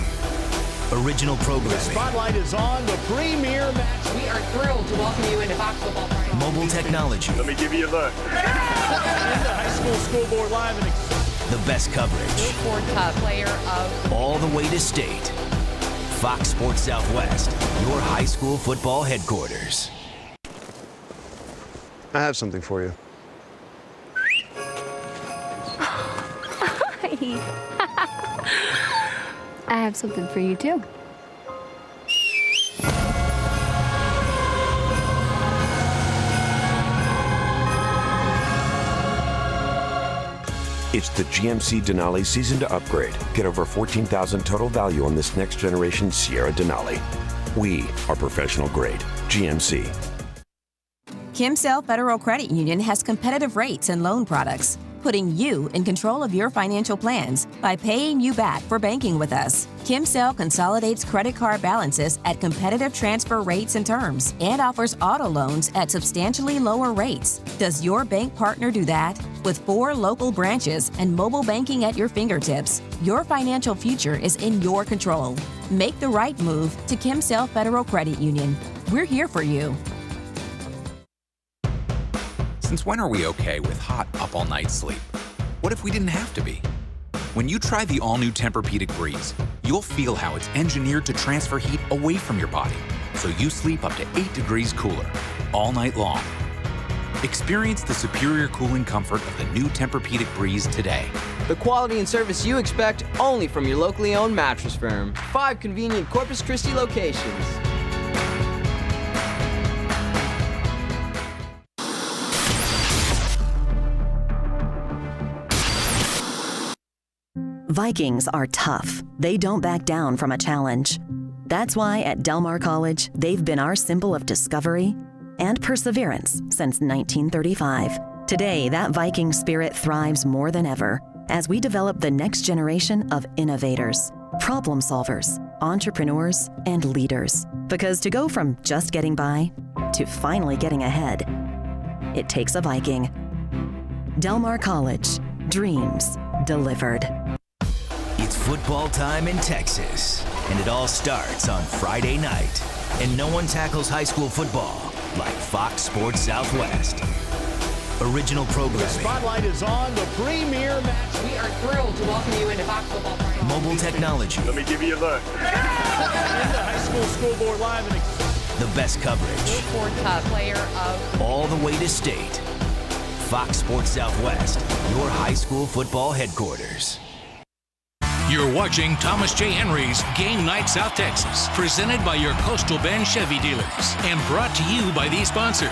Original programming. The spotlight is on the premier match. We are thrilled to welcome you into Fox Football Friday. Mobile technology. Let me give you a look. High school scoreboard live and the best coverage. Ford Cup player of all the way to state. Fox Sports Southwest, your high school football headquarters. I have something for you. I have something for you too. It's the GMC Denali season to upgrade. Get over $14,000 total value on this next generation Sierra Denali. We are professional grade. GMC. Kimsell Federal Credit Union has competitive rates and loan products, putting you in control of your financial plans by paying you back for banking with us. Kimsell consolidates credit card balances at competitive transfer rates and terms and offers auto loans at substantially lower rates. Does your bank partner do that? With 4 local branches and mobile banking at your fingertips, your financial future is in your control. Make the right move to Kimsell Federal Credit Union. We're here for you. Since when are we okay with hot up-all-night sleep? What if we didn't have to be? When you try the all-new Tempur-Pedic Breeze, you'll feel how it's engineered to transfer heat away from your body, so you sleep up to 8 degrees cooler all night long. Experience the superior cooling comfort of the new Tempur-Pedic Breeze today. The quality and service you expect only from your locally owned mattress firm. 5 convenient Corpus Christi locations. Vikings are tough. They don't back down from a challenge. That's why at Del Mar College, they've been our symbol of discovery and perseverance since 1935. Today, that Viking spirit thrives more than ever as we develop the next generation of innovators, problem solvers, entrepreneurs, and leaders. Because to go from just getting by to finally getting ahead, it takes a Viking. Del Mar College, dreams delivered. It's football time in Texas, and it all starts on Friday night. And no one tackles high school football like Fox Sports Southwest. Original programming. The spotlight is on the premier match. We are thrilled to welcome you into Fox Football Friday. Mobile technology. Let me give you a look. High school scoreboard live and the best coverage. Ford Cup player of all the way to state. Fox Sports Southwest, your high school football headquarters. You're watching Thomas J. Henry's Game Night South Texas, presented by your Coastal Bend Chevy dealers, and brought to you by these sponsors.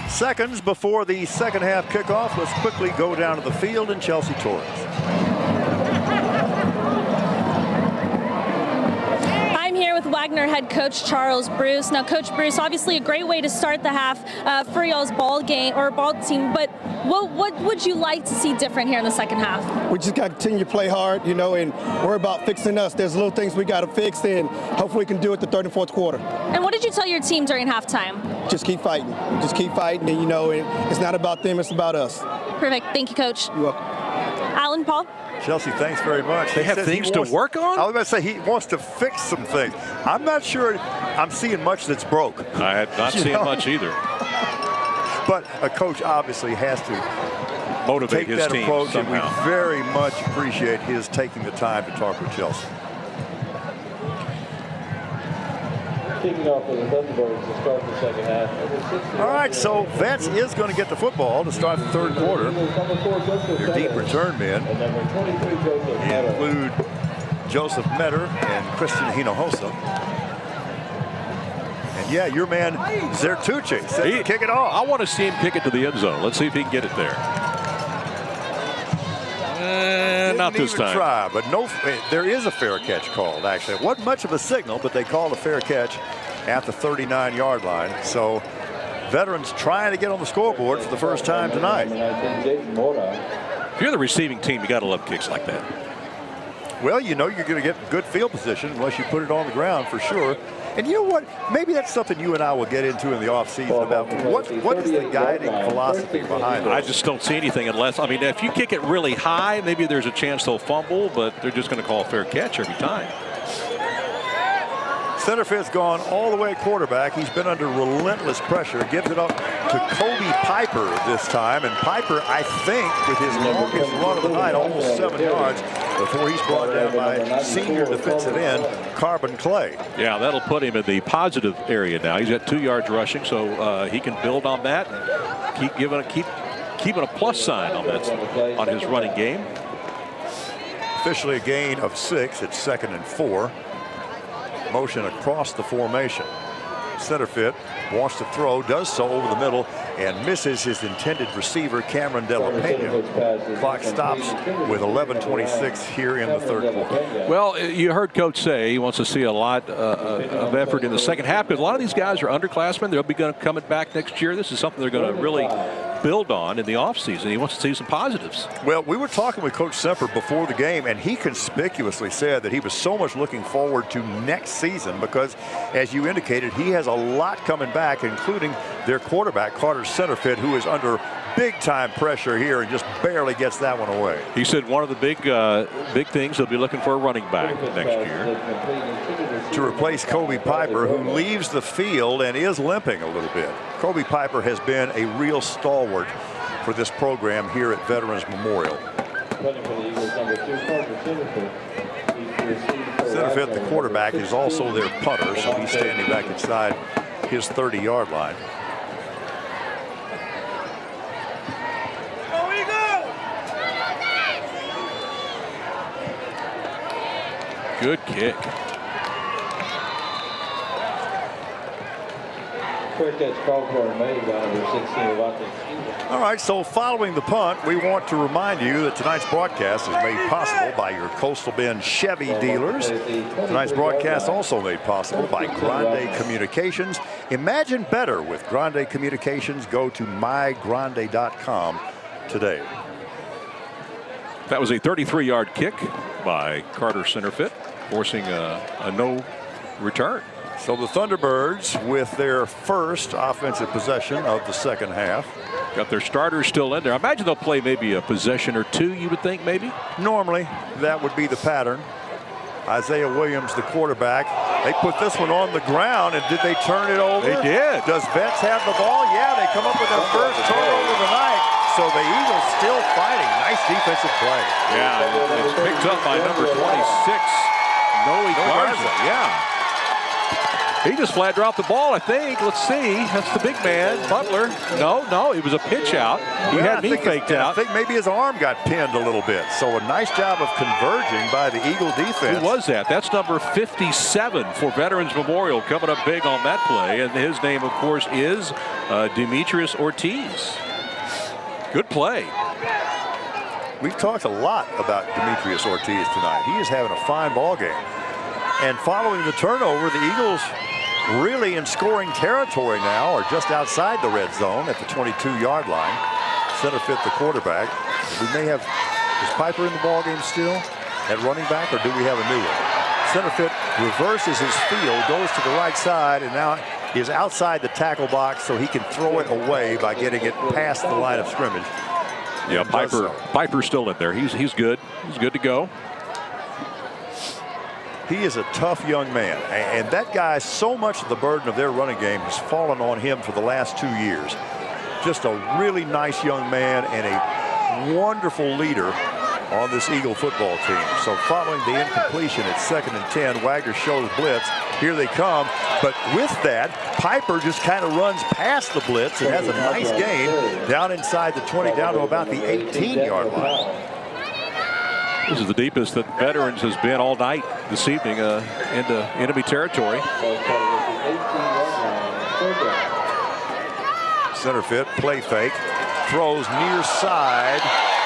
Seconds before the second half kickoff, let's quickly go down to the field in Chelsea Torres. I'm here with Wagner head coach Charles Bruce. Now, Coach Bruce, obviously a great way to start the half for y'all's ball team, but what would you like to see different here in the second half? We just got to continue to play hard, and worry about fixing us. There's little things we got to fix, and hopefully we can do it the third and fourth quarter. And what did you tell your team during halftime? Just keep fighting. Just keep fighting, and and it's not about them, it's about us. Perfect. Thank you, Coach. You're welcome. Alan, Paul? Chelsea, thanks very much. They have things to work on? I was going to say he wants to fix some things. I'm not sure I'm seeing much that's broke. I have not seen much either. But a coach obviously has to motivate his team approach, somehow. And we very much appreciate his taking the time to talk with Chelsea. Kicking off for the Thunderbirds to start the second half. All right, so Vets is going to get the football to start the third quarter. Their deep return men include Joseph Metter and Christian Hinojosa. And yeah, your man Zertuche said to kick it off. I want to see him kick it to the end zone. Let's see if he can get it there. Not this time. Try, but there is a fair catch called, actually. It wasn't much of a signal, but they called a fair catch at the 39-yard line. So Veterans trying to get on the scoreboard for the first time tonight. If you're the receiving team, you got to love kicks like that. Well, you're going to get good field position unless you put it on the ground for sure. And you know what? Maybe that's something you and I will get into in the offseason about what is the guiding philosophy behind it. I just don't see anything unless, if you kick it really high, maybe there's a chance they'll fumble, but they're just going to call a fair catch every time. Centerfield's gone all the way at quarterback. He's been under relentless pressure. Gives it up to Kobe Piper this time. And Piper, I think, with his longest run of the night, almost 7 yards, before he's brought down by senior defensive end, Carbon Clay. Yeah, that'll put him in the positive area now. He's at 2 yards rushing, so he can build on that and keeping a plus sign on his running game. Officially a gain of 6. It's 2nd and 4. Motion across the formation. Centerfield wants to throw, does so over the middle, and misses his intended receiver, Cameron De La Pena. Clock stops with 11:26 here in the third quarter. Well, you heard Coach say he wants to see a lot of effort in the second half, because a lot of these guys are underclassmen. They'll be coming back next year. This is something they're going to really build on in the offseason. He wants to see some positives. Well, we were talking with Coach Semper before the game, and he conspicuously said that he was so much looking forward to next season because, as you indicated, he has a lot coming back, including their quarterback, Carter Centerfield, who is under big-time pressure here and just barely gets that one away. He said one of the big things, he'll be looking for a running back next year. To replace Kobe Piper, who leaves the field and is limping a little bit. Kobe Piper has been a real stalwart for this program here at Veterans Memorial. Centerfield, the quarterback, is also their punter, so he's standing back inside his 30-yard line. Good kick. All right, so following the punt, we want to remind you that tonight's broadcast is made possible by your Coastal Bend Chevy dealers. Tonight's broadcast also made possible by Grande Communications. Imagine better with Grande Communications. Go to mygrande.com today. That was a 33-yard kick by Carter Centerfield, forcing a no return. So the Thunderbirds with their first offensive possession of the second half. Got their starters still in there. I imagine they'll play maybe a possession or two, you would think, maybe? Normally, that would be the pattern. Isaiah Williams, the quarterback. They put this one on the ground, and did they turn it over? They did. Does Vets have the ball? Yeah, they come up with their first turnover of the night. So the Eagles still fighting. Nice defensive play. Yeah, it's picked up by number 26, Jaret Garza. Yeah. He just flat dropped the ball, I think. Let's see. That's the big man, Butler. No, it was a pitch out. He had me faked out. I think maybe his arm got pinned a little bit. So a nice job of converging by the Eagle defense. Who was that? That's number 57 for Veterans Memorial, coming up big on that play. And his name, of course, is Demetrius Ortiz. Good play. We've talked a lot about Demetrius Ortiz tonight. He is having a fine ball game. And following the turnover, the Eagles really in scoring territory now, are just outside the red zone at the 22-yard line. Center fit the quarterback. We may have, is Piper in the ball game still at running back, or do we have a new one? Center fit reverses his field, goes to the right side, and now is outside the tackle box so he can throw it away by getting it past the line of scrimmage. Yeah, Piper's still in there. He's good. He's good to go. He is a tough young man, and that guy, so much of the burden of their running game has fallen on him for the last 2 years. Just a really nice young man and a wonderful leader on this Eagle football team. So following the incompletion at 2nd and 10, Wagner shows blitz. Here they come, but with that, Piper just kind of runs past the blitz and has a nice gain down inside the 20, down to about the 18-yard line. This is the deepest that Veterans has been all night this evening into enemy territory. Center fit, play fake, throws near side.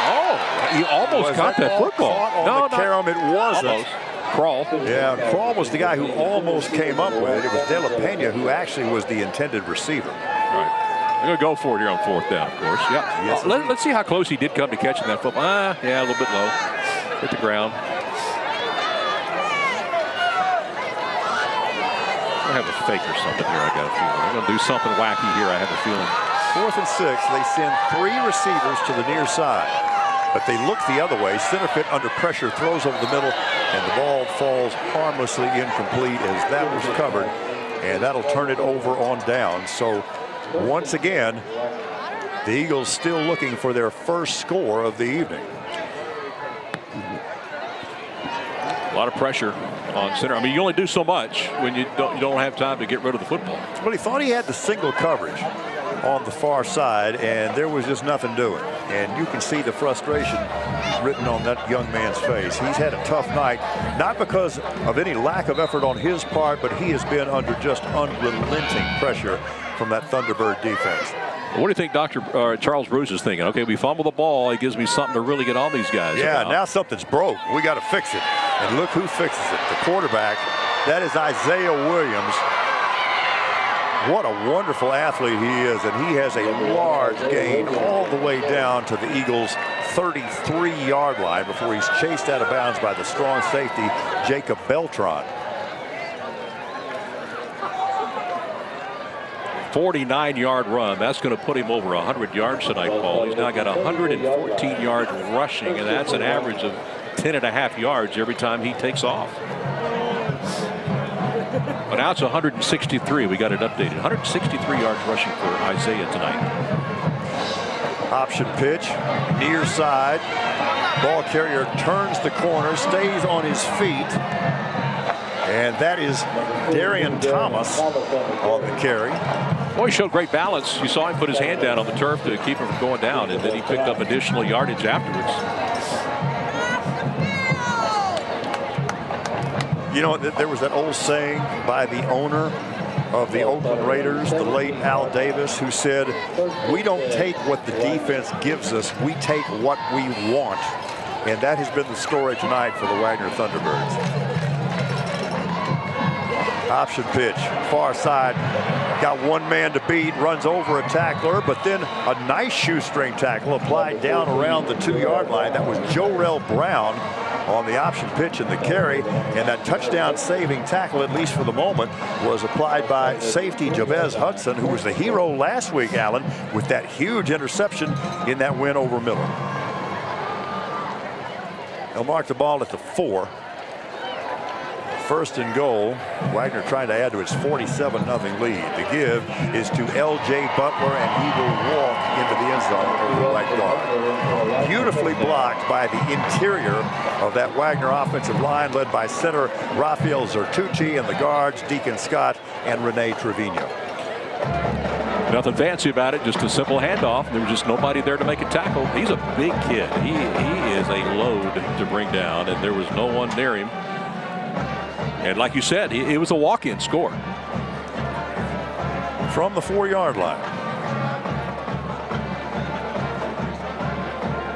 Oh, he almost caught that football. No, Karam, it wasn't. Almost. Crawl. Yeah, Crawl was the guy who almost came up with it. It was De La Pena who actually was the intended receiver. Right. They're going to go for it here on 4th down, of course. Yeah. Yes, let's see how close he did come to catching that football. Yeah, a little bit low. Hit the ground. I have a fake or something here, I got a feeling. They're going to do something wacky here, I have a feeling. 4th and 6, they send 3 receivers to the near side. But they look the other way. Center fit under pressure, throws over the middle, and the ball falls harmlessly incomplete as that was covered. And that'll turn it over on down. So once again, the Eagles still looking for their first score of the evening. A lot of pressure on center. I mean, you only do so much when you don't have time to get rid of the football. Well, he thought he had the single coverage on the far side, and there was just nothing doing. And you can see the frustration written on that young man's face. He's had a tough night, not because of any lack of effort on his part, but he has been under just unrelenting pressure from that Thunderbird defense. What do you think Charles Bruce is thinking? Okay, we fumble the ball. It gives me something to really get on these guys. Yeah, now something's broke. We got to fix it. And look who fixes it. The quarterback. That is Isaiah Williams. What a wonderful athlete he is. And he has a large gain all the way down to the Eagles' 33-yard line before he's chased out of bounds by the strong safety, Jacob Beltran. 49-yard run. That's going to put him over 100 yards tonight, Paul. He's now got 114 yards rushing, and that's an average of 10.5 yards every time he takes off. But now it's 163. We got it updated. 163 yards rushing for Isaiah tonight. Option pitch, near side. Ball carrier turns the corner, stays on his feet. And that is Darian Thomas on the carry. Well, he showed great balance. You saw him put his hand down on the turf to keep him from going down, and then he picked up additional yardage afterwards. You know, there was that old saying by the owner of the Oakland Raiders, the late Al Davis, who said, we don't take what the defense gives us, we take what we want. And that has been the story tonight for the Wagner Thunderbirds. Option pitch, far side, got one man to beat, runs over a tackler, but then a nice shoestring tackle applied down around the 2-yard line. That was Jorel Brown on the option pitch and the carry, and that touchdown saving tackle, at least for the moment, was applied by safety Jabez Hudson, who was the hero last week, Allen, with that huge interception in that win over Miller. They'll mark the ball at the 4. First and goal. Wagner trying to add to its 47-0 lead. The give is to L.J. Butler, and he will walk into the end zone over the right guard. Beautifully blocked by the interior of that Wagner offensive line, led by center Rafael Zertucci and the guards Deacon Scott and Rene Trevino. Nothing fancy about it, just a simple handoff. There was just nobody there to make a tackle. He's a big kid. He is a load to bring down, and there was no one near him. And like you said, it was a walk-in score. From the 4-yard line.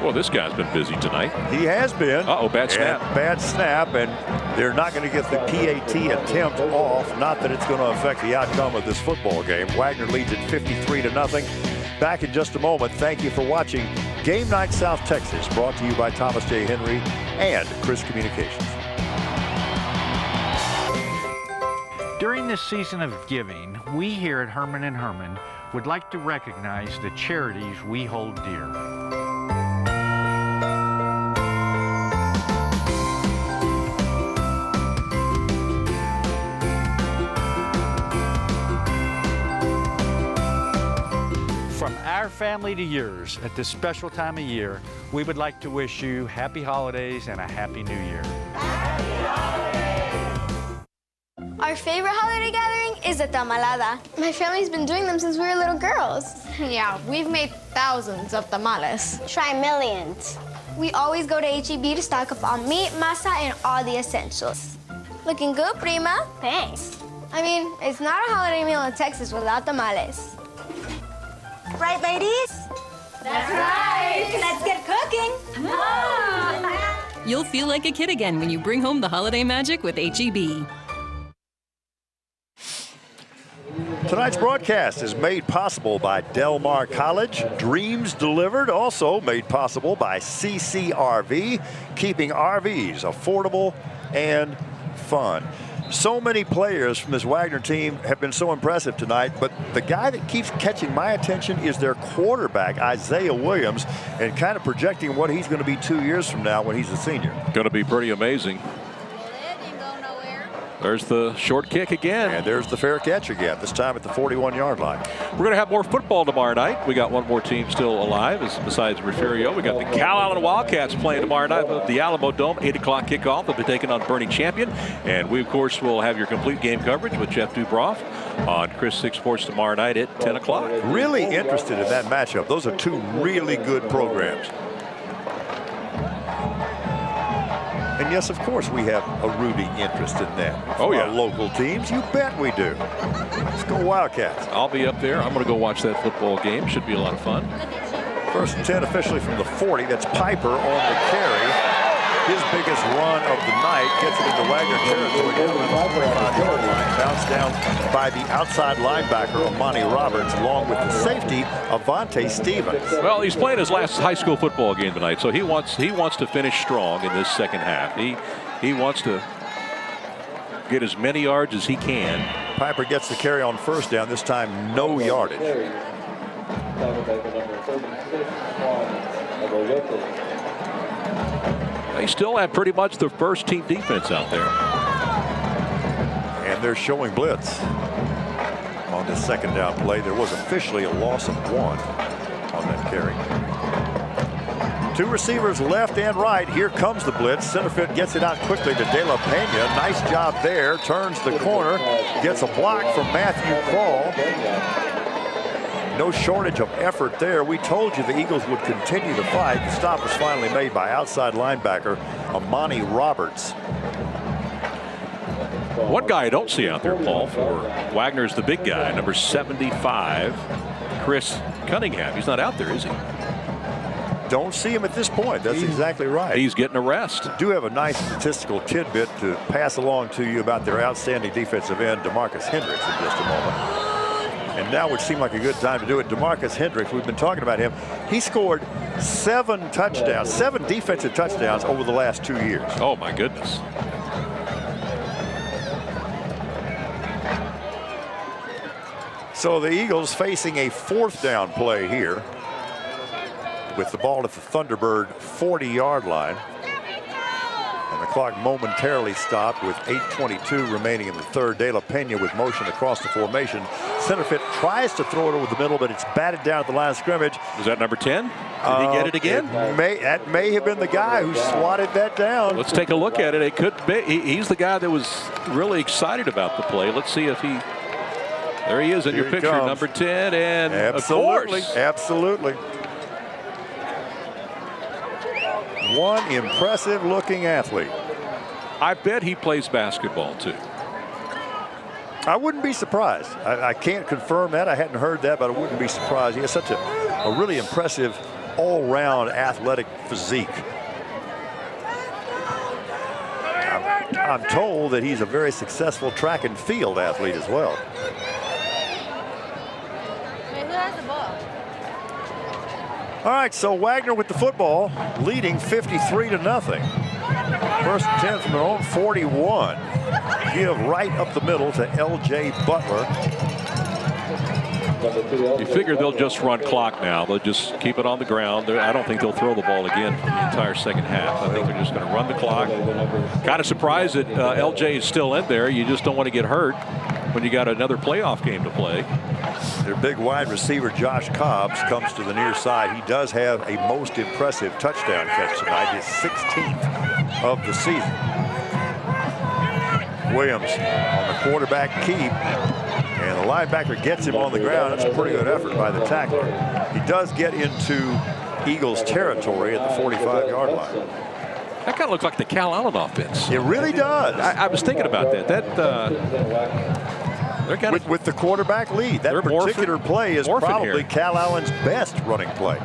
Well, this guy's been busy tonight. He has been. Uh-oh, bad snap. And bad snap, and they're not going to get the PAT attempt off. Not that it's going to affect the outcome of this football game. Wagner leads it 53-0. Back in just a moment. Thank you for watching Game Night South Texas, brought to you by Thomas J. Henry and Chris Communications. During this season of giving, we here at Herman & Herman would like to recognize the charities we hold dear. From our family to yours, at this special time of year, we would like to wish you happy holidays and a happy new year. Our favorite holiday gathering is the tamalada. My family's been doing them since we were little girls. Yeah, we've made thousands of tamales. Try millions. We always go to H-E-B to stock up on meat, masa, and all the essentials. Looking good, prima. Thanks. I mean, it's not a holiday meal in Texas without tamales. Right, ladies? That's right. Let's get cooking. Come on. You'll feel like a kid again when you bring home the holiday magic with H-E-B. Tonight's broadcast is made possible by Del Mar College. Dreams delivered, also made possible by CCRV, keeping RVs affordable and fun. So many players from this Wagner team have been so impressive tonight, but the guy that keeps catching my attention is their quarterback, Isaiah Williams, and kind of projecting what he's going to be 2 years from now when he's a senior. Going to be pretty amazing. There's the short kick again. And there's the fair catch again, this time at the 41-yard line. We're going to have more football tomorrow night. We got one more team still alive besides Refugio. We got the Cal Island Wildcats playing tomorrow night at the Alamo Dome, 8 o'clock kickoff. They'll be taking on Bernie Champion. And we, of course, will have your complete game coverage with Jeff Dubroff on Chris 6 Sports tomorrow night at 10 o'clock. Really interested in that matchup. Those are two really good programs. And yes, of course, we have a rooting interest in that. Oh, yeah. Our local teams, you bet we do. Let's go Wildcats. I'll be up there. I'm going to go watch that football game. Should be a lot of fun. First and 10 officially from the 40. That's Piper on the carry. His biggest run of the night gets it into Wagner territory down on the 25-yard line. Bounced down by the outside linebacker, Amani Roberts, along with the safety, Avante Stevens. Well, he's playing his last high school football game tonight, so he wants to finish strong in this second half. He wants to get as many yards as he can. Piper gets the carry on first down, this time no yardage. They still have pretty much the first team defense out there. And they're showing blitz on this second down play. There was officially a loss of 1 on that carry. 2 receivers left and right. Here comes the blitz. Centerfield gets it out quickly to De La Pena. Nice job there. Turns the corner. Gets a block from Matthew Crawl. No shortage of effort there. We told you the Eagles would continue to fight. The stop was finally made by outside linebacker Amani Roberts. One guy I don't see out there, Paul, for Wagner's the big guy, number 75, Chris Cunningham. He's not out there, is he? Don't see him at this point. That's exactly right. He's getting a rest. I do have a nice statistical tidbit to pass along to you about their outstanding defensive end, Demetrius Hendrix, in just a moment. And now would seem like a good time to do it. Demetrius Hendrix, we've been talking about him. He scored 7 touchdowns, 7 defensive touchdowns over the last 2 years. Oh, my goodness. So the Eagles facing a 4th down play here with the ball at the Thunderbird 40-yard line. And the clock momentarily stopped with 8:22 remaining in the third. De La Pena with motion across the formation. Centerfit tries to throw it over the middle, but it's batted down at the line of scrimmage. Was that number 10? Did he get it again? That may have been the guy who swatted that down. Let's take a look at it. It could be. He's the guy that was really excited about the play. Let's see if he. There he is in your picture, number 10, and absolutely, of course. Absolutely. One impressive-looking athlete. I bet he plays basketball, too. I wouldn't be surprised. I can't confirm that. I hadn't heard that, but I wouldn't be surprised. He has such a really impressive all-round athletic physique. I'm told that he's a very successful track and field athlete as well. Wait, who has the ball? All right, so Wagner with the football, leading 53-0. First and 10 from their own 41. Give right up the middle to L.J. Butler. You figure they'll just run clock now. They'll just keep it on the ground. I don't think they'll throw the ball again for the entire second half. I think they're just going to run the clock. Kind of surprised that L.J. is still in there. You just don't want to get hurt when you got another playoff game to play. Their big wide receiver, Josh Cobbs, comes to the near side. He does have a most impressive touchdown catch tonight, his 16th of the season. Williams on the quarterback keep, and the linebacker gets him on the ground. That's a pretty good effort by the tackler. He does get into Eagles territory at the 45-yard line. That kind of looks like the Cal Allen offense. It really does. I was thinking about that. They're kind with the quarterback lead. That particular play is probably Cal Allen's best running play.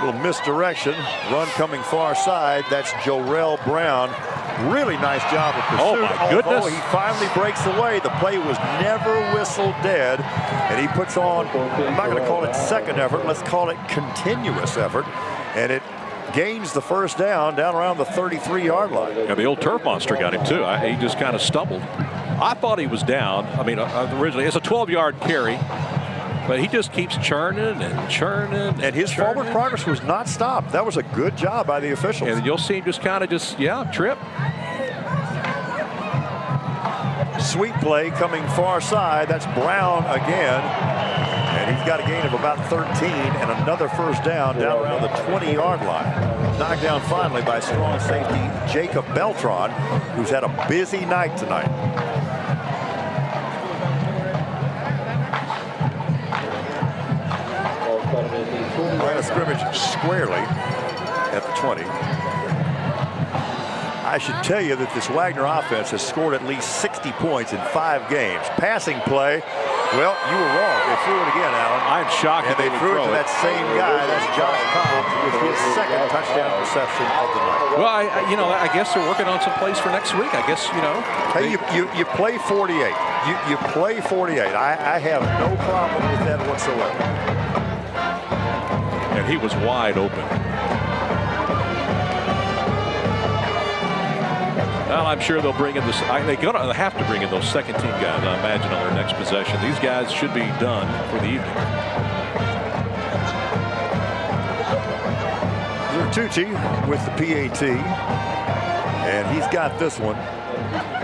Little misdirection. Run coming far side. That's Jorel Brown. Really nice job of pursuit. Oh, my goodness. Although he finally breaks away, the play was never whistled dead. And he puts on, I'm not going to call it second effort, let's call it continuous effort. And it gains the first down around the 33-yard line. Yeah, the old turf monster got him, too. He just kind of stumbled. I thought he was down. I mean, originally, it's a 12-yard carry. But he just keeps churning and churning. And his forward progress was not stopped. That was a good job by the officials. And you'll see him just kind of trip. Sweet play coming far side. That's Brown again. And he's got a gain of about 13 and another first down around the 20-yard line. Knocked down finally by strong safety Jacob Beltran, who's had a busy night tonight. Line of scrimmage squarely at the 20. I should tell you that this Wagner offense has scored at least 60 points in 5 games. Passing play, well, you were wrong. They threw it again, Alan. I'm shocked. And they threw it to that same guy. That's Josh Cobbs with his second touchdown reception of the night. Well, I guess they're working on some plays for next week. I guess, Hey, you play 48. You play 48. I have no problem with that whatsoever. And he was wide open. Well, I'm sure they'll bring in this. They're going to have to bring in those second-team guys, I imagine, on their next possession. These guys should be done for the evening. Zertucci with the PAT, and he's got this one.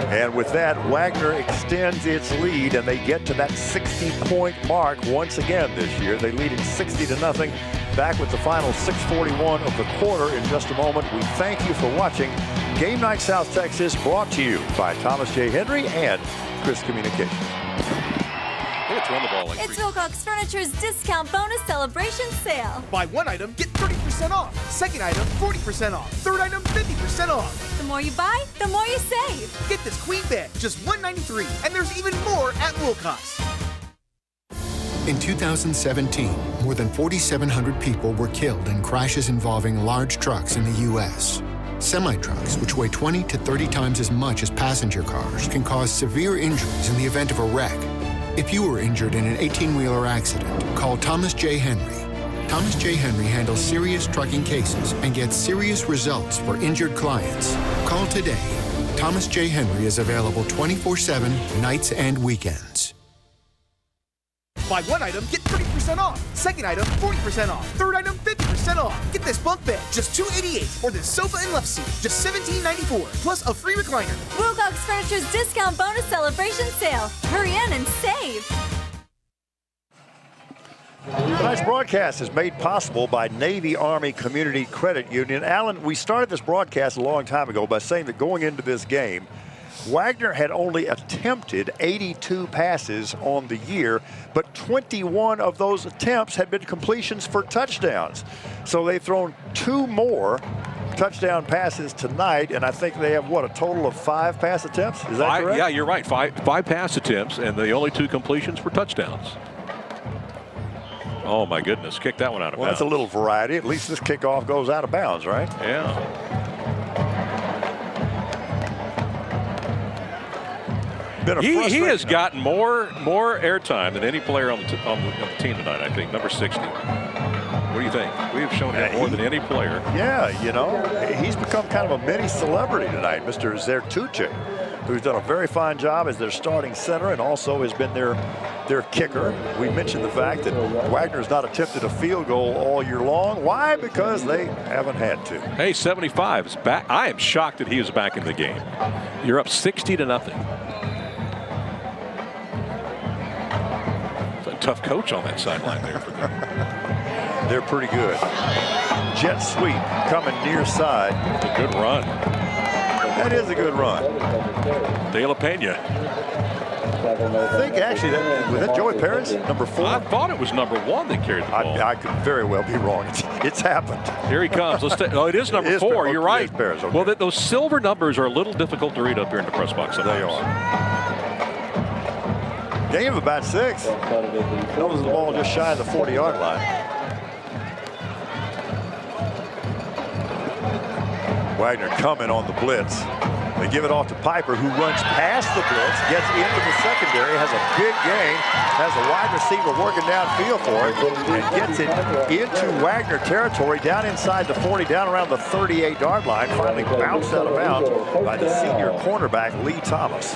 And with that, Wagner extends its lead, and they get to that 60-point mark once again this year. They lead it 60-0. Back with the final 6:41 of the quarter in just a moment. We thank you for watching Game Night South Texas, brought to you by Thomas J. Henry and Chris Communications. Run the ball like it's Wilcox Furniture's discount bonus celebration sale. Buy one item, get 30% off. Second item, 40% off. Third item, 50% off. The more you buy, the more you save. Get this queen bed, just $193, and there's even more at Wilcox. In 2017, more than 4,700 people were killed in crashes involving large trucks in the U.S. Semi-trucks, which weigh 20 to 30 times as much as passenger cars, can cause severe injuries in the event of a wreck. If you were injured in an 18-wheeler accident, call Thomas J. Henry. Thomas J. Henry handles serious trucking cases and gets serious results for injured clients. Call today. Thomas J. Henry is available 24/7, nights and weekends. Buy one item, get 30% off. Second item, 40% off. Third item, 50% off. Get this bunk bed, just $288. Or this sofa and love seat, just $17.94. Plus a free recliner. Wilcox Furniture's discount bonus celebration sale. Hurry in and save. Tonight's broadcast is made possible by Navy Army Community Credit Union. Alan, we started this broadcast a long time ago by saying that going into this game, Wagner had only attempted 82 passes on the year, but 21 of those attempts had been completions for touchdowns. So they've thrown 2 more touchdown passes tonight, and I think they have, what, a total of 5 pass attempts? Is that correct? Yeah, you're right. Five pass attempts, and the only 2 completions for touchdowns. Oh, my goodness. Kick that one out of bounds. That's a little variety. At least this kickoff goes out of bounds, right? Yeah. He has gotten more airtime than any player on the team tonight, I think. Number 60. What do you think? We have shown him more than any player. Yeah, you know, he's become kind of a mini celebrity tonight, Mr. Zertuche, who's done a very fine job as their starting center and also has been their kicker. We mentioned the fact that Wagner's not attempted a field goal all year long. Why? Because they haven't had to. Hey, 75 is back. I am shocked that he is back in the game. You're up 60-0. It's a tough coach on that sideline there for them. They're pretty good. Jet sweep coming near side. It's a good run. That is a good run. De La Pena. I think actually was that Joey Perez, number 4? I thought it was number 1 that carried the ball. I could very well be wrong. It's happened. Here he comes. Let's oh, it is number 4. You're right. Perez, okay. Well, those silver numbers are a little difficult to read up here in the press box sometimes. They are. Game of about 6. Throws the ball just shy of the 40-yard line. Wagner coming on the blitz. They give it off to Piper, who runs past the blitz, gets into the secondary, has a big gain, has a wide receiver working downfield for it, and gets it into Wagner territory, down inside the 40, down around the 38-yard line, finally bounced out of bounds by the senior cornerback, Lee Thomas.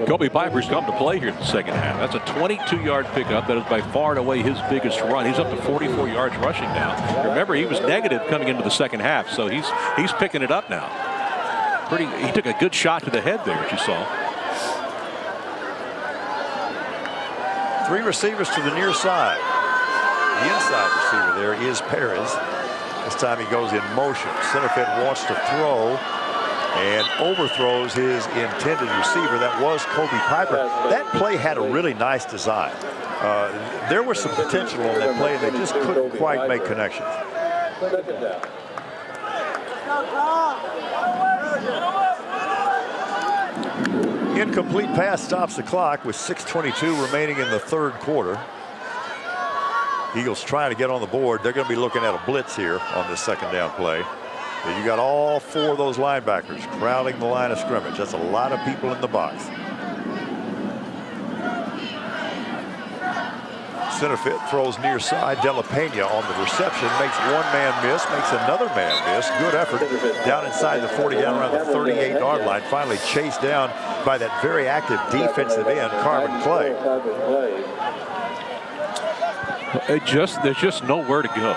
Kobe Piper's come to play here in the second half. That's a 22-yard pickup. That is by far and away his biggest run. He's up to 44 yards rushing now. Remember, he was negative coming into the second half, so he's picking it up now. He took a good shot to the head there, as you saw. 3 receivers to the near side. The inside receiver there is Perez. This time he goes in motion. Centerfit wants to throw and overthrows his intended receiver. That was Kobe Piper. That play had a really nice design. There was some potential on that play, and they just couldn't quite make connections. Incomplete pass stops the clock with 6:22 remaining in the third quarter. Eagles trying to get on the board. They're going to be looking at a blitz here on this second down play. And you got all 4 of those linebackers crowding the line of scrimmage. That's a lot of people in the box. Centerfit throws near side. De La Pena on the reception, makes one man miss, makes another man miss. Good effort down inside the 40, down around the 38-yard line. Finally chased down by that very active defensive end, Carvin Clay. There's just nowhere to go.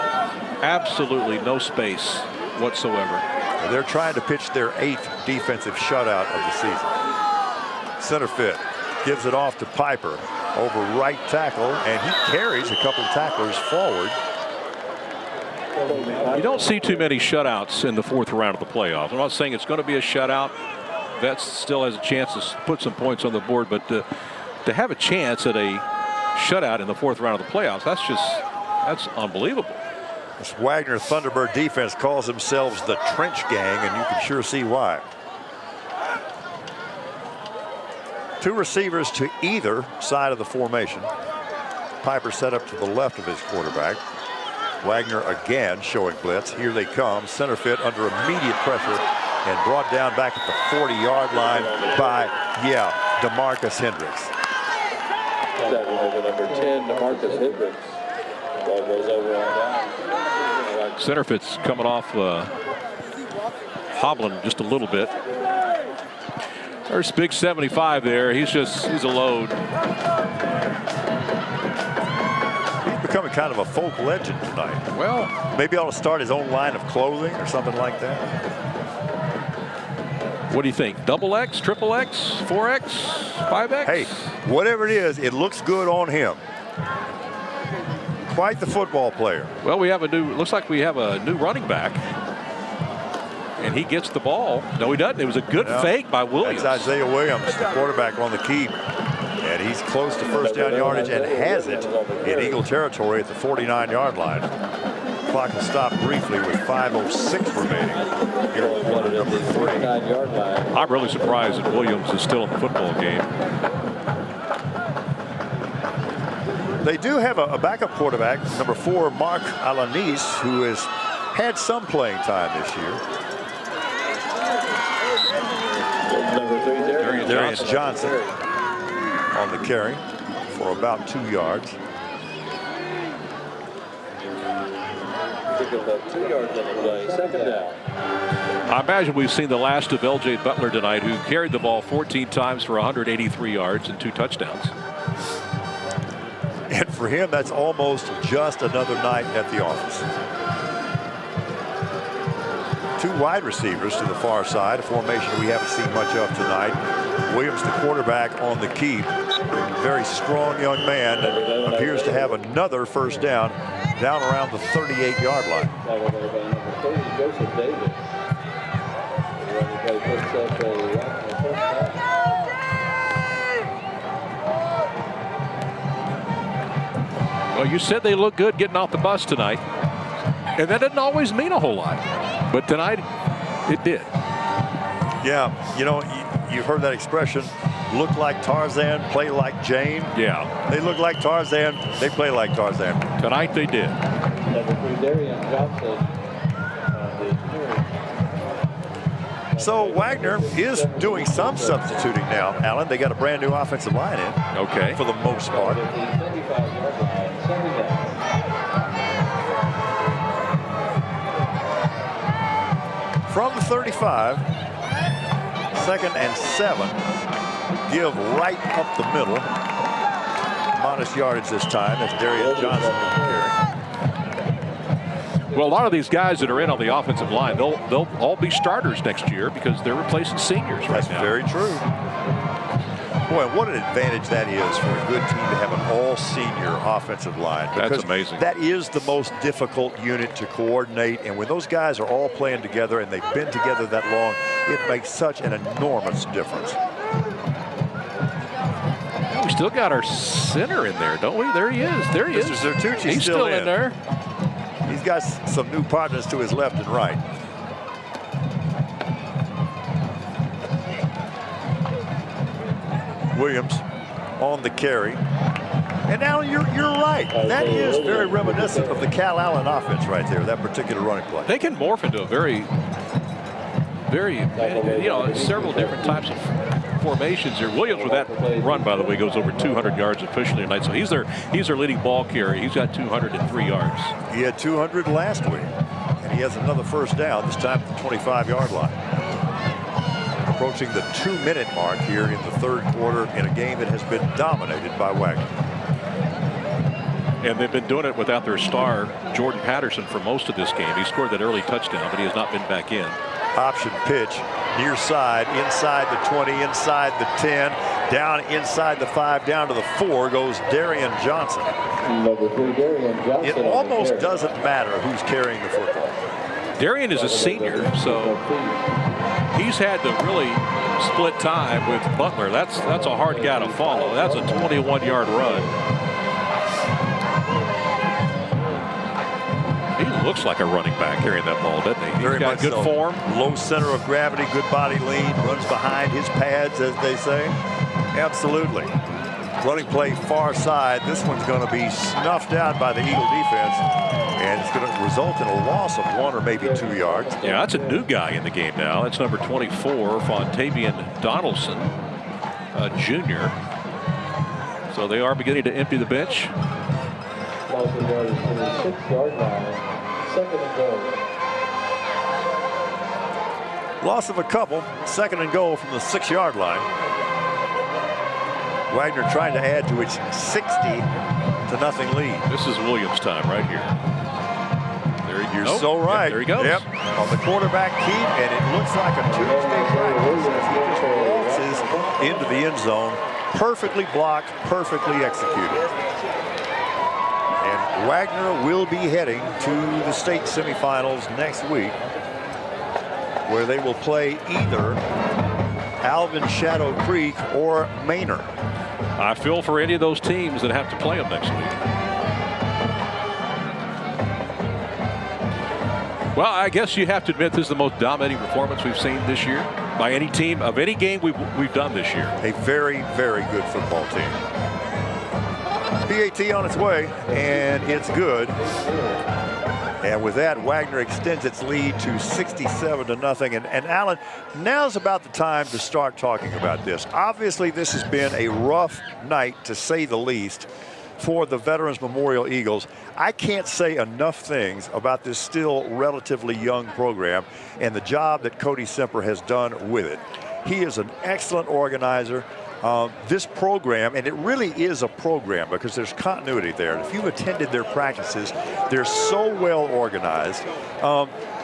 Absolutely no space whatsoever. They're trying to pitch their 8th defensive shutout of the season. Centerfit gives it off to Piper over right tackle, and he carries a couple of tacklers forward. You don't see too many shutouts in the 4th round of the playoffs. I'm not saying it's going to be a shutout. Vets still has a chance to put some points on the board, but to have a chance at a shutout in the 4th round of the playoffs, that's unbelievable. This Wagner Thunderbird defense calls themselves the Trench Gang, and you can sure see why. 2 receivers to either side of the formation. Piper set up to the left of his quarterback. Wagner again showing blitz. Here they come. Centerfit under immediate pressure and brought down back at the 40-yard line by, Demetrius Hendrix. Number 10, Demetrius Hendrix. Ball goes over on down. Centerfit's coming off hobbling just a little bit. There's big 75 there. He's a load. becoming kind of a folk legend tonight. Well, maybe ought to start his own line of clothing or something like that. What do you think? Double X, triple X, 4X, 5X? Hey, whatever it is, it looks good on him. Quite the football player. Well, we have a new, looks like we have a new running back. And he gets the ball. No, he doesn't. It was a good fake by Williams. That's Isaiah Williams, the quarterback on the keep. And he's close to first down yardage and has it in Eagle territory at the 49-yard line. Clock will stop briefly with 5:06 remaining here in quarter number 3. I'm really surprised that Williams is still in the football game. They do have a backup quarterback, number 4, Mark Alanis, who has had some playing time this year. Darian Johnson on the carry for about 2 yards. About 2 yards on the play, second down. I imagine we've seen the last of L.J. Butler tonight, who carried the ball 14 times for 183 yards and 2 touchdowns. And for him, that's almost just another night at the office. 2 wide receivers to the far side, a formation we haven't seen much of tonight. Williams, the quarterback, on the keep. Very strong young man that appears to have another first down around the 38-yard line. Joseph Davis. Well, you said they look good getting off the bus tonight. And that doesn't always mean a whole lot. But tonight, it did. Yeah, you know, you've heard that expression, look like Tarzan, play like Jane. Yeah. They look like Tarzan, they play like Tarzan. Tonight they did. So Wagner is doing some substituting now, Alan. They got a brand new offensive line in. Okay. For the most part. From the 35, 2nd and 7. Give right up the middle. Modest yardage this time. That's Darian Johnson on the carry. Well, a lot of these guys that are in on the offensive line, they'll all be starters next year because they're replacing seniors right now. That's very true. Boy, what an advantage that is for a good team to have an all-senior offensive line. That's amazing. That is the most difficult unit to coordinate, and when those guys are all playing together and they've been together that long, it makes such an enormous difference. We still got our center in there, don't we? There he is. There he is. Mr. Zertucci's He's still in there. He's got some new partners to his left and right. Williams on the carry. And now you're right. That is very reminiscent of the Cal Allen offense right there, that particular running play. They can morph into a very, several different types of formations here. Williams with that run, by the way, goes over 200 yards officially tonight. So he's their leading ball carrier. He's got 203 yards. He had 200 last week, and he has another first down, this time at the 25-yard line. Approaching the 2-minute mark here in the third quarter in a game that has been dominated by Wagner. And they've been doing it without their star, Jordan Patterson, for most of this game. He scored that early touchdown, but he has not been back in. Option pitch, near side, inside the 20, inside the 10, down inside the 5, down to the 4 goes Darian Johnson. Number 3, Darian Johnson. It almost doesn't matter who's carrying the football. Darian is a senior, so he's had to really split time with Butler. That's a hard guy to follow. That's a 21-yard run. He looks like a running back carrying that ball, doesn't he? He's got good form. Low center of gravity, good body lean, runs behind his pads, as they say. Absolutely. Running play far side. This one's going to be snuffed out by the Eagle defense, and it's going to result in a loss of 1 or maybe 2 yards. Yeah, that's a new guy in the game now. That's number 24, Fontavian Donaldson, a junior. So they are beginning to empty the bench. Loss of a couple, 2nd and goal from the 6-yard line. Wagner trying to add to its 60 6-0 lead. This is Williams' time right here. You're so right. Yep, there he goes. Yep. On the quarterback keep, and it looks like a Tuesday practice as he just waltzes into the end zone. Perfectly blocked, perfectly executed. And Wagner will be heading to the state semifinals next week, where they will play either Alvin Shadow Creek or Manor. I feel for any of those teams that have to play them next week. Well, I guess you have to admit this is the most dominating performance we've seen this year by any team of any game we've done this year. A very, very good football team. PAT on its way, and it's good. And with that, Wagner extends its lead to 67-0. And Alan, now's about the time to start talking about this. Obviously, this has been a rough night, to say the least, for the Veterans Memorial Eagles. I can't say enough things about this still relatively young program and the job that Cody Semper has done with it. He is an excellent organizer. This program, and it really is a program because there's continuity there. If you've attended their practices, they're so well organized.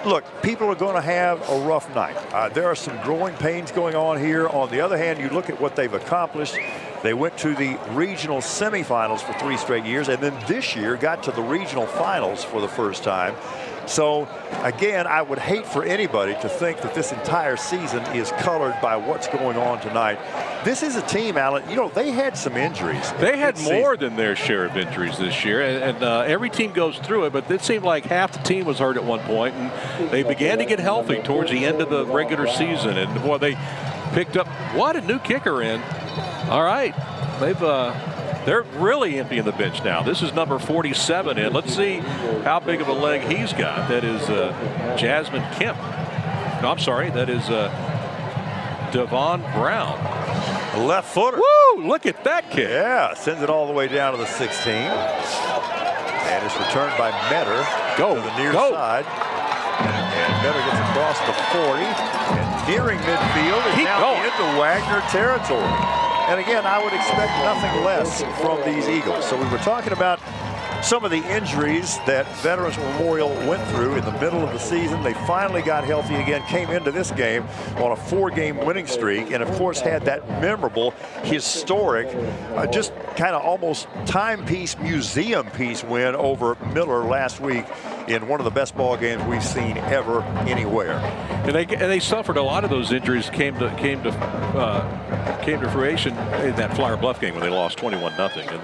Look, people are going to have a rough night. There are some growing pains going on here. On the other hand, you look at what they've accomplished. They went to the regional semifinals for 3 straight years, and then this year got to the regional finals for the first time. So, again, I would hate for anybody to think that this entire season is colored by what's going on tonight. This is a team, Alan, you know, they had some injuries. They had more than their share of injuries this year, and every team goes through it, but it seemed like half the team was hurt at one point, and they began to get healthy towards the end of the regular season. And, boy, they picked up, what, a new kicker in. All right, they're really emptying the bench now. This is number 47 in. Let's see how big of a leg he's got. That is Jasmine Kemp. No, I'm sorry. That is Devon Brown. A left footer. Woo! Look at that kick. Yeah, sends it all the way down to the 16. And it's returned by Metter to the near side. And Metter gets across the 40. And nearing midfield is now into Wagner territory. And again, I would expect nothing less from these Eagles. So we were talking about some of the injuries that Veterans Memorial went through in the middle of the season. They finally got healthy again, came into this game on a 4-game winning streak, and of course had that memorable, historic, just kind of almost timepiece, museum piece win over Miller last week in one of the best ball games we've seen ever anywhere. And they suffered a lot of those injuries came to fruition in that Flower Bluff game when they lost 21-0, and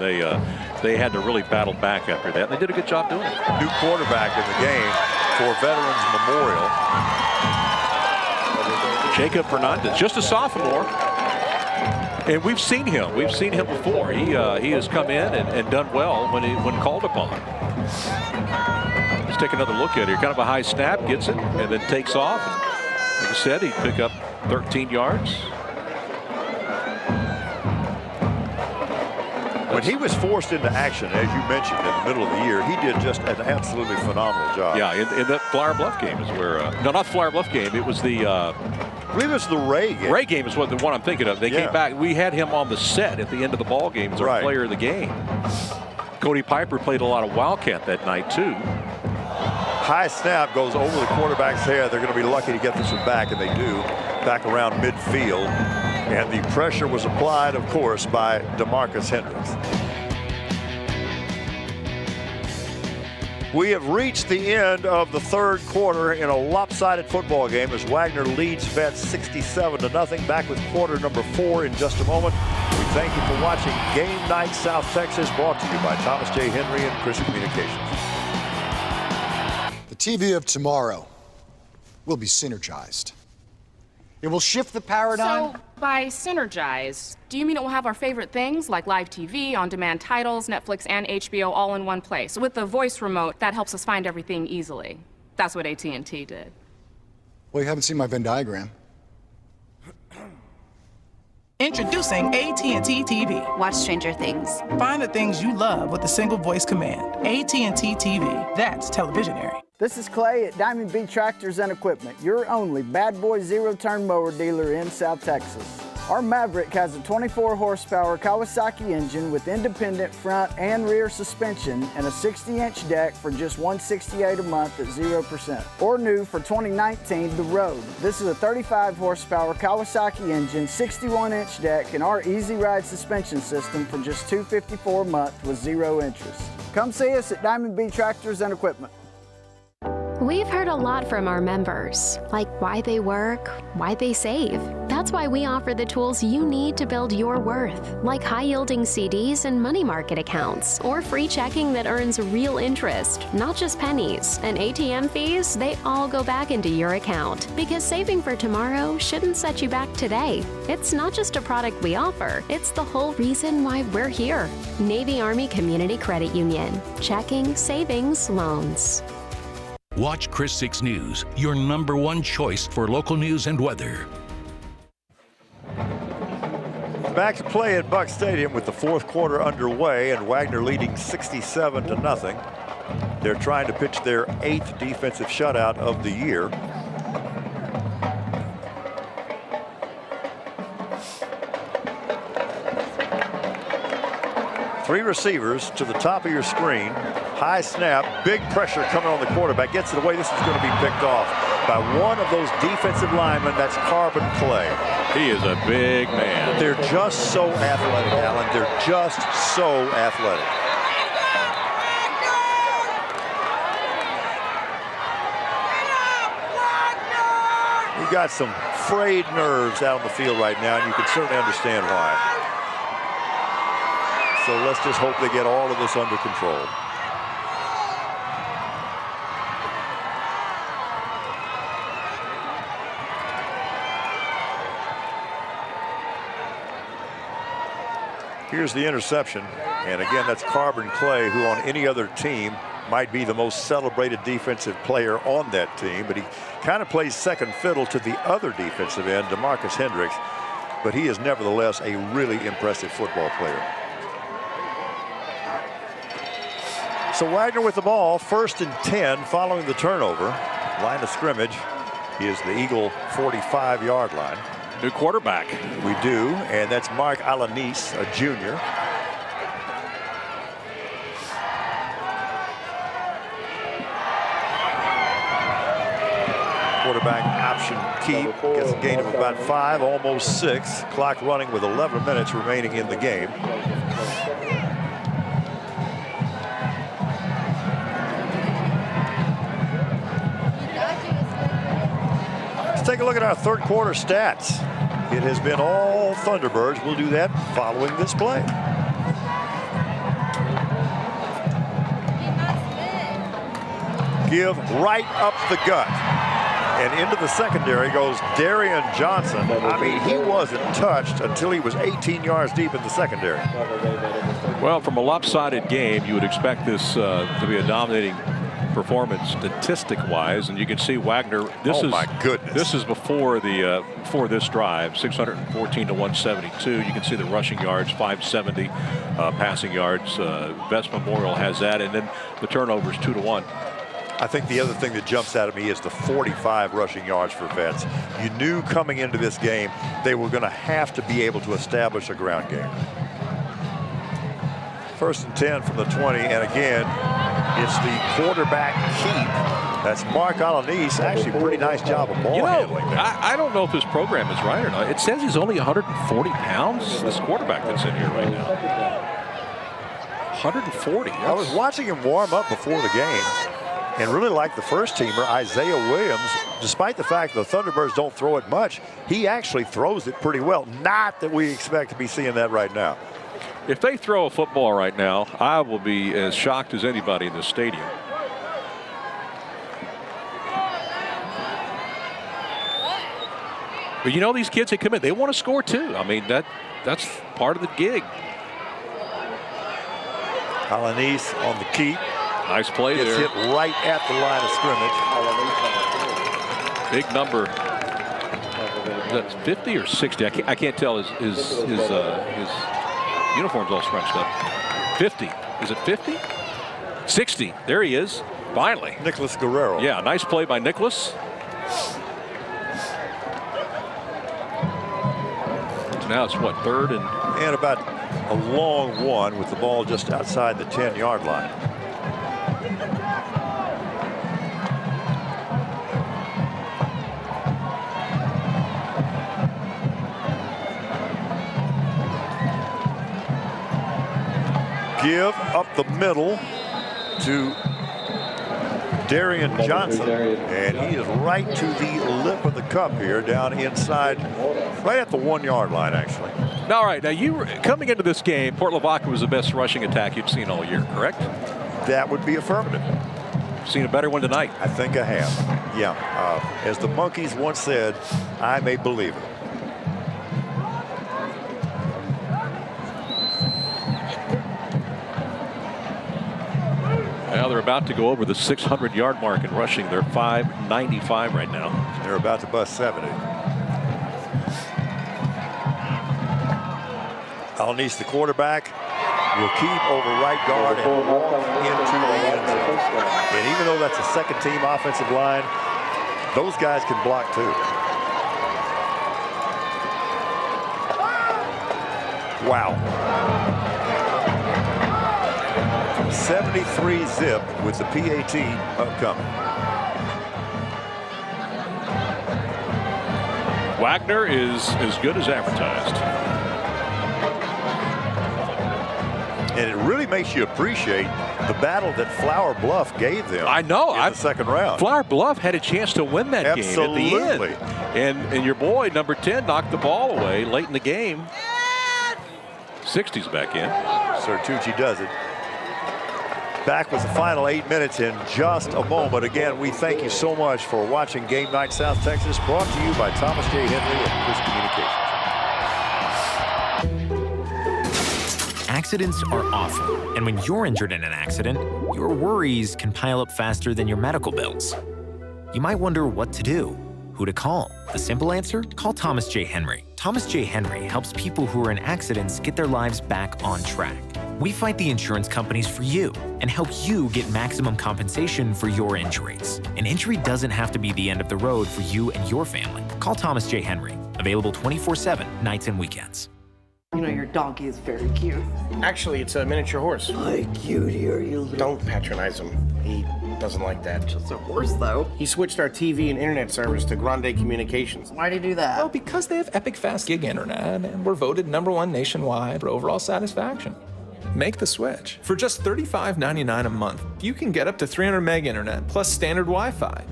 they had to really battle back after that. And they did a good job doing it. New quarterback in the game for Veterans Memorial. Jacob Fernandez, just a sophomore. And we've seen him. We've seen him before. He has come in and done well when called upon. Let's take another look at it here. Kind of a high snap, gets it, and then takes off. And like I said, he'd pick up 13 yards. When he was forced into action, as you mentioned, in the middle of the year, he did just an absolutely phenomenal job. Yeah, in that Flower Bluff game is where, no, not the Flower Bluff game. It was the, I believe it was the Ray game. Ray game is the one I'm thinking of. They came back. We had him on the set at the end of the ball game as our player of the game. Cody Piper played a lot of Wildcat that night, too. High snap goes over the quarterback's head. They're going to be lucky to get this one back, and they do, back around midfield. And the pressure was applied, of course, by Demetrius Hendrix. We have reached the end of the third quarter in a lopsided football game as Wagner leads Vets 67-0. Back with quarter number 4 in just a moment. We thank you for watching Game Night South Texas, brought to you by Thomas J. Henry and Chris Communications. The TV of tomorrow will be synergized. It will shift the paradigm. So, by synergize, do you mean it will have our favorite things like live TV, on-demand titles, Netflix, and HBO all in one place? With the voice remote, that helps us find everything easily. That's what AT&T did. Well, you haven't seen my Venn diagram. Introducing AT&T TV. Watch Stranger Things. Find the things you love with a single voice command. AT&T TV. That's televisionary. This is Clay at Diamond B Tractors and Equipment, your only bad boy zero-turn mower dealer in South Texas. Our Maverick has a 24 horsepower Kawasaki engine with independent front and rear suspension and a 60-inch deck for just $168 a month at 0%. Or new for 2019, the Road. This is a 35 horsepower Kawasaki engine, 61-inch deck, and our Easy Ride suspension system for just $254 a month with 0 interest. Come see us at Diamond B Tractors and Equipment. We've heard a lot from our members, like why they work, why they save. That's why we offer the tools you need to build your worth, like high-yielding CDs and money market accounts, or free checking that earns real interest, not just pennies. And ATM fees, they all go back into your account. Because saving for tomorrow shouldn't set you back today. It's not just a product we offer, it's the whole reason why we're here. Navy Army Community Credit Union. Checking, savings, loans. Watch Chris 6 News, your #1 choice for local news and weather. Back to play at Buck Stadium with the fourth quarter underway and Wagner leading 67-0. They're trying to pitch their 8th defensive shutout of the year. Three receivers to the top of your screen. High snap, big pressure coming on the quarterback. Gets it away. This is going to be picked off by one of those defensive linemen. That's Carbon Clay. He is a big man. They're just so athletic, Alan. They're just so athletic. You got some frayed nerves out on the field right now, and you can certainly understand why. So let's just hope they get all of this under control. Here's the interception. And again, that's Carbon Clay, who on any other team might be the most celebrated defensive player on that team. But he kind of plays second fiddle to the other defensive end, Demetrius Hendrix. But he is nevertheless a really impressive football player. So Wagner with the ball, 1st and 10 following the turnover. Line of scrimmage is the Eagle 45-yard line. New quarterback. We do, and that's Mark Alanis, a junior. Quarterback option keep, gets a gain of about 5, almost 6. Clock running with 11 minutes remaining in the game. Take a look at our third quarter stats. It has been all Thunderbirds. We'll do that following this play. Give right up the gut. And into the secondary goes Darian Johnson. I mean, he wasn't touched until he was 18 yards deep in the secondary. Well, from a lopsided game, you would expect this to be a dominating performance statistic-wise, and you can see Wagner. This my goodness! This is before the before this drive, 614 to 172. You can see the rushing yards, 570, passing yards. Vets Memorial has that, and then the turnovers 2 to 1. I think the other thing that jumps out at me is the 45 rushing yards for Vets. You knew coming into this game they were going to have to be able to establish a ground game. 1st and 10 from the 20, and again, it's the quarterback keep. That's Mark Alanis. Actually, pretty nice job of ball handling there. I don't know if this program is right or not. It says he's only 140 pounds, this quarterback that's in here right now. 140. I was watching him warm up before the game and really liked the first teamer, Isaiah Williams. Despite the fact the Thunderbirds don't throw it much, he actually throws it pretty well. Not that we expect to be seeing that right now. If they throw a football right now, I will be as shocked as anybody in this stadium. But you know, these kids that come in, they want to score too. I mean, that's part of the gig. Alanis on the keep. Nice play Gets there. Hit right at the line of scrimmage. Big number. That's 50 or 60. I can't tell his uniform's all scrunched up. 50. Is it 50? 60. There he is. Finally. Nicholas Guerrero. Yeah, nice play by Nicholas. Now it's what, third and about a long one with the ball just outside the 10-yard line. Give up the middle to Darian Johnson, and he is right to the lip of the cup here, down inside, right at the 1-yard line, actually. All right, now you coming into this game, Port Lavaca was the best rushing attack you've seen all year, correct? That would be affirmative. Seen a better one tonight? I think I have. Yeah, as the Monkeys once said, I'm a believer. Now they're about to go over the 600-yard mark in rushing. They're 595 right now. They're about to bust 70. Alnice, the quarterback, will keep over right guard and walk into the end zone. And even though that's a second-team offensive line, those guys can block too. Wow. 73 zip with the PAT upcoming. Wagner is as good as advertised. And it really makes you appreciate the battle that Flower Bluff gave them. I know. In the second round. Flower Bluff had a chance to win that game at the end. And your boy, number 10, knocked the ball away late in the game. 60's back in. Sertucci does it. Back with the final 8 minutes in just a moment. Again, we thank you so much for watching Game Night South Texas, brought to you by Thomas J. Henry and Chris Communications. Accidents are awful, and when you're injured in an accident, your worries can pile up faster than your medical bills. You might wonder what to do, who to call. The simple answer? Call Thomas J. Henry. Thomas J. Henry helps people who are in accidents get their lives back on track. We fight the insurance companies for you and help you get maximum compensation for your injuries. An injury doesn't have to be the end of the road for you and your family. Call Thomas J. Henry. Available 24/7, nights and weekends. You know, your donkey is very cute. Actually, it's a miniature horse. Hi, cutie, are you? Don't patronize him. He doesn't like that. Just a horse, though. He switched our TV and internet service to Grande Communications. Why'd he do that? Well, because they have epic fast gig internet and were voted #1 nationwide for overall satisfaction. Make the switch. For just $35.99 a month, you can get up to 300 meg internet plus standard Wi-Fi.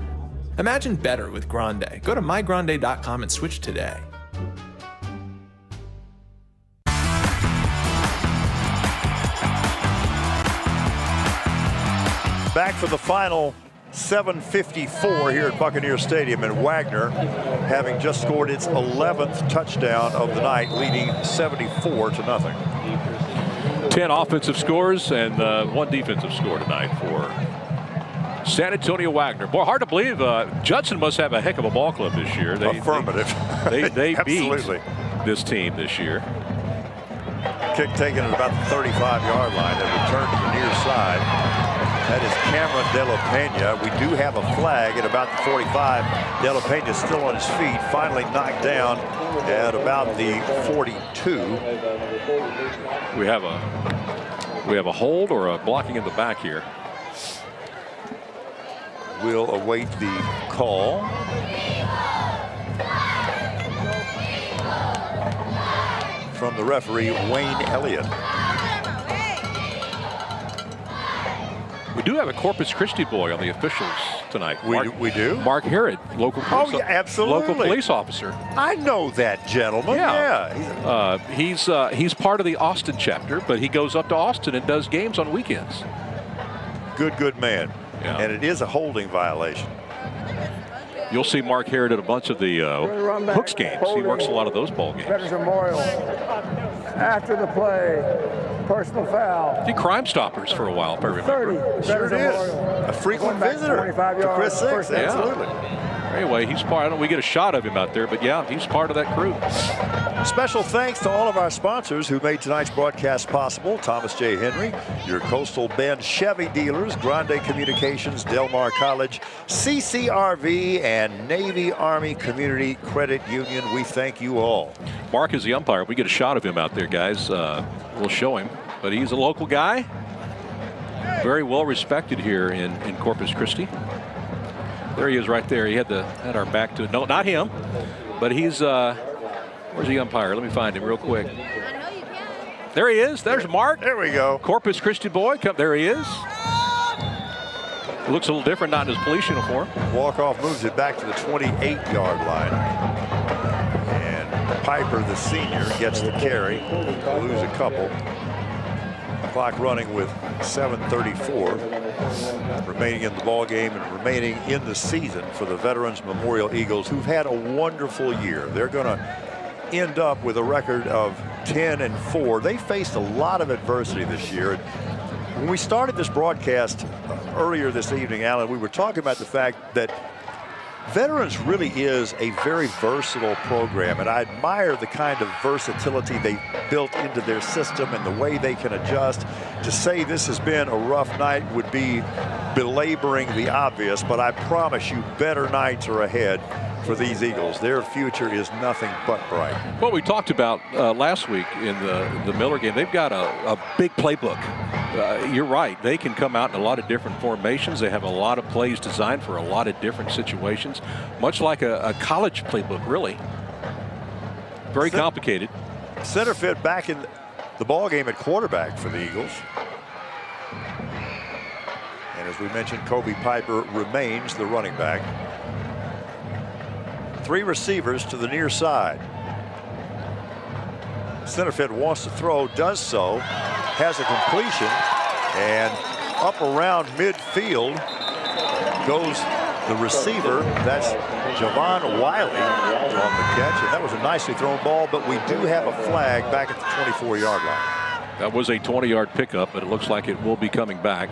Imagine better with Grande. Go to mygrande.com and switch today. Back for the final 7:54 here at Buccaneer Stadium, and Wagner having just scored its 11th touchdown of the night, leading 74-0. 10 offensive scores and 1 defensive score tonight for San Antonio Wagner. Boy, hard to believe Judson must have a heck of a ball club this year. Affirmative. They beat this team this year. Kick taken at about the 35-yard line and returned to the near side. That is Cameron De La Pena. We do have a flag at about the 45. De La Pena is still on his feet, finally knocked down at about the 42. We have a hold or a blocking in the back here. We'll await the call. From the referee, Wayne Elliott. We do have a Corpus Christi boy on the officials tonight. We do? Mark Herod, local police, absolutely. Local police officer. I know that gentleman. Yeah. He's part of the Austin chapter, but he goes up to Austin and does games on weekends. Good man. Yeah. And it is a holding violation. You'll see Mark Herod at a bunch of the Hooks games. He works a lot of those ball games. Veterans Memorial. After the play, personal foul. The Crime Stoppers for a while, if I remember. 30. Sure it is. A frequent visitor to Chris Six. Absolutely. Anyway, he's part. I don't know, we get a shot of him out there, but yeah, he's part of that crew. Special thanks to all of our sponsors who made tonight's broadcast possible. Thomas J. Henry, your Coastal Bend Chevy dealers, Grande Communications, Del Mar College, CCRV, and Navy Army Community Credit Union. We thank you all. Mark is the umpire. We get a shot of him out there, guys. We'll show him. But he's a local guy. Very well respected here in Corpus Christi. There he is right there. He had our back to it. No, not him. But he's, where's the umpire? Let me find him real quick. There he is. There's Mark. There we go. Corpus Christi boy. There he is. He looks a little different, not in his police uniform. Walk-off moves it back to the 28-yard line. And Piper, the senior, gets the carry. We'll lose a couple. Clock running with 7:34 remaining in the ball game and remaining in the season for the Veterans Memorial Eagles, who've had a wonderful year. They're going to end up with a record of 10-4. They faced a lot of adversity this year. When we started this broadcast earlier this evening, Alan, we were talking about the fact that Veterans really is a very versatile program, and I admire the kind of versatility they built into their system and the way they can adjust. To say this has been a rough night would be belaboring the obvious, but I promise you better nights are ahead for these Eagles. Their future is nothing but bright. What we talked about last week in the Miller game, they've got a big playbook. You're right. They can come out in a lot of different formations. They have a lot of plays designed for a lot of different situations, much like a college playbook, really. Very complicated. Center fit back in the ball game at quarterback for the Eagles. And as we mentioned, Kobe Piper remains the running back. 3 receivers to the near side. Centerfield wants to throw, does so, has a completion, and up around midfield goes the receiver. That's Javon Wiley on the catch, and that was a nicely thrown ball, but we do have a flag back at the 24-yard line. That was a 20-yard pickup, but it looks like it will be coming back.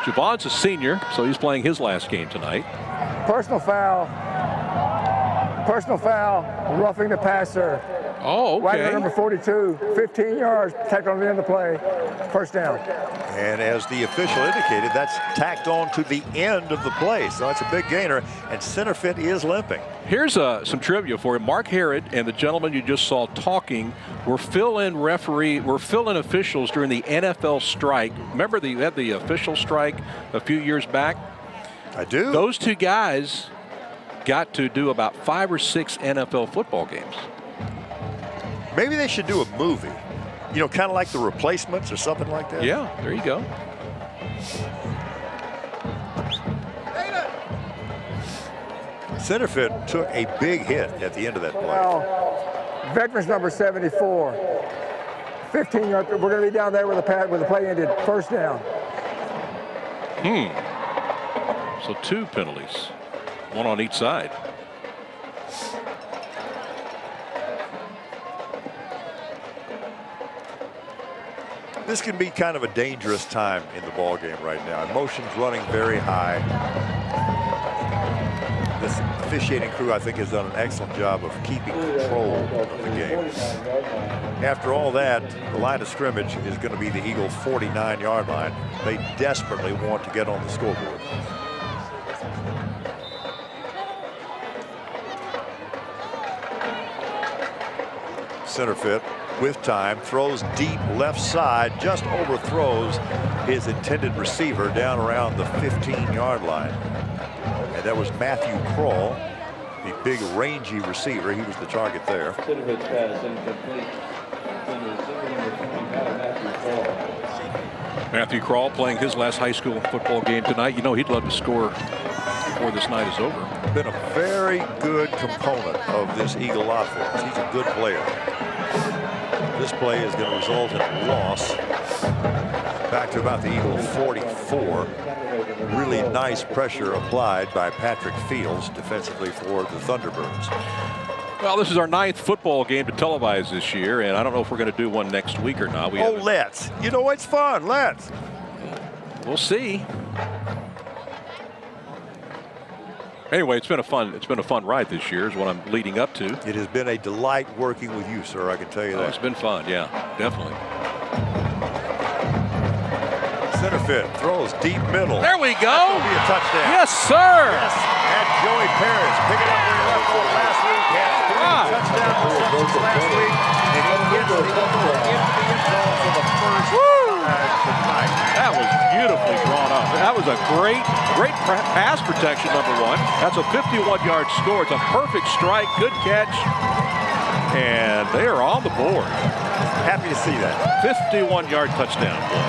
Javon's a senior, so he's playing his last game tonight. Personal foul. Personal foul, roughing the passer. Oh, okay. Wagner number 42, 15 yards, tacked on the end of the play. First down. And as the official indicated, that's tacked on to the end of the play. So that's a big gainer, and center fit is limping. Here's some trivia for you. Mark Herod and the gentleman you just saw talking were fill-in officials during the NFL strike. Remember they had the official strike a few years back? I do. Those two guys got to do about 5 or 6 NFL football games. Maybe they should do a movie, you know, kind of like The Replacements or something like that. Yeah, there you go. Centerfield took a big hit at the end of that play. Well, Veterans number 74, 15 yards. We're going to be down there where the play ended. First down. So 2 penalties, 1 on each side. This can be kind of a dangerous time in the ball game right now. Emotions running very high. This officiating crew, I think, has done an excellent job of keeping control of the game. After all that, the line of scrimmage is going to be the Eagles' 49-yard line. They desperately want to get on the scoreboard. Center fit with time, throws deep left side, just overthrows his intended receiver down around the 15-yard line. And that was Matthew Kroll, the big rangy receiver. He was the target there. Matthew Kroll playing his last high school football game tonight. You know he'd love to score before this night is over. Been a very good component of this Eagle offense. He's a good player. This play is going to result in a loss back to about the Eagle 44. Really nice pressure applied by Patrick Fields defensively for the Thunderbirds. Well, this is our 9th football game to televise this year, and I don't know if we're going to do one next week or not. Let's. You know, it's fun. Let's. We'll see. Anyway, it's been a fun ride this year is what I'm leading up to. It has been a delight working with you, sir. I can tell you that. It's been fun, yeah, definitely. Center fit, throws deep middle. There we go. That will be a touchdown. Yes, sir. Yes, and Joey Paris pick it up where he left off last week. Had 3 touchdown receptions last week, and he gets the into the end zone for the first time tonight. That was beautifully drawn up. That was a great pass protection, number one. That's a 51-yard score. It's a perfect strike, good catch, and they are on the board. Happy to see that. 51-yard touchdown play.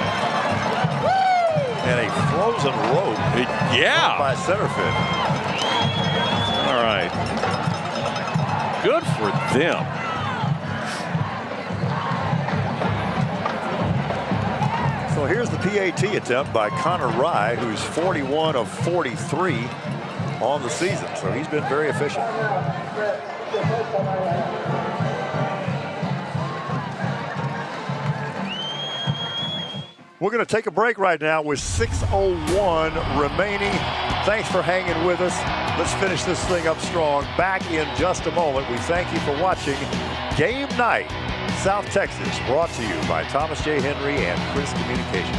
And a frozen rope. Yeah. By center fit. All right. Good for them. So here's the PAT attempt by Connor Rye, who's 41 of 43 on the season. So he's been very efficient. We're going to take a break right now with 6:01 remaining. Thanks for hanging with us. Let's finish this thing up strong. Back in just a moment. We thank you for watching Game Night South Texas, brought to you by Thomas J. Henry and Chris Communications.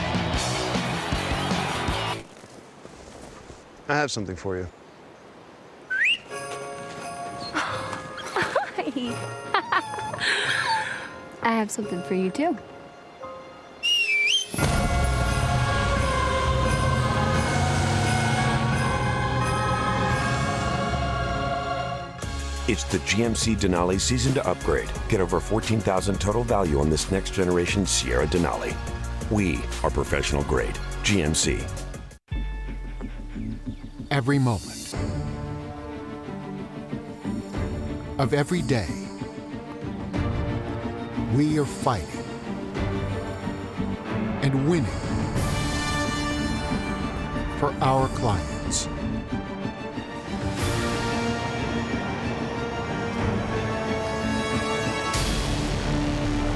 I have something for you. I have something for you too. It's the GMC Denali season to upgrade. Get over $14,000 total value on this next generation Sierra Denali. We are professional grade. GMC. Every moment of every day, we are fighting and winning for our clients.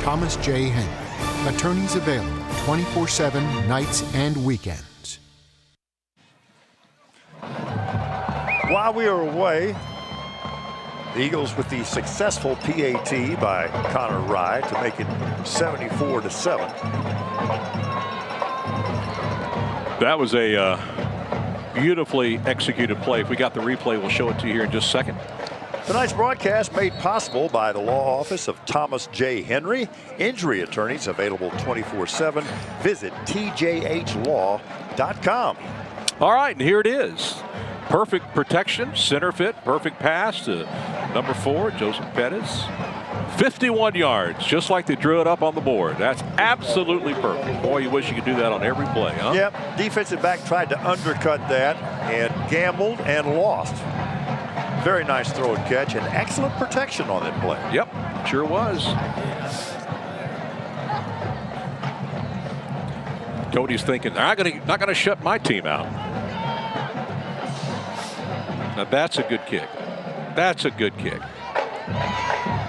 Thomas J. Henry. Attorneys available 24/7, nights and weekends. While we are away, the Eagles with the successful PAT by Connor Rye to make it 74-7. That was a beautifully executed play. If we got the replay, we'll show it to you here in just a second. Tonight's broadcast made possible by the law office of Thomas J. Henry. Injury attorneys available 24/7. Visit tjhlaw.com. All right, and here it is. Perfect protection, center fit, perfect pass to number 4, Joseph Pettis. 51 yards, just like they drew it up on the board. That's absolutely perfect. Boy, you wish you could do that on every play, huh? Yep, defensive back tried to undercut that and gambled and lost. Very nice throw and catch and excellent protection on that play. Yep, sure was. Cody's thinking, they're not gonna shut my team out. Now that's a good kick. That's a good kick.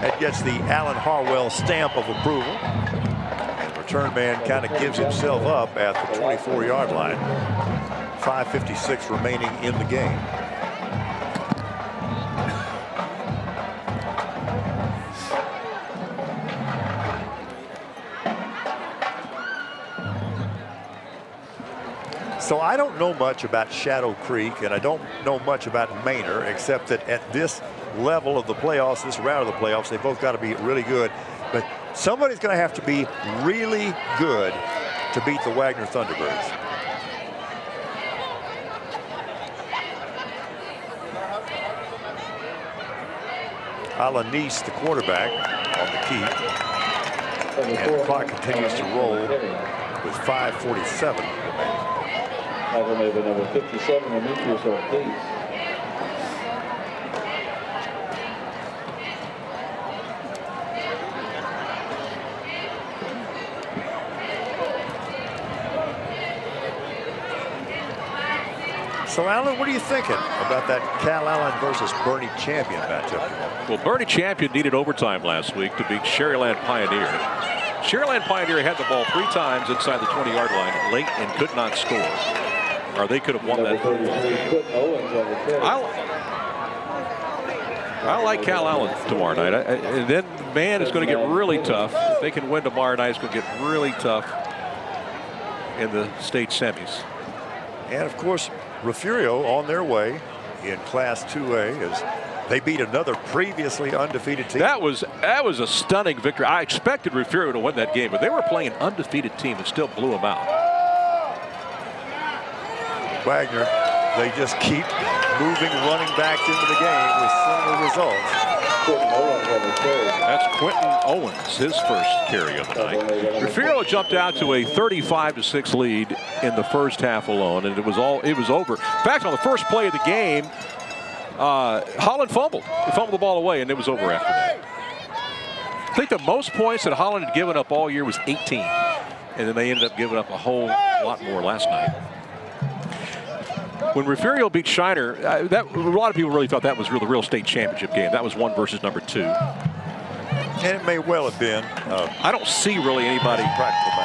That gets the Alan Harwell stamp of approval. And return man kind of gives himself up at the 24-yard line. 5:56 remaining in the game. So I don't know much about Shadow Creek, and I don't know much about Manor, except that at this level of the playoffs, this round of the playoffs, they both got to be really good. But somebody's going to have to be really good to beat the Wagner Thunderbirds. Alanis, the quarterback, on the key. And the clock continues to roll with 5:47. Number 57, remove yourself, please. So, Alan, what are you thinking about that Cal Allen versus Bernie Champion matchup? Well, Bernie Champion needed overtime last week to beat Sherryland Pioneer. Sherryland Pioneer had the ball 3 times inside the 20-yard line late and could not score. or they could have won that. I like Cal Allen tomorrow night. And then, man, it's going to get really tough. If they can win tomorrow night, it's going to get really tough in the state semis. And, of course, Refugio on their way in Class 2A as they beat another previously undefeated team. That was a stunning victory. I expected Refugio to win that game, but they were playing an undefeated team and still blew them out. Wagner, they just keep moving running backs into the game with similar results. That's Quentin Owens, his first carry of the night. Refugio jumped out to a 35-6 lead in the first half alone, and it was over. In fact, on the first play of the game, Holland fumbled. He fumbled the ball away, and it was over after that. I think the most points that Holland had given up all year was 18, and then they ended up giving up a whole lot more last night. When Refugio beat Shiner, a lot of people really thought that was the real state championship game. That was 1 versus number 2. And it may well have been. I don't see really anybody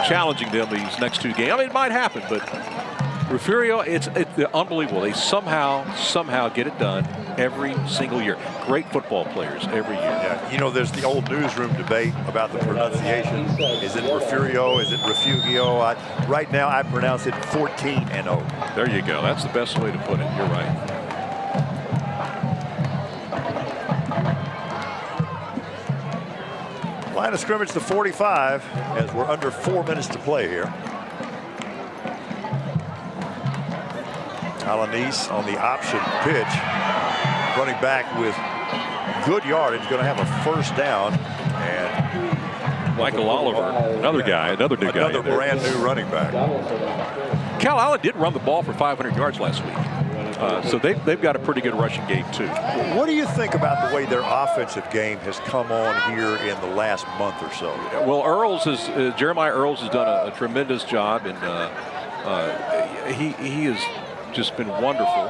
challenging them these next 2 games. I mean, it might happen, but Refugio, it's unbelievable. They somehow get it done every single year. Great football players every year. Yeah, you know, there's the old newsroom debate about the pronunciation. Is it Refugio? Is it Refugio? Right now, I pronounce it 14-0. There you go. That's the best way to put it. You're right. Line of scrimmage to 45 as we're under 4 minutes to play here. Alanis on the option pitch. Running back with good yardage, going to have a first down. And Michael Oliver, another new guy. Another brand new running back. Cal Allen did run the ball for 500 yards last week. So they've got a pretty good rushing game, too. What do you think about the way their offensive game has come on here in the last month or so? Well, Jeremiah Earls has done a tremendous job, and he has just been wonderful.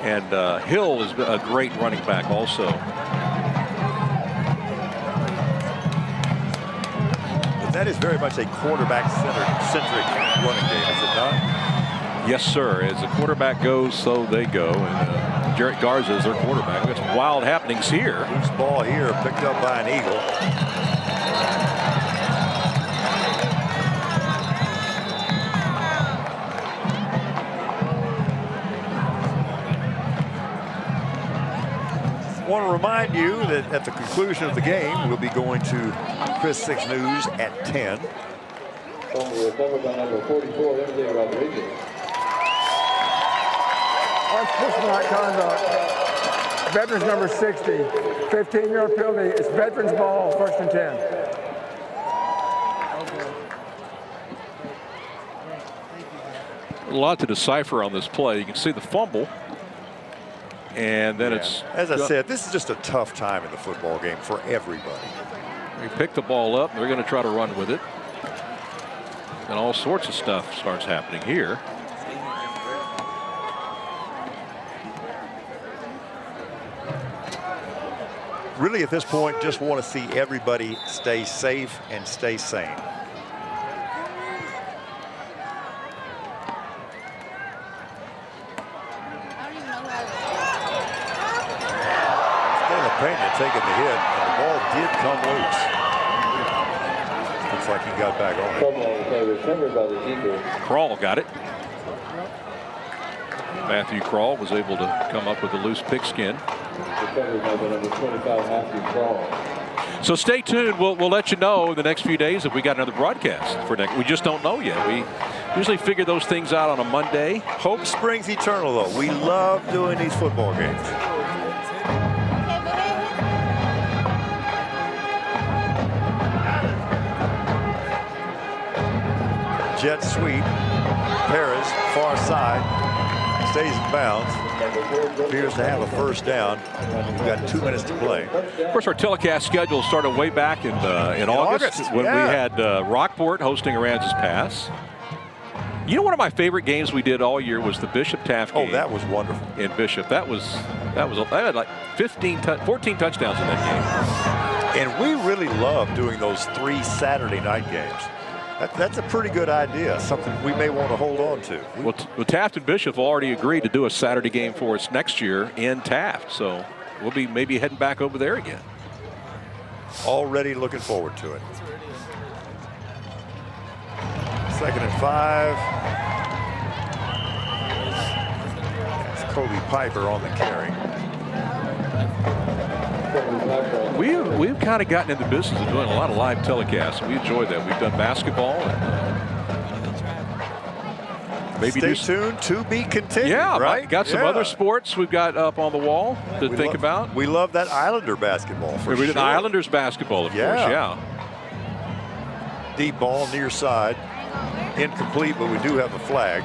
And Hill is a great running back also. But that is very much a quarterback-centric running game, is it not? Yes, sir. As the quarterback goes, so they go. And Jaret Garza is their quarterback. There's wild happenings here. Loose ball here, picked up by an Eagle. I want to remind you that at the conclusion of the game, we'll be going to Chris 6 News at 10. Unsportsmanlike conduct. Veterans number 60. 15-yard penalty. It's veterans ball, 1st and 10. A lot to decipher on this play. You can see the fumble. And then it's... As I said, this is just a tough time in the football game for everybody. They pick the ball up. They're going to try to run with it. And all sorts of stuff starts happening here. Really, at this point, just want to see everybody stay safe and stay sane. Pena taking the hit, and the ball did come loose. Looks like he got back on. Krall got it. Matthew Krall was able to come up with a loose pigskin. So stay tuned. We'll let you know in the next few days if we got another broadcast for next. We just don't know yet. We usually figure those things out on a Monday. Hope springs eternal, though. We love doing these football games. Jet sweep. Perez, far side, stays in bounds. Appears to have a first down. We've got 2 minutes to play. Of course, our telecast schedule started way back in August when we had Rockport hosting Aransas Pass. You know, one of my favorite games we did all year was the Bishop Taft game. Oh, that was wonderful. In Bishop. I had like 14 touchdowns in that game. And we really love doing those 3 Saturday night games. That's a pretty good idea, something we may want to hold on to. Well, Taft and Bishop have already agreed to do a Saturday game for us next year in Taft, so we'll be maybe heading back over there again. Already looking forward to it. 2nd and 5. That's Kobe Piper on the carry. We've kind of gotten in the business of doing a lot of live telecasts. We enjoy that. We've done basketball. And, maybe stay tuned, to be continued. Yeah, right? Got some other sports we've got up on the wall to think about. We love that Islander basketball for we sure. did Islanders basketball, of course, yeah. Deep ball near side. Incomplete, but we do have a flag.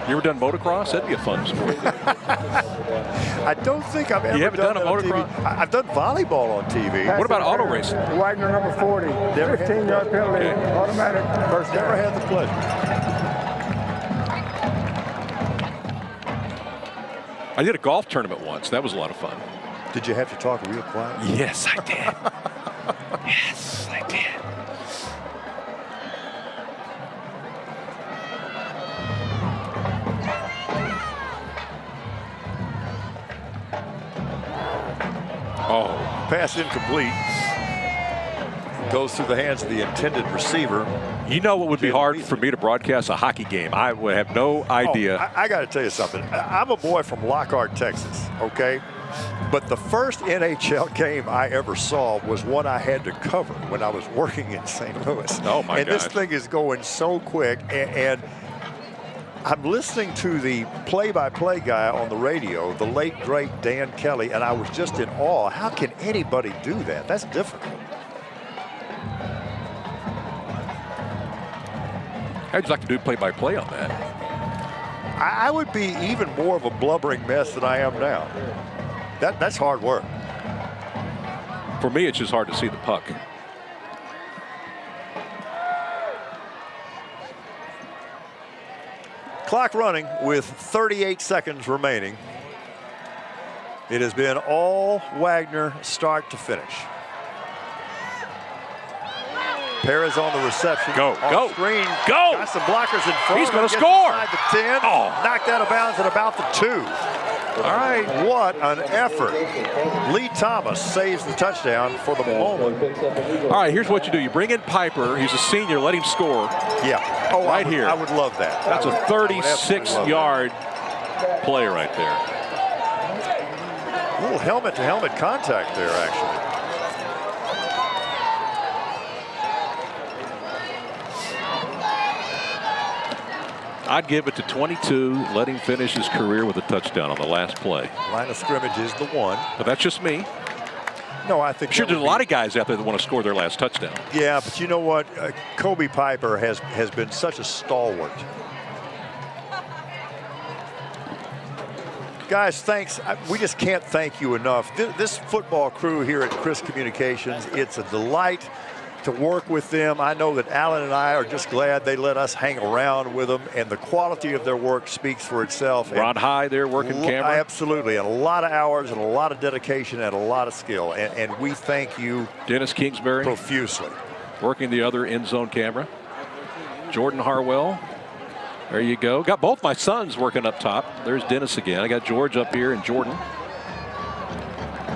You ever done motocross? That'd be a fun sport. I don't think I've ever done a motocross. I've done volleyball on TV. What about auto racing? Wagner number 40. 15-yard penalty. Okay. Automatic. First down. Never had the pleasure. I did a golf tournament once. That was a lot of fun. Did you have to talk real quiet? Yes, I did. Yes, I did. Oh, pass incomplete. Goes through the hands of the intended receiver. You know what would be hard for me to broadcast a hockey game? I would have no idea. I got to tell you something. I'm a boy from Lockhart, Texas, okay? But the first NHL game I ever saw was one I had to cover when I was working in St. Louis. Oh, my God. And this thing is going so quick. And I'm listening to the play-by-play guy on the radio, the late, great Dan Kelly, and I was just in awe. How can anybody do that? That's difficult. How'd you like to do play-by-play on that? I would be even more of a blubbering mess than I am now. That's hard work. For me, it's just hard to see the puck. Clock running with 38 seconds remaining. It has been all Wagner start to finish. Perez on the reception. Go. Screen. Go. Got some blockers in front. He's going to Gets score. inside the 10. Oh. Knocked out of bounds at about the 2. All right. What an effort. Lee Thomas saves the touchdown for the moment. All right, here's what you do. You bring in Piper. He's a senior. Let him score. Yeah. Oh, right here. I would love that. That's a 36-yard play right there. A little helmet-to-helmet contact there, actually. I'd give it to 22, let him finish his career with a touchdown on the last play. Line of scrimmage is the 1. But that's just me. No, I think sure there's a lot of guys out there that want to score their last touchdown. Yeah, but you know what? Kobe Piper has been such a stalwart. Guys, thanks. We just can't thank you enough. This football crew here at Chris Communications, it's a delight to work with them. I know that Alan and I are just glad they let us hang around with them, and the quality of their work speaks for itself. Rod High there working camera. Absolutely, and a lot of hours and a lot of dedication and a lot of skill, and we thank you, Dennis Kingsbury, profusely. Working the other end zone camera. Jordan Harwell. There you go. Got both my sons working up top. There's Dennis again. I got George up here and Jordan.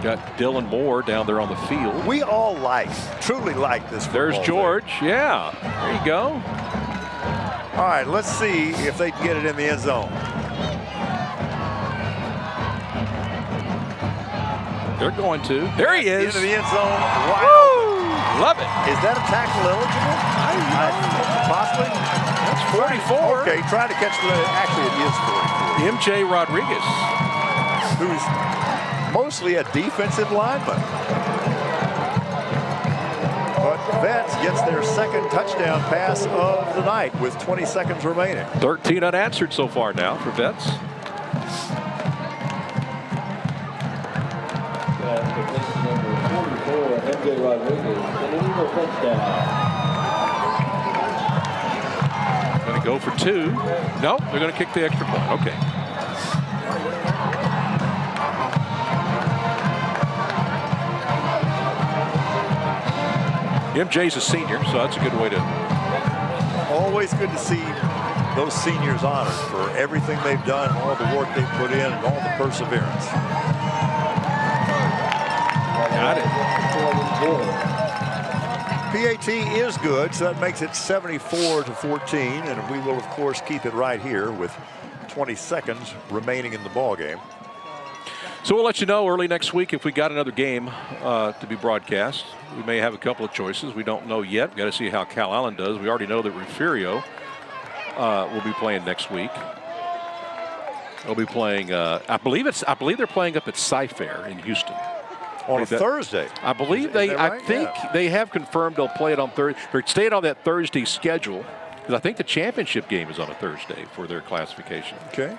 Got Dylan Moore down there on the field. We all truly like this football. There's George. Thing. Yeah. There you go. All right, let's see if they can get it in the end zone. They're going to. There he is. Into the end zone. Wow. Woo! Love it. Is that a tackle eligible? Possibly. That's 44. Okay, try to catch the. Actually, it is 44. MJ Rodriguez, who's mostly a defensive lineman. But Vets gets their second touchdown pass of the night with 20 seconds remaining. 13 unanswered so far now for Vets. MJ Rodriguez, and an Eagle touchdown. Going to go for 2. Nope, they're going to kick the extra point. Okay. MJ's a senior, so that's a good way to. Always good to see those seniors honored for everything they've done, all the work they've put in, and all the perseverance. Got it. PAT is good, so that makes it 74-14, and we will, of course, keep it right here with 20 seconds remaining in the ball game. So we'll let you know early next week if we got another game to be broadcast. We may have a couple of choices. We don't know yet. Got to see how Cal Allen does. We already know that Refugio will be playing next week. They'll be playing. I believe they're playing up at Cy-Fair in Houston on a Thursday. I believe they. Right? I think they have confirmed they'll play it on Thursday. They're staying on that Thursday schedule because I think the championship game is on a Thursday for their classification. Okay.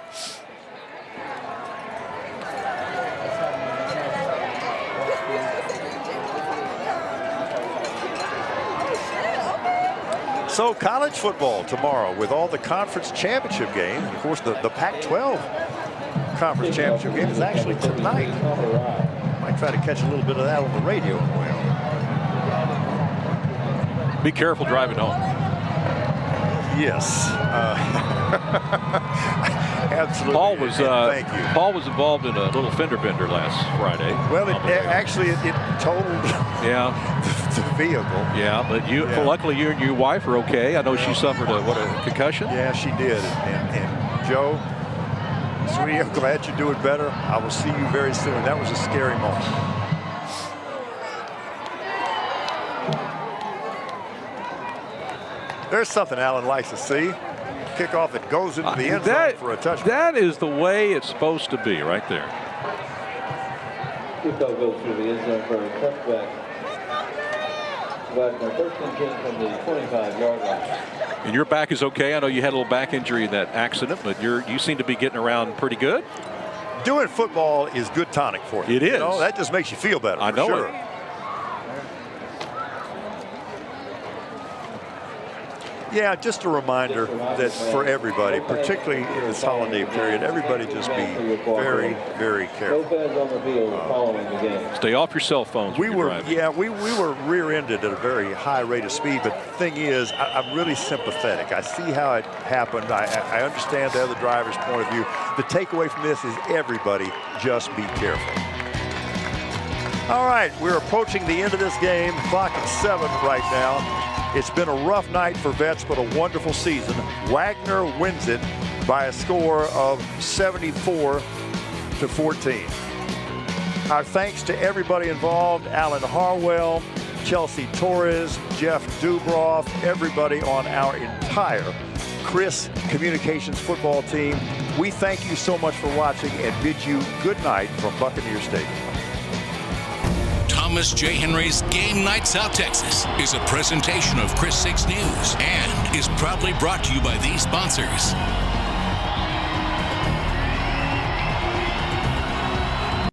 So college football tomorrow with all the conference championship games. Of course, the Pac-12 conference championship game is actually tonight. Might try to catch a little bit of that on the radio on the way home. Be careful driving home. Yes. Absolutely. Thank you. Paul was involved in a little fender bender last Friday. Well, it totaled the vehicle. Yeah, but luckily you and your wife are okay. I know she suffered a concussion? Yeah, she did. And Joe, sweetie, I'm glad you're doing better. I will see you very soon. That was a scary moment. There's something Allen likes to see. Kickoff that goes into the end zone for a touchdown. That is the way it's supposed to be right there. Kickoff goes through the end zone for a touchback. Wagner, first and 10 from the 25-yard line. And your back is okay. I know you had a little back injury in that accident, but you seem to be getting around pretty good. Doing football is good tonic for you. It is. You know, that just makes you feel better. I know sure. it. Yeah, just a reminder that for everybody, particularly in this holiday period, everybody just be very, very careful. Stay off your cell phones. We were rear-ended at a very high rate of speed, but the thing is, I'm really sympathetic. I see how it happened. I understand the other driver's point of view. The takeaway from this is everybody just be careful. All right, we're approaching the end of this game. Clock at 7 right now. It's been a rough night for Vets, but a wonderful season. Wagner wins it by a score of 74-14. Our thanks to everybody involved, Alan Harwell, Chelsea Torres, Jeff Dubroff, everybody on our entire Chris Communications football team. We thank you so much for watching and bid you good night from Buccaneer Stadium. Thomas J. Henry's Game Night South Texas is a presentation of Chris 6 News and is proudly brought to you by these sponsors.